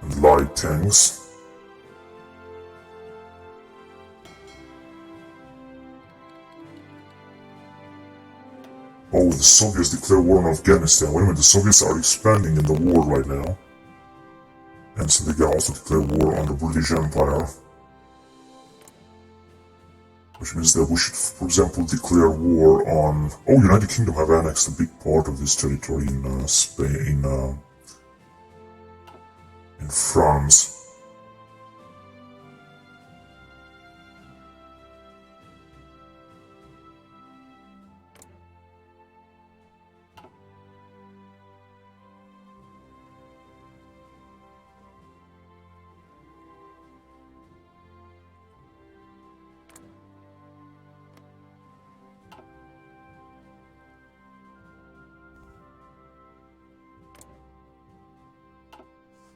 And light tanks. Oh, the Soviets declare war on Afghanistan. Wait a minute, the Soviets are expanding in the war right now. And so they can also declare war on the British Empire. Which means that we should, for example, declare war on... Oh, United Kingdom have annexed a big part of this territory in Spain, in France.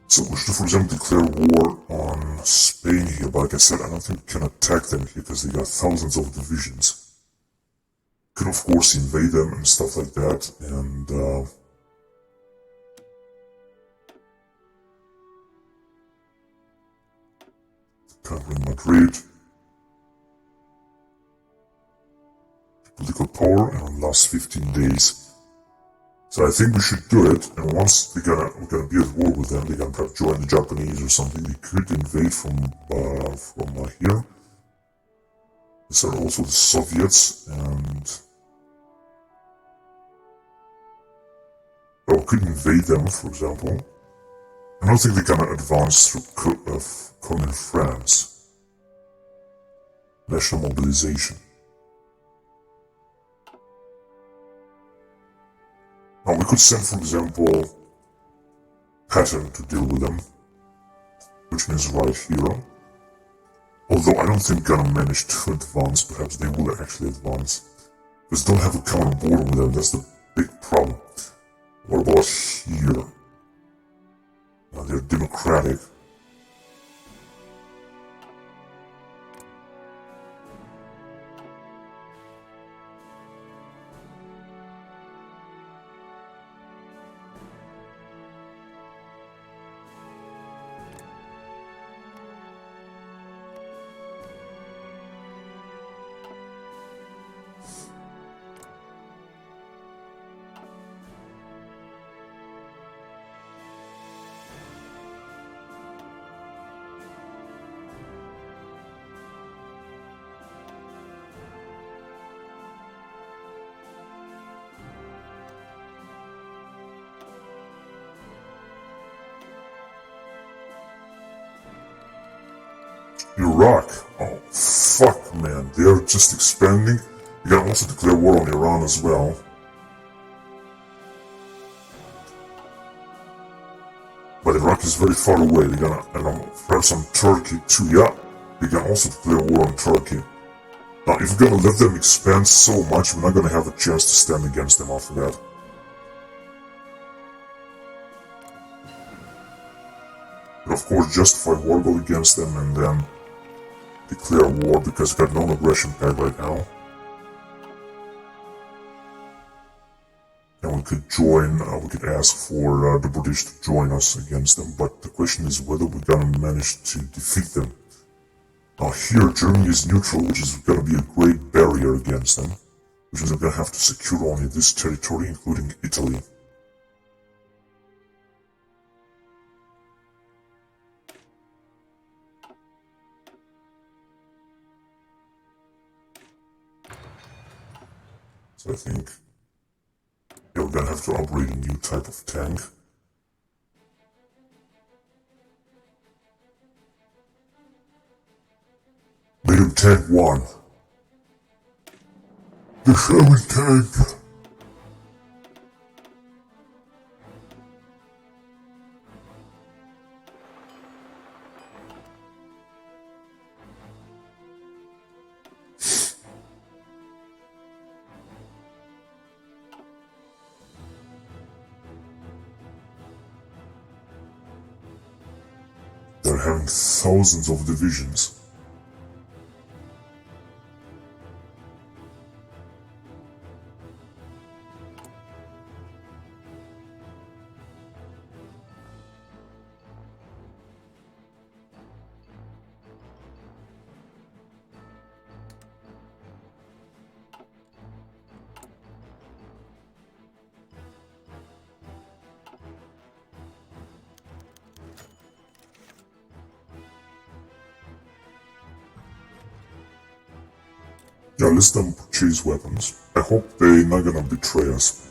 So we should, for example, declare war on Spain here, but like I said, I don't think we can attack them here because they got thousands of divisions. We can of course invade them and stuff like that, and conquering Madrid. Political power in the last 15 days. So I think we should do it, and once we're gonna be at war with them, they're gonna perhaps join the Japanese or something. They could invade from here. These are also the Soviets, and we could invade them, for example. I don't think they're gonna advance through common France. National mobilization. Now we could send, for example, Patton to deal with them, which means right here. Although I don't think they're gonna manage to advance, perhaps they will actually advance. Because they don't have a common border with them, that's the big problem. What about here? Now they're democratic. Iraq. Oh, fuck, man. They're just expanding. You can also declare war on Iran as well. But Iraq is very far away. They're gonna, and perhaps on Turkey too. Yeah, they can also declare war on Turkey. Now, if we're gonna let them expand so much, we're not gonna have a chance to stand against them after that. But of course, justify war, go against them, and then declare war because we got no aggression pact right now. And we could join, we could ask for the British to join us against them, but the question is whether we're gonna manage to defeat them. Now here, Germany is neutral, which is gonna be a great barrier against them, which means we're gonna have to secure only this territory, including Italy. So I think we're gonna have to upgrade a new type of tank. Made him tank 1. The Sherman tank. They're having thousands of divisions. Yeah, let them purchase weapons. I hope they're not gonna betray us.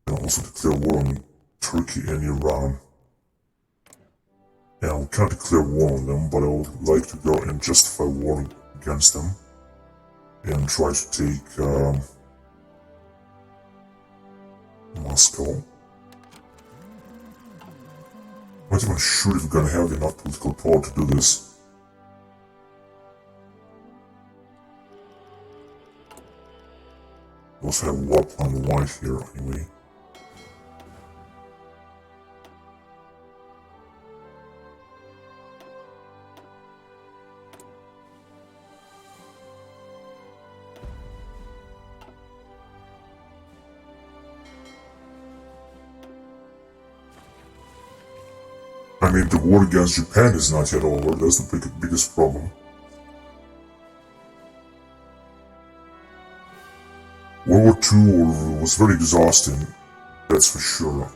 And also declare war on Turkey and Iran. Yeah, we can't declare war on them, but I would like to go and justify war against them. And try to take Moscow. I'm not even sure if we're gonna have enough political power to do this. We also have war plan white here anyway. I mean, the war against Japan is not yet over. That's the biggest problem. World War II was very exhausting, that's for sure.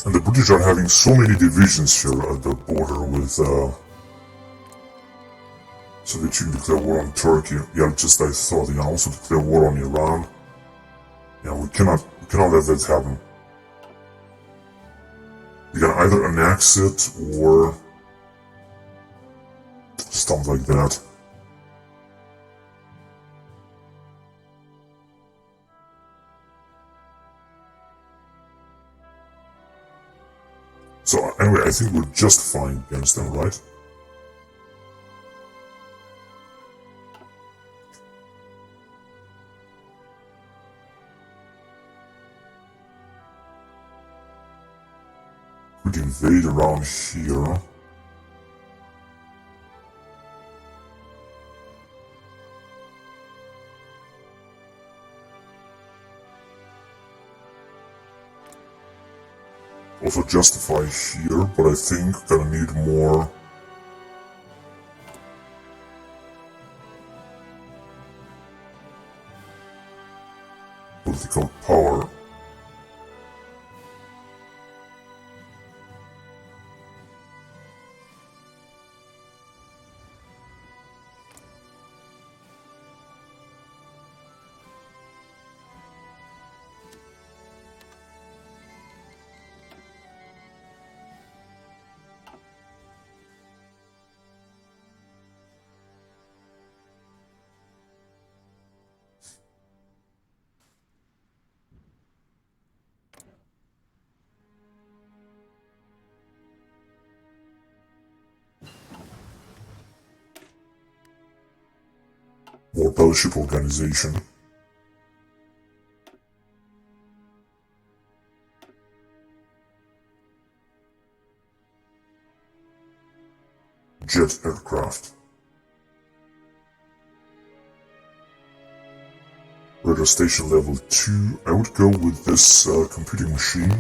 And the British are having so many divisions here at the border with Soviet Union declare war on Turkey. Yeah, just I thought, also declare war on Iran. Yeah, we cannot let that happen. You can either annex it or stuff like that. So anyway, I think we're just fine against them, right? We can invade around here. Also justify here, but I think gonna need more political power. More battleship organization. Jet aircraft. Radar station level 2. I would go with this computing machine.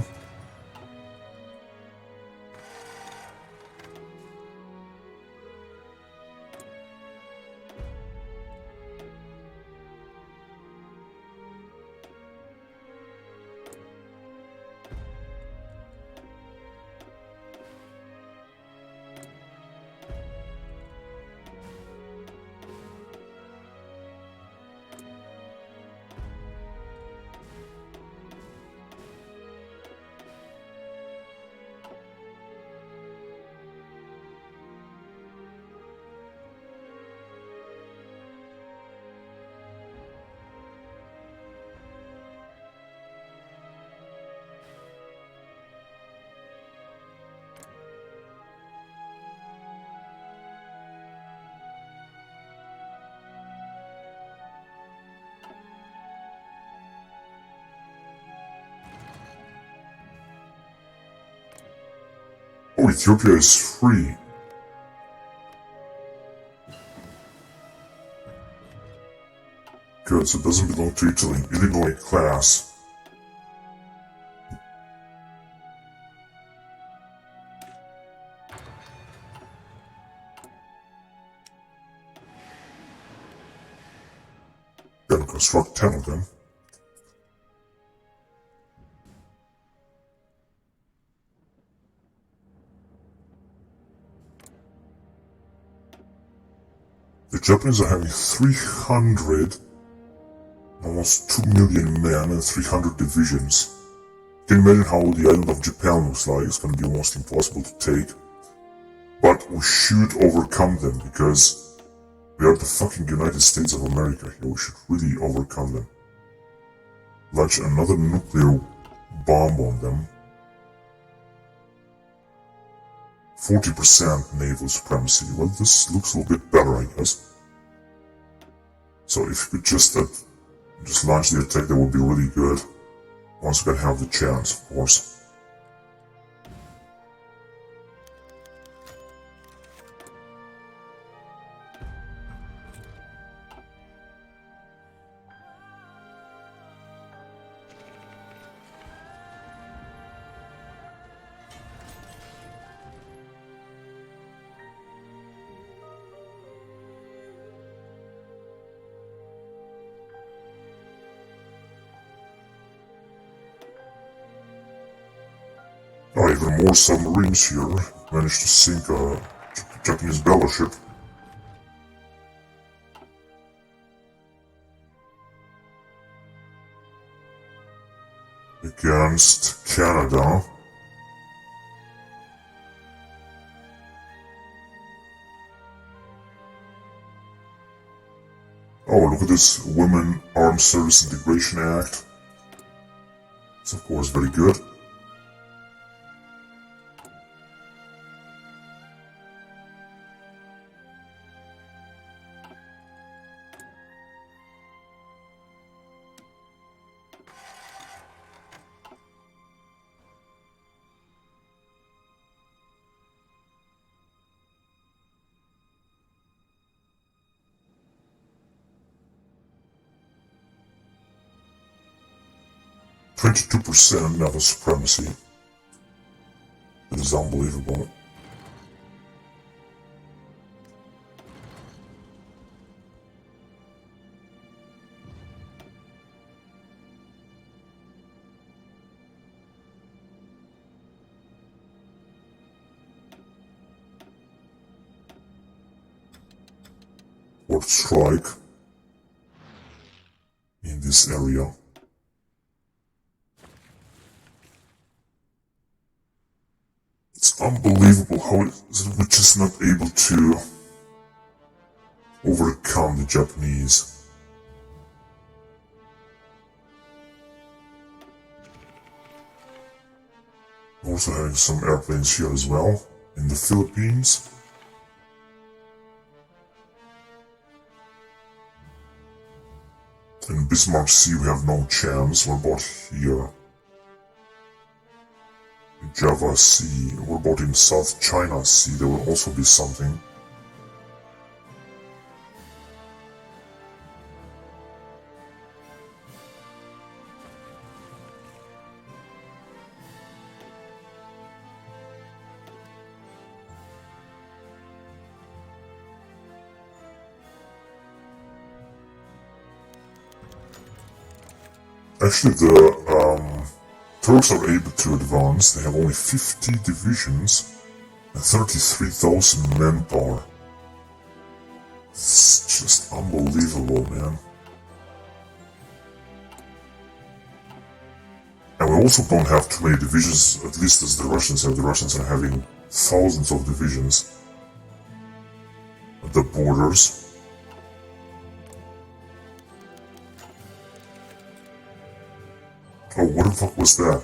Oh, Ethiopia is free. Good, so it doesn't belong to Italy. Illinois class. Gotta construct 10 of them. The Japanese are having 300, almost 2 million men and 300 divisions. You can imagine how the island of Japan looks like. It's going to be almost impossible to take. But we should overcome them because we are the fucking United States of America here. We should really overcome them. Launch another nuclear bomb on them. 40% naval supremacy. Well, this looks a little bit better, I guess. So if you could just launch the attack, that would be really good. Once we can have the chance, of course. Alright, even more submarines here. Managed to sink a Japanese battleship. Against Canada. Oh, look at this Women Armed Service Integration Act. It's of course very good. %, naval supremacy. It is unbelievable. Or strike in this area. It's unbelievable how we're just not able to overcome the Japanese. Also having some airplanes here as well, in the Philippines. In Bismarck Sea we have no chance. What about here? In Java Sea. What about in South China Sea? There will also be something. Actually, the Turks are able to advance. They have only 50 divisions and 33,000 manpower. It's just unbelievable, man. And we also don't have too many divisions, at least as the Russians have. The Russians are having thousands of divisions at the borders. Oh, what the fuck was that?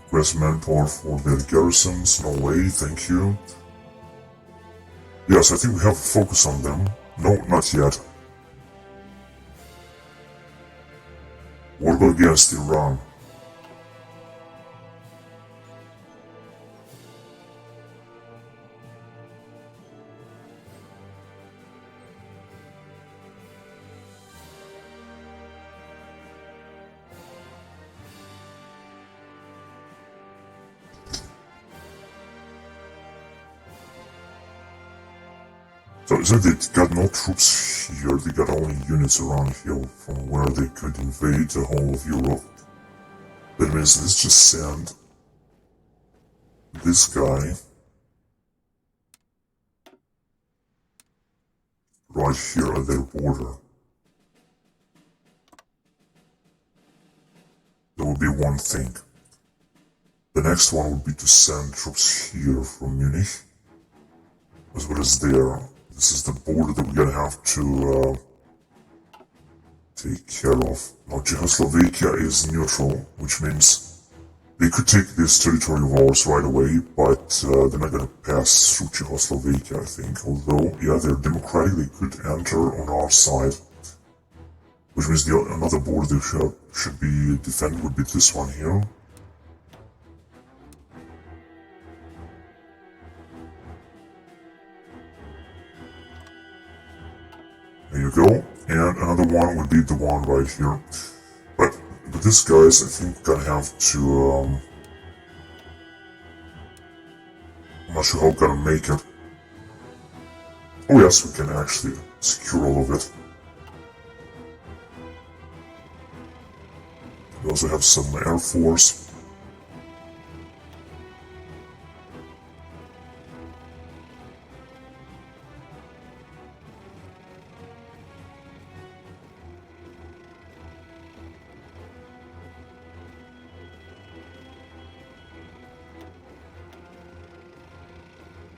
Request manpower for their garrisons? No way, thank you. Yes, I think we have to focus on them. No, not yet. War against Iran. So they got no troops here, they got only units around here from where they could invade the whole of Europe. That means let's just send this guy right here at their border. That would be one thing. The next one would be to send troops here from Munich, as well as there. This is the border that we're gonna have to take care of. Now Czechoslovakia is neutral, which means they could take this territory of ours right away, but they're not gonna pass through Czechoslovakia, I think. Although, yeah, they're democratic, they could enter on our side. Which means another border that should be defended would be this one here. There you go, and another one would be the one right here. But this guys, I think, gonna have to, I'm not sure how we're gonna make it. Oh yes, we can actually secure all of it. We also have some air force.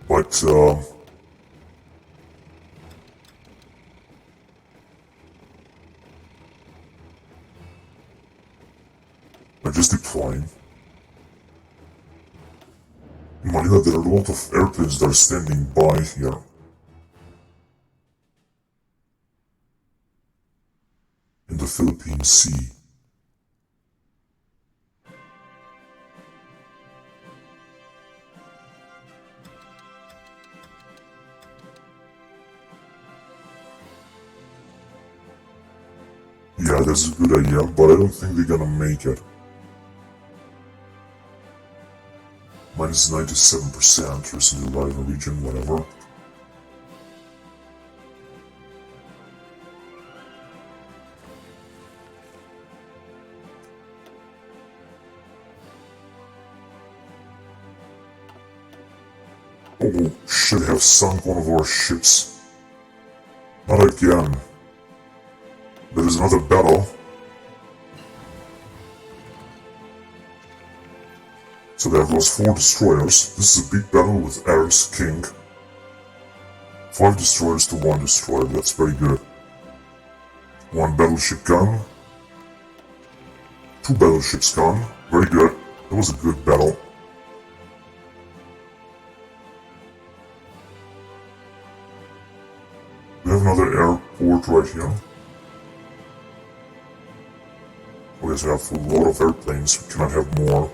But, I'm just deploying. In Manila, there are a lot of airplanes that are standing by here. In the Philippine Sea. Yeah, that's a good idea, but I don't think they're gonna make it. Minus 97%, recently live region, whatever. Oh, should have sunk one of our ships. Not again. There is another battle. So they have lost 4 destroyers. This is a big battle with Eric's King. 5 destroyers to 1 destroyer, that's very good. 1 battleship gone. 2 battleships gone, very good. That was a good battle. port right here. We also have a lot of airplanes, we cannot have more.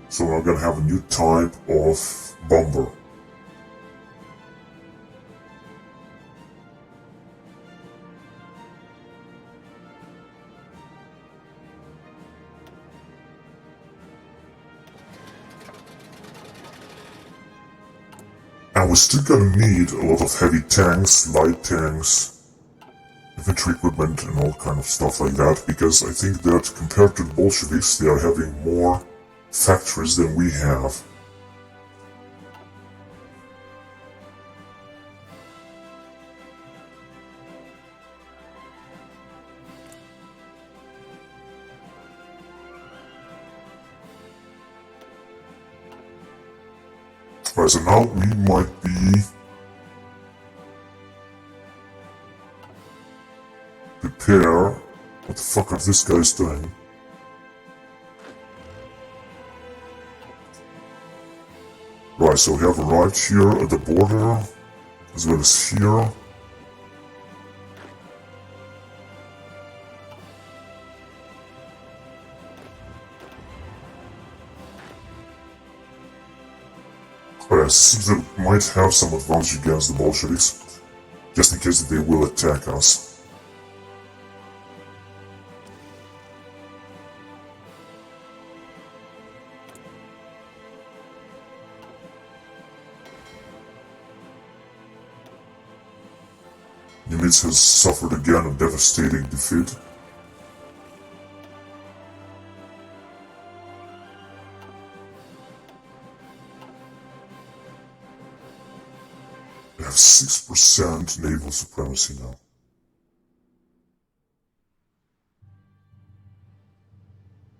So we're gonna have a new type of bomber. And we're still gonna need a lot of heavy tanks, light tanks, infantry equipment and all kind of stuff like that, because I think that compared to the Bolsheviks, they are having more factories than we have. Right, so now we might be prepare. What the fuck are these guys doing? Right, so we have arrived here at the border, as well as here. Alright, seems that we might have some advantage against the Bolsheviks, just in case they will attack us. Nimitz has suffered again a devastating defeat. They have 6% naval supremacy now.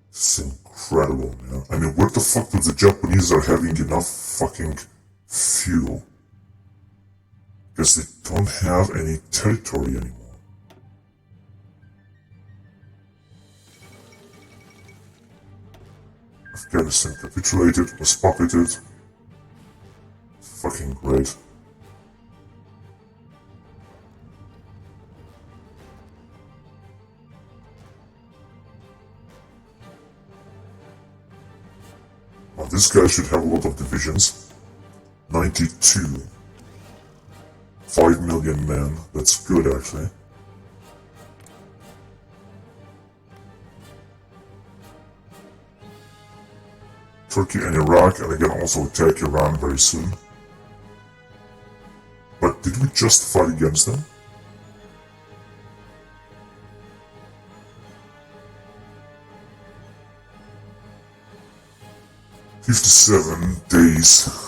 It's incredible, man. I mean, where the fuck do the Japanese are having enough fucking fuel? Because they don't have any territory anymore. Afghanistan capitulated, was pocketed. Fucking great. Now this guy should have a lot of divisions. 92. 5 million men, that's good actually. Turkey and Iraq, and they can also attack Iran very soon. But did we just fight against them? "57 days.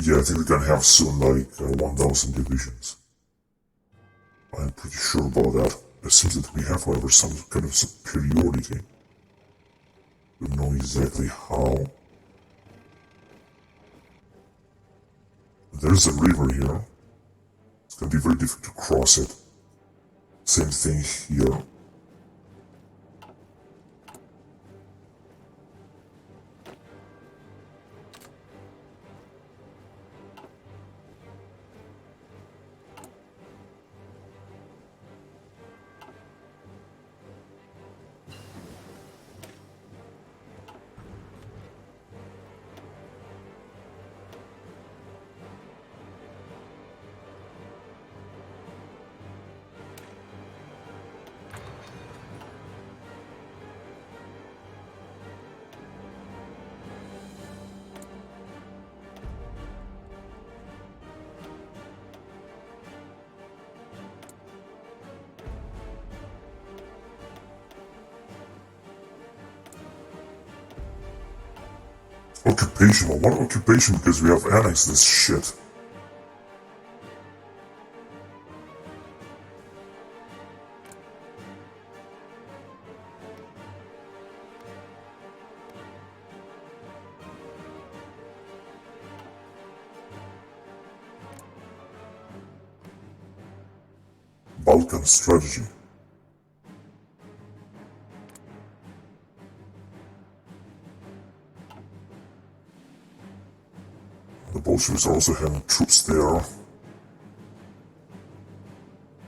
Yeah, I think we're gonna have soon like 1,000 divisions. I'm pretty sure about that. It seems that we have, however, some kind of superiority. We don't know exactly how. There's a river here. It's gonna be very difficult to cross it. Same thing here. Occupation? Well, what occupation? Because we have annexed this shit. Balkan strategy. The Bolsheviks are also having troops there.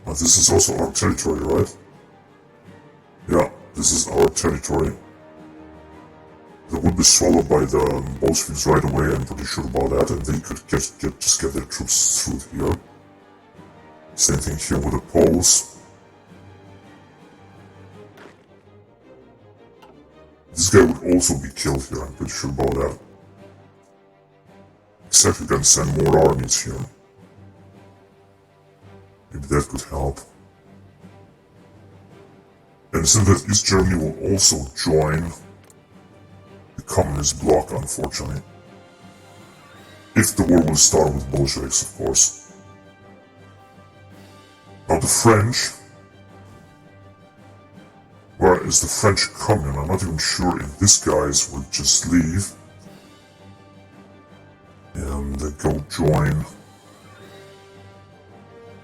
But this is also our territory, right? Yeah, this is our territory. That would be swallowed by the Bolsheviks right away, I'm pretty sure about that, and they could just get their troops through here. Same thing here with the Poles. This guy would also be killed here, I'm pretty sure about that. Except we can send more armies here. Maybe that could help. And it seems that East Germany will also join the communist bloc, unfortunately. If the war will start with Bolsheviks, of course. Now the French, where is the French commune? I'm not even sure if these guys would just leave and go join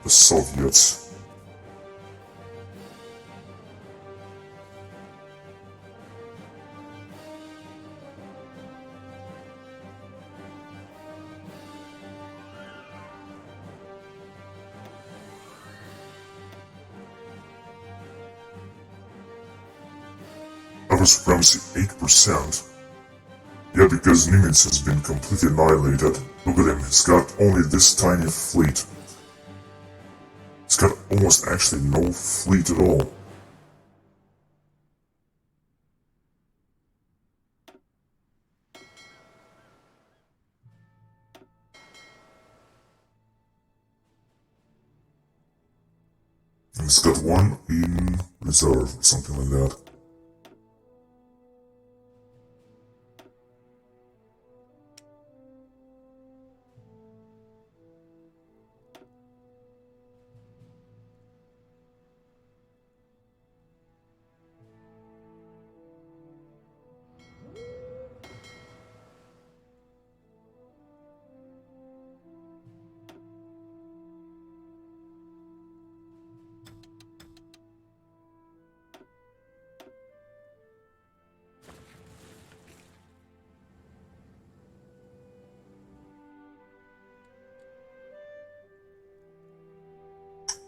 the Soviets. Upper supremacy 8%. Yeah, because Nimitz has been completely annihilated. Look at him, he's got only this tiny fleet. He's got almost actually no fleet at all. And he's got one in reserve, or something like that.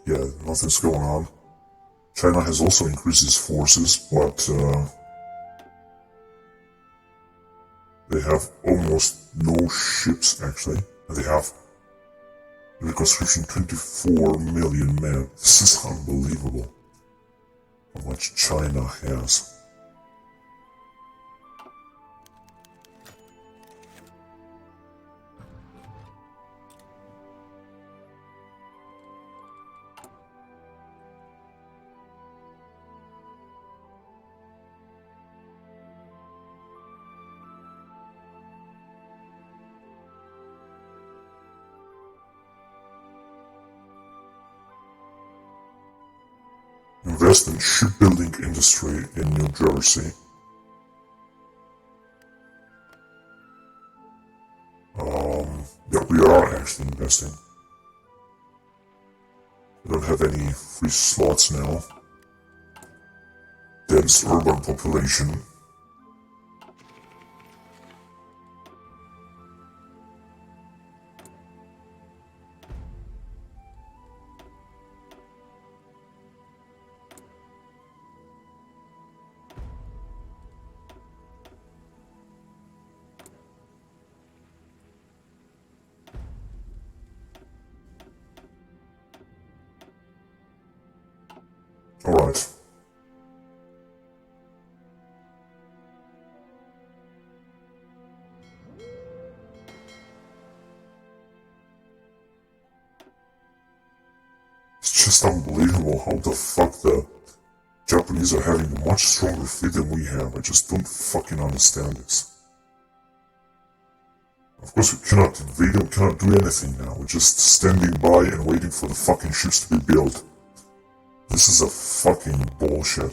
Yeah, nothing's going on. China has also increased its forces, but they have almost no ships, actually. And they have, in the conscription, 24 million men. This is unbelievable how much China has. Invest in shipbuilding industry in New Jersey. Yeah, we are actually investing. We don't have any free slots now. Dense urban population. Alright. It's just unbelievable how the fuck the Japanese are having a much stronger fleet than we have. I just don't fucking understand this. Of course we cannot invade them, cannot do anything now. We're just standing by and waiting for the fucking ships to be built. This is a fucking bullshit.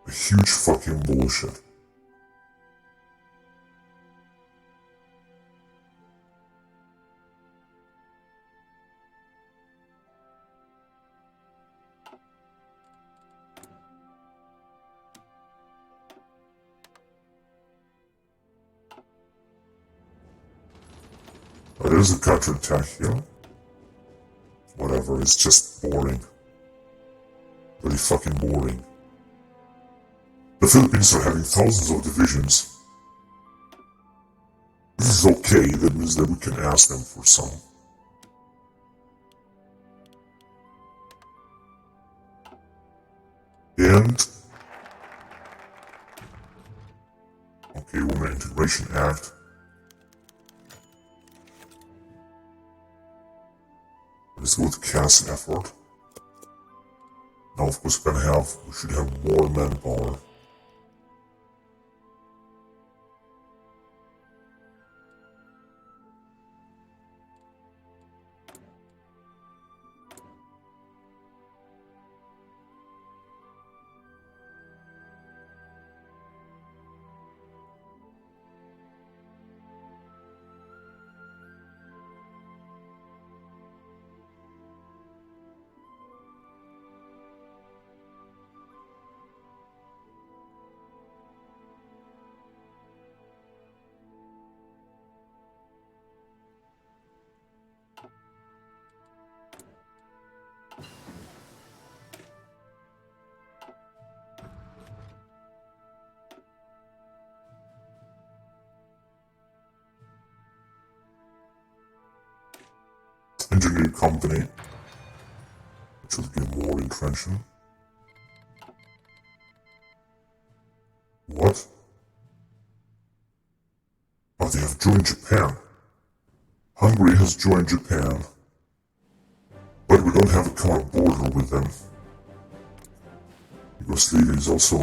A huge fucking bullshit. There's a counterattack here. Whatever, it's just boring. Very fucking boring. The Philippines are having thousands of divisions. This is okay, that means that we can ask them for some. And okay, Women Integration Act. Let's go with CAS effort. Now of course we should have more manpower. Engineering company, which will give more intrenching. What? Oh, they have joined Japan. Hungary has joined Japan, but we don't have a common border with them. Yugoslavia is also